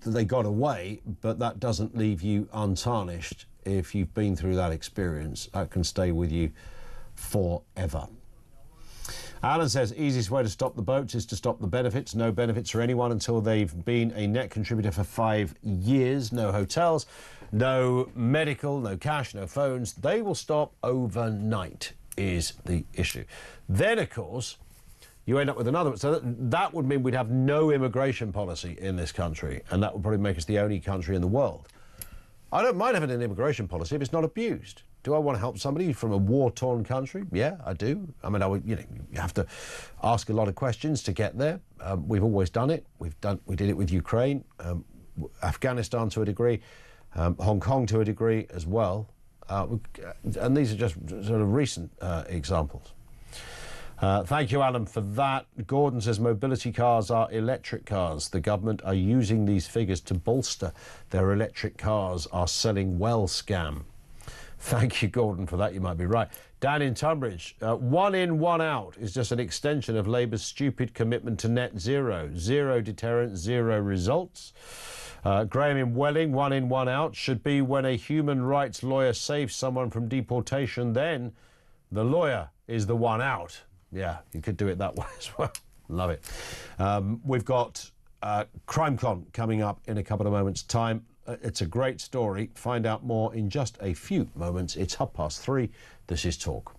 they got away, but that doesn't leave you untarnished. If you've been through that experience, that can stay with you forever. Alan says, easiest way to stop the boats is to stop the benefits. No benefits for anyone until they've been a net contributor for 5 years. No hotels, no medical, no cash, no phones. They will stop overnight is the issue. Then, of course, you end up with another one. So that would mean we'd have no immigration policy in this country, and that would probably make us the only country in the world. I don't mind having an immigration policy if it's not abused. Do I want to help somebody from a war-torn country? Yeah, I do. I mean, you have to ask a lot of questions to get there. We've always done it. We did it with Ukraine, Afghanistan to a degree, Hong Kong to a degree as well. And these are just sort of recent examples. Thank you, Alan, for that. Gordon says mobility cars are electric cars. The government are using these figures to bolster their electric cars are selling well scam. Thank you, Gordon, for that. You might be right. Dan in Tunbridge, 1 in, 1 out is just an extension of Labour's stupid commitment to net zero. Zero deterrent, zero results. Graham in Welling, 1 in, 1 out should be when a human rights lawyer saves someone from deportation, then the lawyer is the one out. Yeah, you could do it that way as well. Love it. We've got CrimeCon coming up in a couple of moments' time. It's a great story. Find out more in just a few moments. It's 3:30. This is Talk.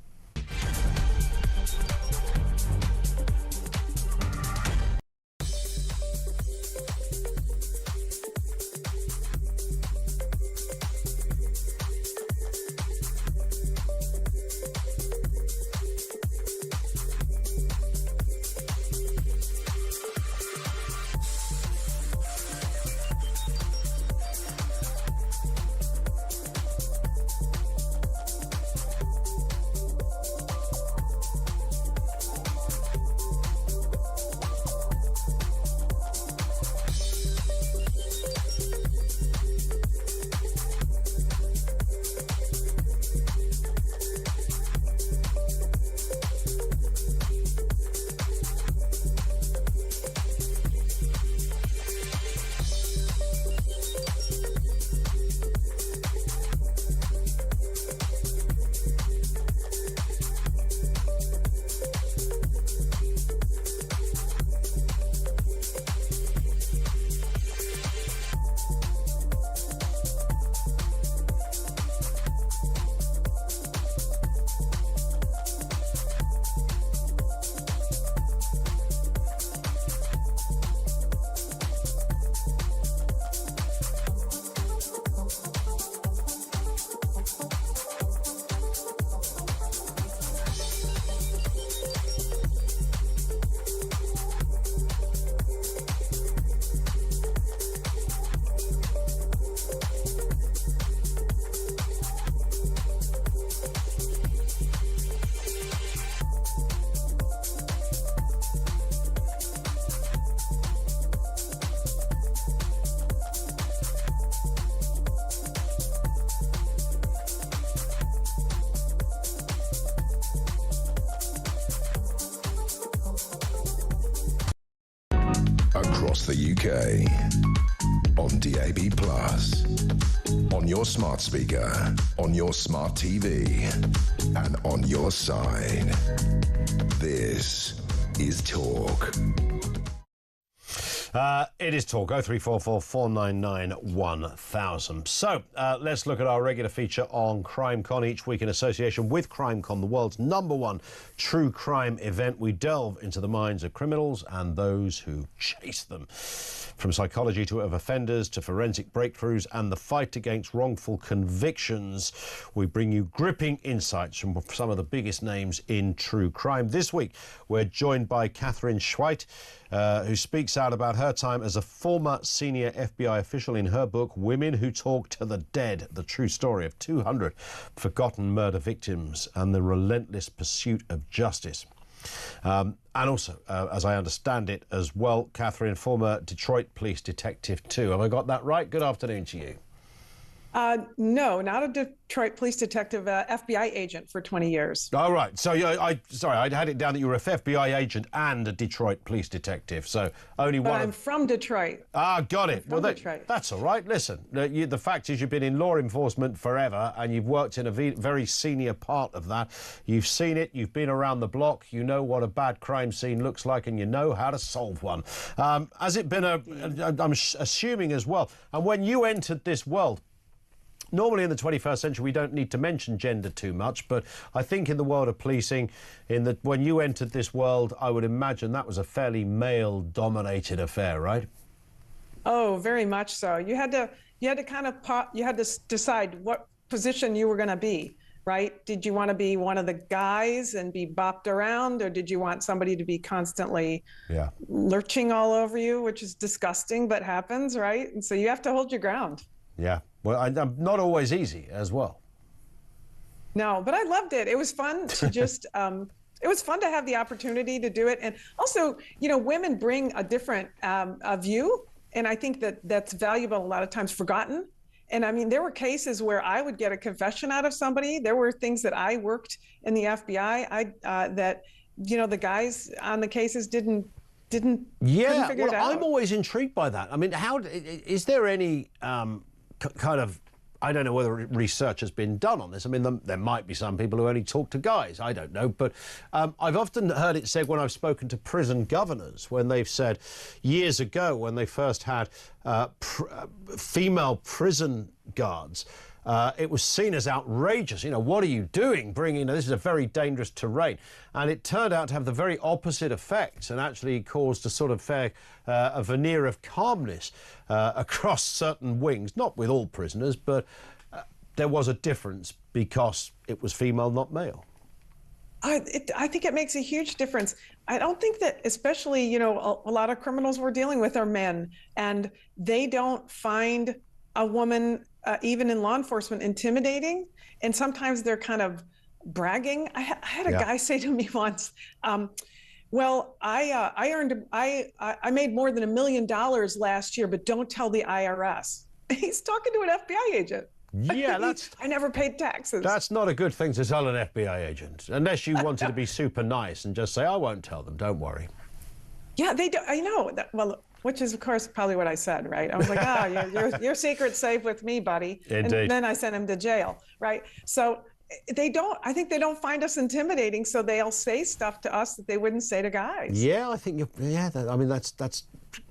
across the UK. On DAB+, on your smart speaker, on your smart TV, and on your side. This is Talk. It is Talk, 0344 499 1000. So let's look at our regular feature on CrimeCon, each week in association with CrimeCon, the world's #1 true crime event. We delve into the minds of criminals and those who chase them. From psychology of offenders to forensic breakthroughs and the fight against wrongful convictions, we bring you gripping insights from some of the biggest names in true crime. This week, we're joined by Catherine Schweit, who speaks out about her time as a former senior FBI official in her book, Women Who Talk to the Dead, the true story of 200 forgotten murder victims and the relentless pursuit of justice. And also, as I understand it as well, Catherine, former Detroit police detective too. Have I got that right? Good afternoon to you. No, not a Detroit police detective, FBI agent for 20 years. All right. So, I had it down that you were a FBI agent and a Detroit police detective. So only one. But I'm from Detroit. Ah, got it. Well, Detroit. That's all right. Listen, the fact is you've been in law enforcement forever and you've worked in a very senior part of that. You've seen it. You've been around the block. You know what a bad crime scene looks like and you know how to solve one. Has it been I'm assuming as well, and when you entered this world, normally in the 21st century, we don't need to mention gender too much, but I think in the world of policing, when you entered this world, I would imagine that was a fairly male-dominated affair, right? Oh, very much so. You had to decide what position you were going to be, right? Did you want to be one of the guys and be bopped around, or did you want somebody to be constantly lurching all over you, which is disgusting, but happens, right? And so you have to hold your ground. Yeah, well, I'm not always easy as well. No, but I loved it. It was fun to just, it was fun to have the opportunity to do it. And also, women bring a different view. And I think that's valuable, a lot of times forgotten. And I mean, there were cases where I would get a confession out of somebody. There were things that I worked in the FBI that, the guys on the cases didn't couldn't figure it out. I'm always intrigued by that. I mean, is there any kind of, I don't know whether research has been done on this. I mean, there might be some people who only talk to guys. I don't know. But I've often heard it said when I've spoken to prison governors, when they've said years ago when they first had female prison guards, it was seen as outrageous. What are you doing bringing, this is a very dangerous terrain. And it turned out to have the very opposite effect and actually caused a sort of a veneer of calmness across certain wings, not with all prisoners, but there was a difference because it was female, not male. I think it makes a huge difference. I don't think that, especially, a lot of criminals we're dealing with are men, and they don't find a woman, even in law enforcement, intimidating. And sometimes they're kind of bragging. I had a guy say to me once, well, I made more than $1 million last year, but don't tell the IRS. He's talking to an FBI agent. Yeah, I never paid taxes. That's not a good thing to tell an FBI agent, unless you wanted to be super nice and just say, I won't tell them, don't worry. Yeah, they do. I know that. Well, which is, of course, probably what I said, right? I was like, your secret's safe with me, buddy. Indeed. And then I sent him to jail, right? So I think they don't find us intimidating, so they'll say stuff to us that they wouldn't say to guys. Yeah, I think, I mean, that's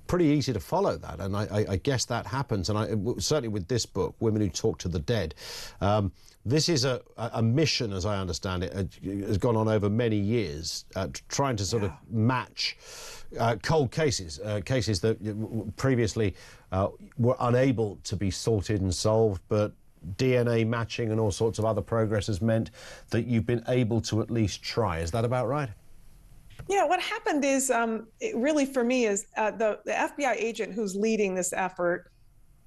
pretty easy to follow that, and I guess that happens, and certainly with this book, Women Who Talk to the Dead, this is a mission, as I understand it, has gone on over many years, trying to sort of match cold cases, cases that previously were unable to be sorted and solved, but DNA matching and all sorts of other progress has meant that you've been able to at least try. Is that about right? Yeah, what happened is, it really for me is the FBI agent who's leading this effort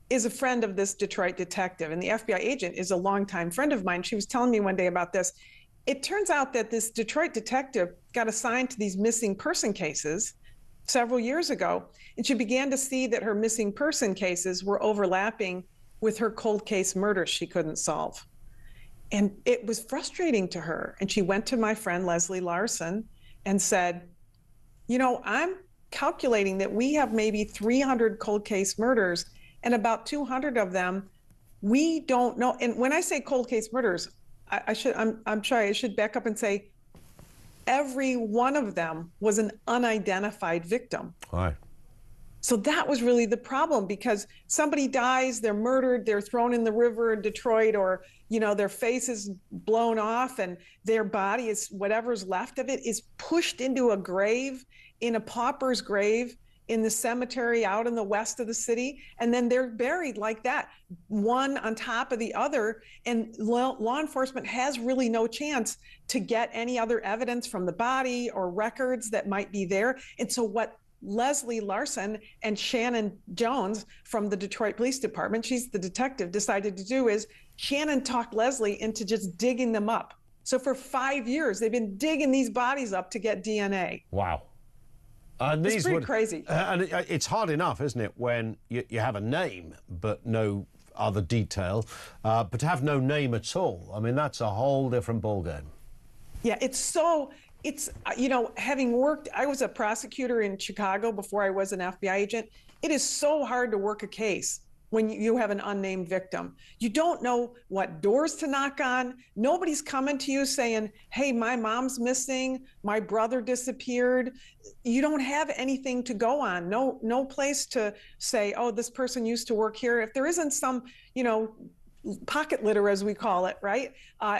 is a friend of this Detroit detective. And the FBI agent is a longtime friend of mine. She was telling me one day about this. It turns out that this Detroit detective got assigned to these missing person cases several years ago. And she began to see that her missing person cases were overlapping with her cold case murders she couldn't solve. And it was frustrating to her. And she went to my friend Leslie Larson and said, I'm calculating that we have maybe 300 cold case murders, and about 200 of them we don't know. And when I say cold case murders, I'm sorry, I should back up and say every one of them was an unidentified victim. Right. So that was really the problem, because somebody dies, they're murdered, they're thrown in the river in Detroit, or, you know, their face is blown off and their body is, whatever's left of it, is pushed into a grave, in a pauper's grave in the cemetery out in the west of the city. And then they're buried like that, one on top of the other. And law enforcement has really no chance to get any other evidence from the body or records that might be there. And so what Leslie Larson and Shannon Jones from the Detroit Police Department, she's the detective, decided to do is Shannon talked Leslie into just digging them up. So for 5 years, they've been digging these bodies up to get DNA. Wow. It's pretty crazy. And it's hard enough, isn't it, when you have a name but no other detail, but to have no name at all, I mean, that's a whole different ballgame. Yeah, it's, you know, having worked, I was a prosecutor in Chicago before I was an FBI agent. It is so hard to work a case when you have an unnamed victim. You don't know what doors to knock on. Nobody's coming to you saying, hey, my mom's missing, my brother disappeared. You don't have anything to go on. No place to say, oh, this person used to work here. If there isn't some, you know, pocket litter, as we call it, right,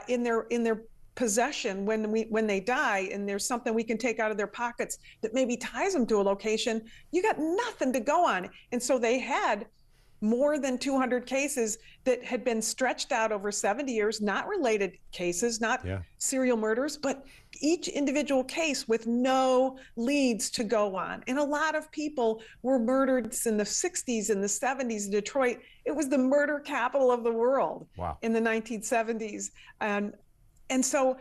in their possession when they die, and there's something we can take out of their pockets that maybe ties them to a location, you got nothing to go on. And so they had more than 200 cases that had been stretched out over 70 years, not related cases, not serial murders, but each individual case with no leads to go on. And a lot of people were murdered in the 60s and the 70s in Detroit. It was the murder capital of the world in the 1970s. And so,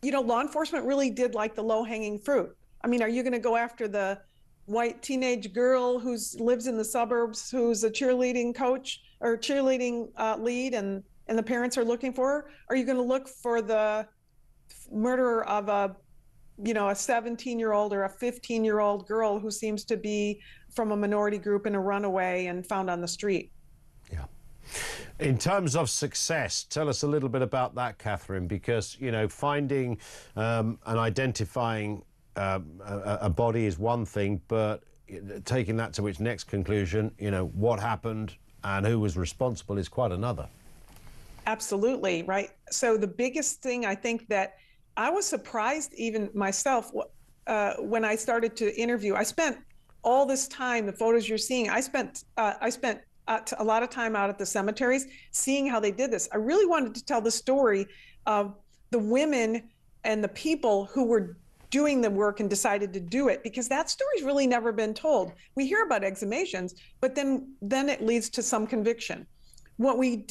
you know, law enforcement really did like the low-hanging fruit. I mean, are you going to go after the white teenage girl who lives in the suburbs, who's a cheerleading coach or cheerleading lead, and the parents are looking for her? Are you going to look for the murderer of a 17-year-old or a 15-year-old girl who seems to be from a minority group and a runaway and found on the street? Yeah. In terms of success, tell us a little bit about that, Catherine, because, you know, finding and identifying a body is one thing, but taking that to its next conclusion, you know, what happened and who was responsible is quite another. Absolutely, right. So the biggest thing, I think, that I was surprised even myself when I started to interview, I spent all this time, the photos you're seeing, I spent a lot of time out at the cemeteries seeing how they did this. I really wanted to tell the story of the women and the people who were doing the work and decided to do it, because that story's really never been told. We hear about exhumations, but then it leads to some conviction. What we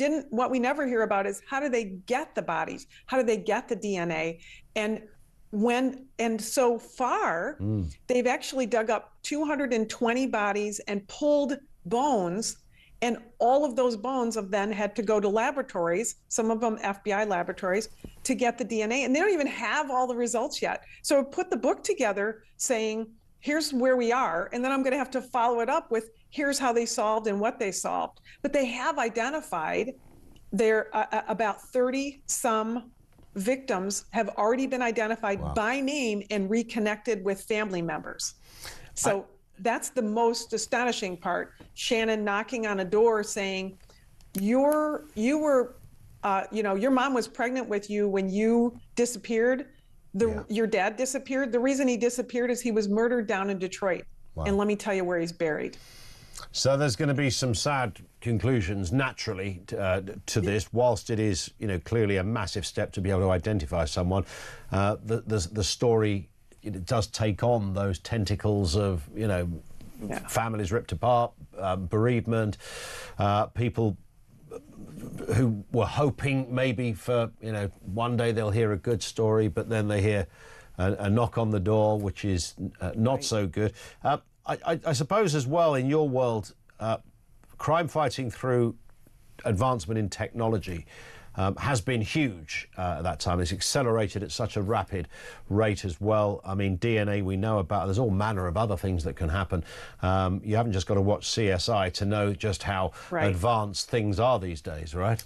never hear about is, how do they get the bodies? How do they get the DNA? And so far, they've actually dug up 220 bodies and pulled bones, and all of those bones have then had to go to laboratories, some of them FBI laboratories, to get the DNA. And they don't even have all the results yet. So put the book together saying, here's where we are, and then I'm going to have to follow it up with, here's how they solved and what they solved. But they have identified their about 30 some victims have already been identified by name and reconnected with family members. So that's the most astonishing part. Shannon knocking on a door saying, your mom was pregnant with you when you disappeared. Your dad disappeared. The reason he disappeared is he was murdered down in Detroit. And let me tell you where he's buried. So there's going to be some sad conclusions, naturally, to this. Whilst it is, you know, clearly a massive step to be able to identify someone, the story, it does take on those tentacles of, you know, families ripped apart, bereavement, people who were hoping maybe for, you know, one day they'll hear a good story, but then they hear a knock on the door, which is not so good. I suppose as well, in your world, crime fighting through advancement in technology, has been huge at that time. It's accelerated at such a rapid rate as well. I mean, DNA we know about. There's all manner of other things that can happen. You haven't just got to watch CSI to know just how advanced things are these days, right?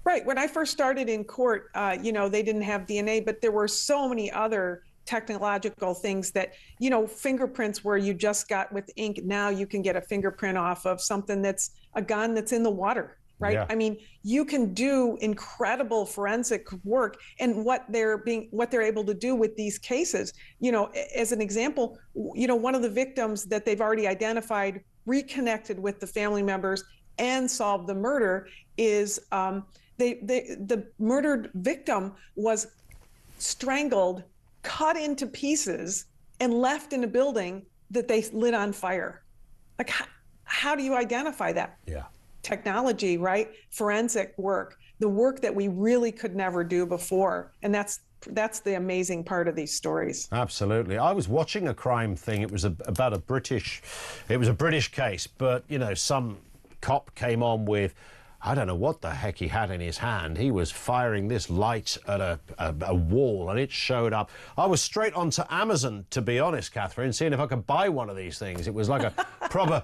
Right. When I first started in court, you know, they didn't have DNA, but there were so many other technological things that, you know, fingerprints where you just got with ink. Now you can get a fingerprint off of something that's a gun that's in the water. Right. Yeah. I mean, you can do incredible forensic work, and what they're able to do with these cases, you know, as an example, you know, one of the victims that they've already identified, reconnected with the family members and solved the murder is the murdered victim was strangled, cut into pieces, and left in a building that they lit on fire. Like, how do you identify that? Yeah. Technology, right? Forensic work, the work that we really could never do before. And that's the amazing part of these stories. Absolutely. I was watching a crime thing. It was about a British case, but, you know, some cop came on with, I don't know what the heck he had in his hand. He was firing this light at a wall, and it showed up. I was straight onto Amazon, to be honest, Catherine, seeing if I could buy one of these things. It was like a proper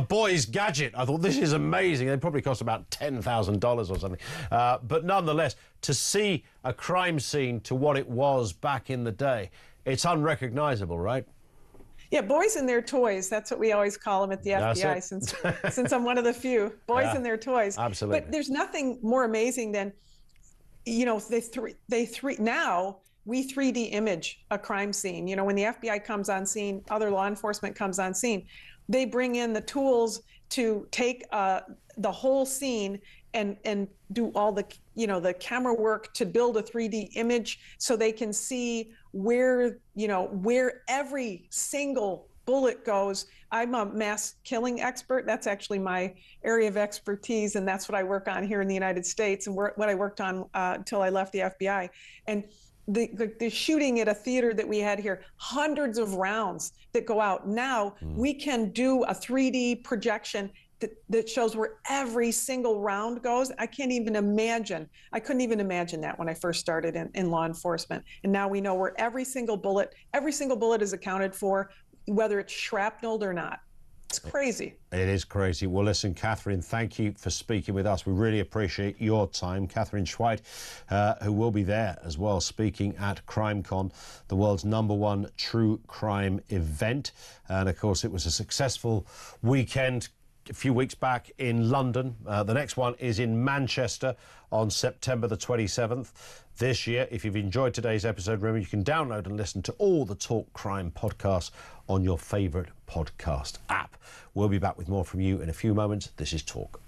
boy's gadget. I thought, this is amazing. They probably cost about $10,000 or something. But nonetheless, to see a crime scene to what it was back in the day, it's unrecognizable, right? Yeah, boys and their toys. That's what we always call them at the FBI, since I'm one of the few. Boys and their toys. Absolutely. But there's nothing more amazing than, you know, now we 3D image a crime scene. You know, when the FBI comes on scene, other law enforcement comes on scene, they bring in the tools to take the whole scene and do all the, you know, the camera work to build a 3D image so they can see where every single bullet goes. I'm a mass killing expert. That's actually my area of expertise, and that's what I work on here in the United States, and what I worked on until I left the FBI. And the shooting at a theater that we had here, hundreds of rounds that go out. Now we can do a 3D projection that shows where every single round goes. I can't even imagine. I couldn't even imagine that when I first started in law enforcement. And now we know where every single bullet is accounted for, whether it's shrapneled or not. It's crazy. It is crazy. Well, listen, Catherine, thank you for speaking with us. We really appreciate your time. Catherine Schweid, who will be there as well, speaking at CrimeCon, the world's #1 true crime event. And, of course, it was a successful weekend a few weeks back in London. The next one is in Manchester on September the 27th this year. If you've enjoyed today's episode, remember you can download and listen to all the Talk Crime podcasts on your favourite podcast app. We'll be back with more from you in a few moments. This is Talk.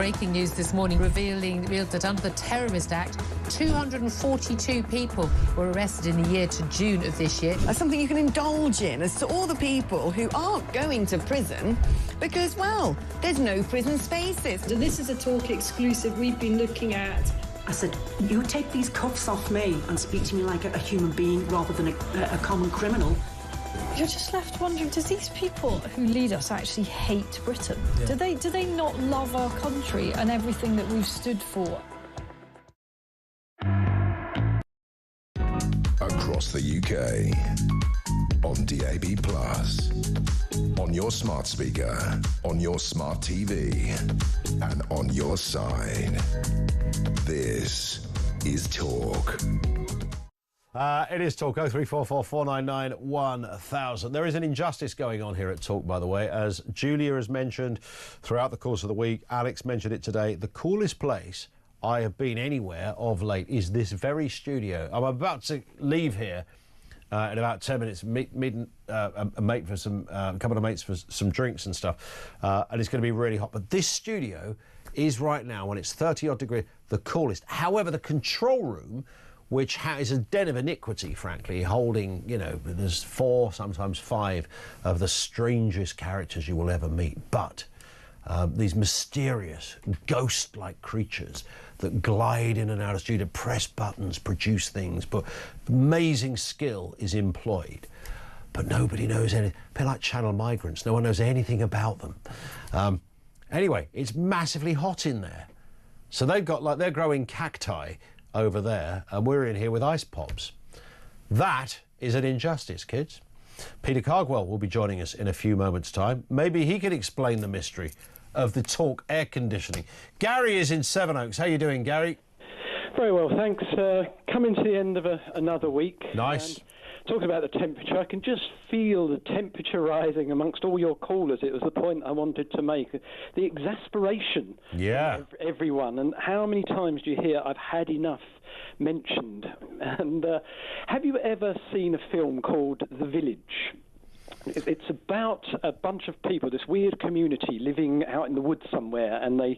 breaking news this morning revealed that under the Terrorist Act, 242 people were arrested in the year to June of this year. Something you can indulge in as to all the people who aren't going to prison because, well, there's no prison spaces. So this is a talk exclusive we've been looking at. I said, you take these cuffs off me and speak to me like a human being rather than a common criminal. You're just left wondering, does these people who lead us actually hate Britain? Yeah. Do they not love our country and everything that we've stood for? Across the UK, on DAB+, on your smart speaker, on your smart TV, and on your side. This is Talk. It is Talk 0344 499 1000. There is an injustice going on here at Talk, by the way, as Julia has mentioned throughout the course of the week. Alex mentioned it today. The coolest place I have been anywhere of late is this very studio. I'm about to leave here in about 10 minutes, meet a mate for a couple of mates for some drinks and stuff, and it's going to be really hot. But this studio is right now, when it's 30-odd degrees, the coolest. However, the control room, which is a den of iniquity, frankly, holding, you know, there's 4, sometimes 5 of the strangest characters you will ever meet. But these mysterious, ghost-like creatures that glide in and out of studio, press buttons, produce things, but amazing skill is employed. But nobody knows anything. A bit like Channel Migrants, no one knows anything about them. Anyway, it's massively hot in there. So they've got, like, they're growing cacti over there, and we're in here with ice pops. That is an injustice, kids. Peter Cardwell will be joining us in a few moments' time. Maybe he can explain the mystery of the Talk air conditioning. Gary is in Sevenoaks. How you doing, Gary? Very well, thanks. Coming to the end of another week. Nice. And talking about the temperature, I can just feel the temperature rising amongst all your callers. It was the point I wanted to make. The exasperation of everyone. And how many times do you hear I've had enough mentioned? And have you ever seen a film called The Village? It's about a bunch of people, this weird community living out in the woods somewhere, and they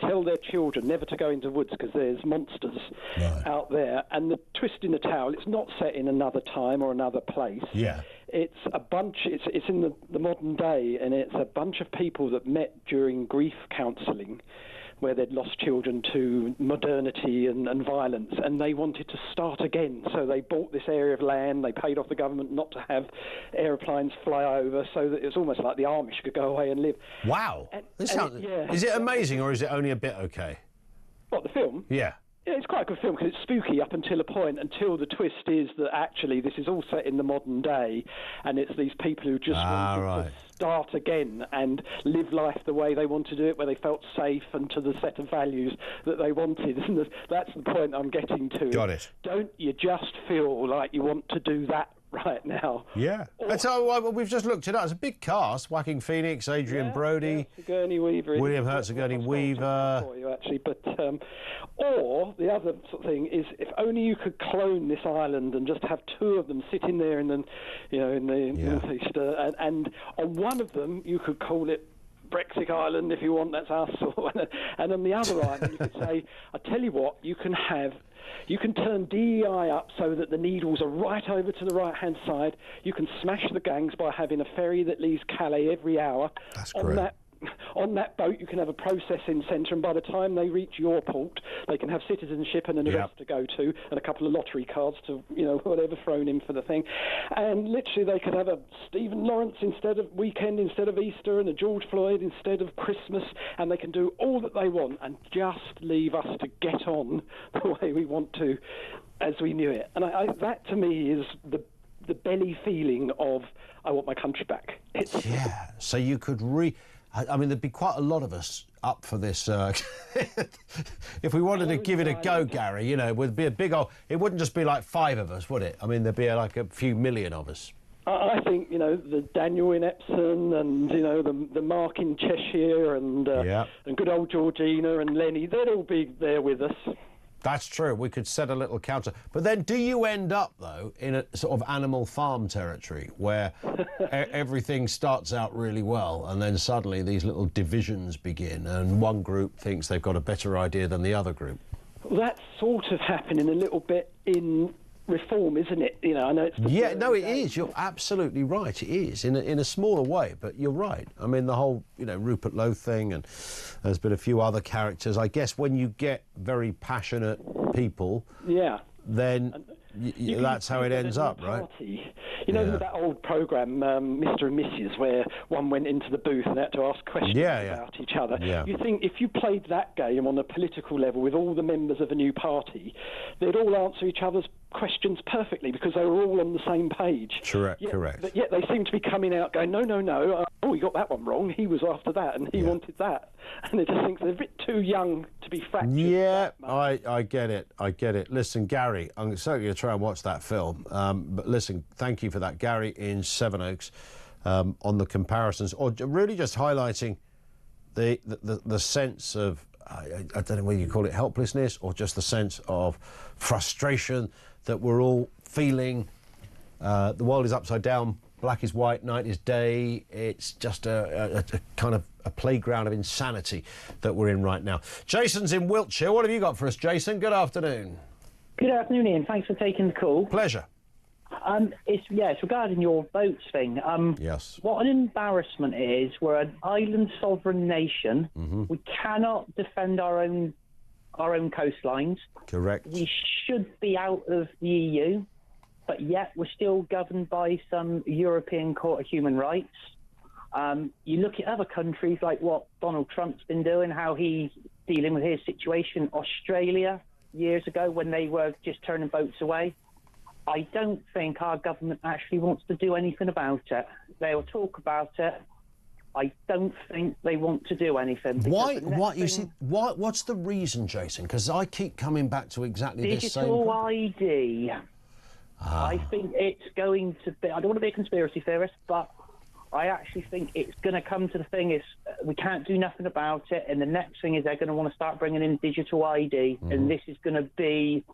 tell their children never to go into woods because there's monsters out there. And the twist in the tale, it's not set in another time or another place. Yeah. It's a bunch, it's in the modern day, and it's a bunch of people that met during grief counselling, where they'd lost children to modernity and violence, and they wanted to start again. So they bought this area of land, they paid off the government not to have aeroplanes fly over, so that it's almost like the Amish could go away and live. Wow. Is it amazing, or is it only a bit okay? What, the film? Yeah. Yeah, it's quite a good film because it's spooky up until a point, until the twist is that actually this is all set in the modern day, and it's these people who just want to start again and live life the way they want to do it, where they felt safe and to the set of values that they wanted. And that's the point I'm getting to. Got it. Don't you just feel like you want to do that right now? Yeah. That's how we've just looked it up. It's a big cast. Joaquin Phoenix, Adrian Brody, Sigourney Weaver, William Hurt, Sigourney Weaver. For you, actually, but or the other sort of thing is, if only you could clone this island and just have 2 of them sitting there in the northeast, and on one of them you could call it Brexit Island if you want, that's us, and on the other island you could say, I tell you what, you can turn DEI up so that the needles are right over to the right-hand side. You can smash the gangs by having a ferry that leaves Calais every hour. That's great. On that boat, you can have a processing centre, and by the time they reach your port, they can have citizenship and an arrest to go to, and a couple of lottery cards to, whatever thrown in for the thing. And literally, they could have a Stephen Lawrence instead of weekend, instead of Easter, and a George Floyd instead of Christmas, and they can do all that they want and just leave us to get on the way we want to, as we knew it. And that, to me, is the belly feeling of, I want my country back. So you could I mean, there'd be quite a lot of us up for this. If we wanted to give it a go, Gary, it would be a big old... It wouldn't just be like 5 of us, would it? I mean, there'd be like a few million of us. I think, the Daniel in Epsom and, the Mark in Cheshire and good old Georgina and Lenny, they'd all be there with us. That's true. We could set a little counter. But then do you end up, though, in a sort of Animal Farm territory where everything starts out really well and then suddenly these little divisions begin and one group thinks they've got a better idea than the other group? Well, that's sort of happening a little bit in reform, isn't it? You know, I know it's... Yeah, no, it is. You're absolutely right. It is, in a smaller way, but you're right. I mean, the whole, Rupert Lowe thing, and there's been a few other characters. I guess when you get very passionate people... Yeah. Then... that's how it ends up, right? You know that old programme, Mr. and Mrs., where one went into the booth and had to ask questions about each other. Yeah. You think if you played that game on a political level with all the members of a new party, they'd all answer each other's questions perfectly because they were all on the same page. Correct. But yet they seem to be coming out going, no, oh, we got that one wrong. He was after that and he wanted that. And they just think they're a bit too young to be fractured. Yeah, I get it. Listen, Gary, I'm certainly going to try and watch that film. But listen, thank you for that, Gary in Sevenoaks, on the comparisons, or really just highlighting the sense of, I don't know whether you call it helplessness or just the sense of frustration that we're all feeling. The world is upside down, black is white, night is day. It's just a kind of a playground of insanity that we're in right now. Jason's in Wiltshire. What have you got for us, Jason? Good afternoon. Good afternoon, Ian. Thanks for taking the call. Pleasure. It's regarding your boats thing. Yes. What an embarrassment it is. We're an island sovereign nation. Mm-hmm. We cannot defend our own coastlines. Correct. We should be out of the EU, but yet we're still governed by some European Court of Human Rights. You look at other countries like what Donald Trump's been doing, how he's dealing with his situation. Australia, years ago, when they were just turning boats away. I don't think our government actually wants to do anything about it. They'll talk about it. I don't think they want to do anything. What's the reason, Jason? Because I keep coming back to exactly this same... Digital ID. I think it's going to be... I don't want to be a conspiracy theorist, but I actually think it's going to come to the thing is we can't do nothing about it, and the next thing is they're going to want to start bringing in digital ID, and this is going to be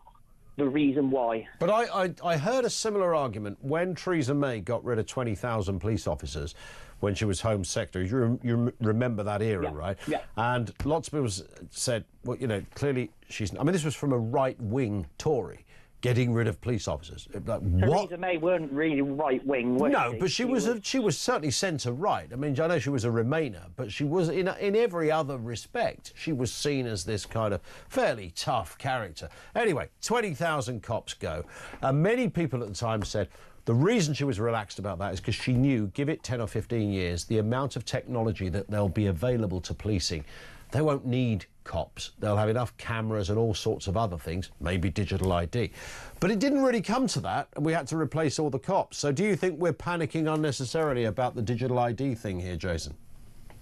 the reason why. But I heard a similar argument when Theresa May got rid of 20,000 police officers when she was Home Secretary. You remember that era, right? Yeah. And lots of people said, well, clearly she's... I mean, this was from a right-wing Tory. Getting rid of police officers. Like, what? Theresa May weren't really right-wing, was she? No, but she was certainly centre-right. I mean, I know she was a Remainer, but she was, in every other respect, she was seen as this kind of fairly tough character. Anyway, 20,000 cops go. Many people at the time said the reason she was relaxed about that is because she knew, give it 10 or 15 years, the amount of technology that there'll be available to policing. They won't need cops. They'll have enough cameras and all sorts of other things, maybe digital ID. But it didn't really come to that, and we had to replace all the cops. So do you think we're panicking unnecessarily about the digital ID thing here, Jason?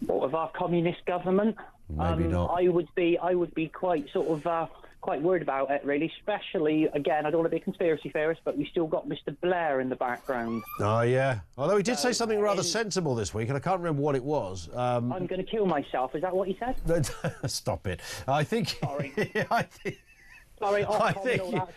What, of our communist government? Maybe not. I would be quite sort of quite worried about it, really. Especially, again, I don't want to be a conspiracy theorist, but we still got Mr. Blair in the background. Oh yeah. Although he did say something rather sensible this week, and I can't remember what it was. I'm going to kill myself. Is that what he said? Stop it. I think. Sorry. I think. Sorry,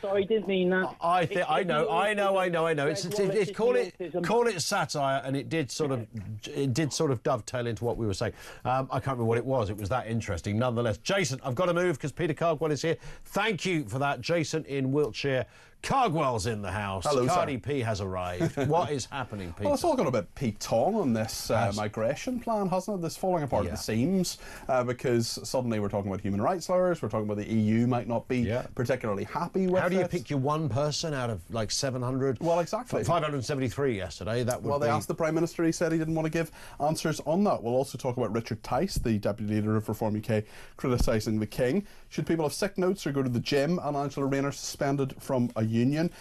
sorry, didn't mean that. I know. It's call it satire, and it did sort of dovetail into what we were saying. I can't remember what it was. It was that interesting, nonetheless. Jason, I've got to move because Peter Cardwell is here. Thank you for that, Jason in Wiltshire. Cardwell's in the house. Hello, Cardi sir. P has arrived. What is happening, Peter? Well, it's all got a bit Pete Tong on this migration plan, hasn't it? This falling apart at the seams, because suddenly we're talking about human rights lawyers, we're talking about the EU might not be particularly happy with it. How do you pick your one person out of like 700? Well, exactly. 573 yesterday. That would they asked the Prime Minister, he said he didn't want to give answers on that. We'll also talk about Richard Tice, the Deputy Leader of Reform UK, criticising the King. Should people have sick notes or go to the gym? And Angela Rayner suspended from a union.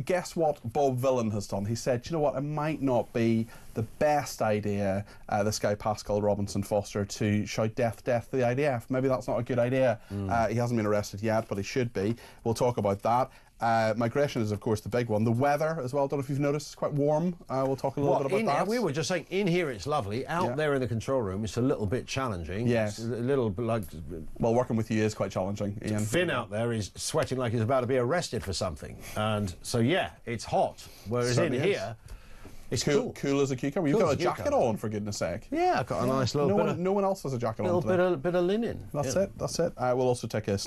Guess what Bob Villan has done? He said, you know what, it might not be the best idea, this guy Pascal Robinson Foster, to shout death, death to the IDF. Maybe that's not a good idea. He hasn't been arrested yet, but he should be. We'll talk about that. Migration is, of course, the big one. The weather as well, I don't know if you've noticed, it's quite warm. We'll talk a little bit about that. We were just saying, in here it's lovely. Out there in the control room, it's a little bit challenging. Yes. It's a little bit like... Well, working with you is quite challenging, Ian. Finn out there is sweating like he's about to be arrested for something. And so, yeah, it's hot. Whereas in here... It's cool. Cool as a cucumber. You've got a jacket on, for goodness sake. Yeah, I've got a nice little bit no one else has a jacket on today. Little bit of linen. That's it. We'll also take a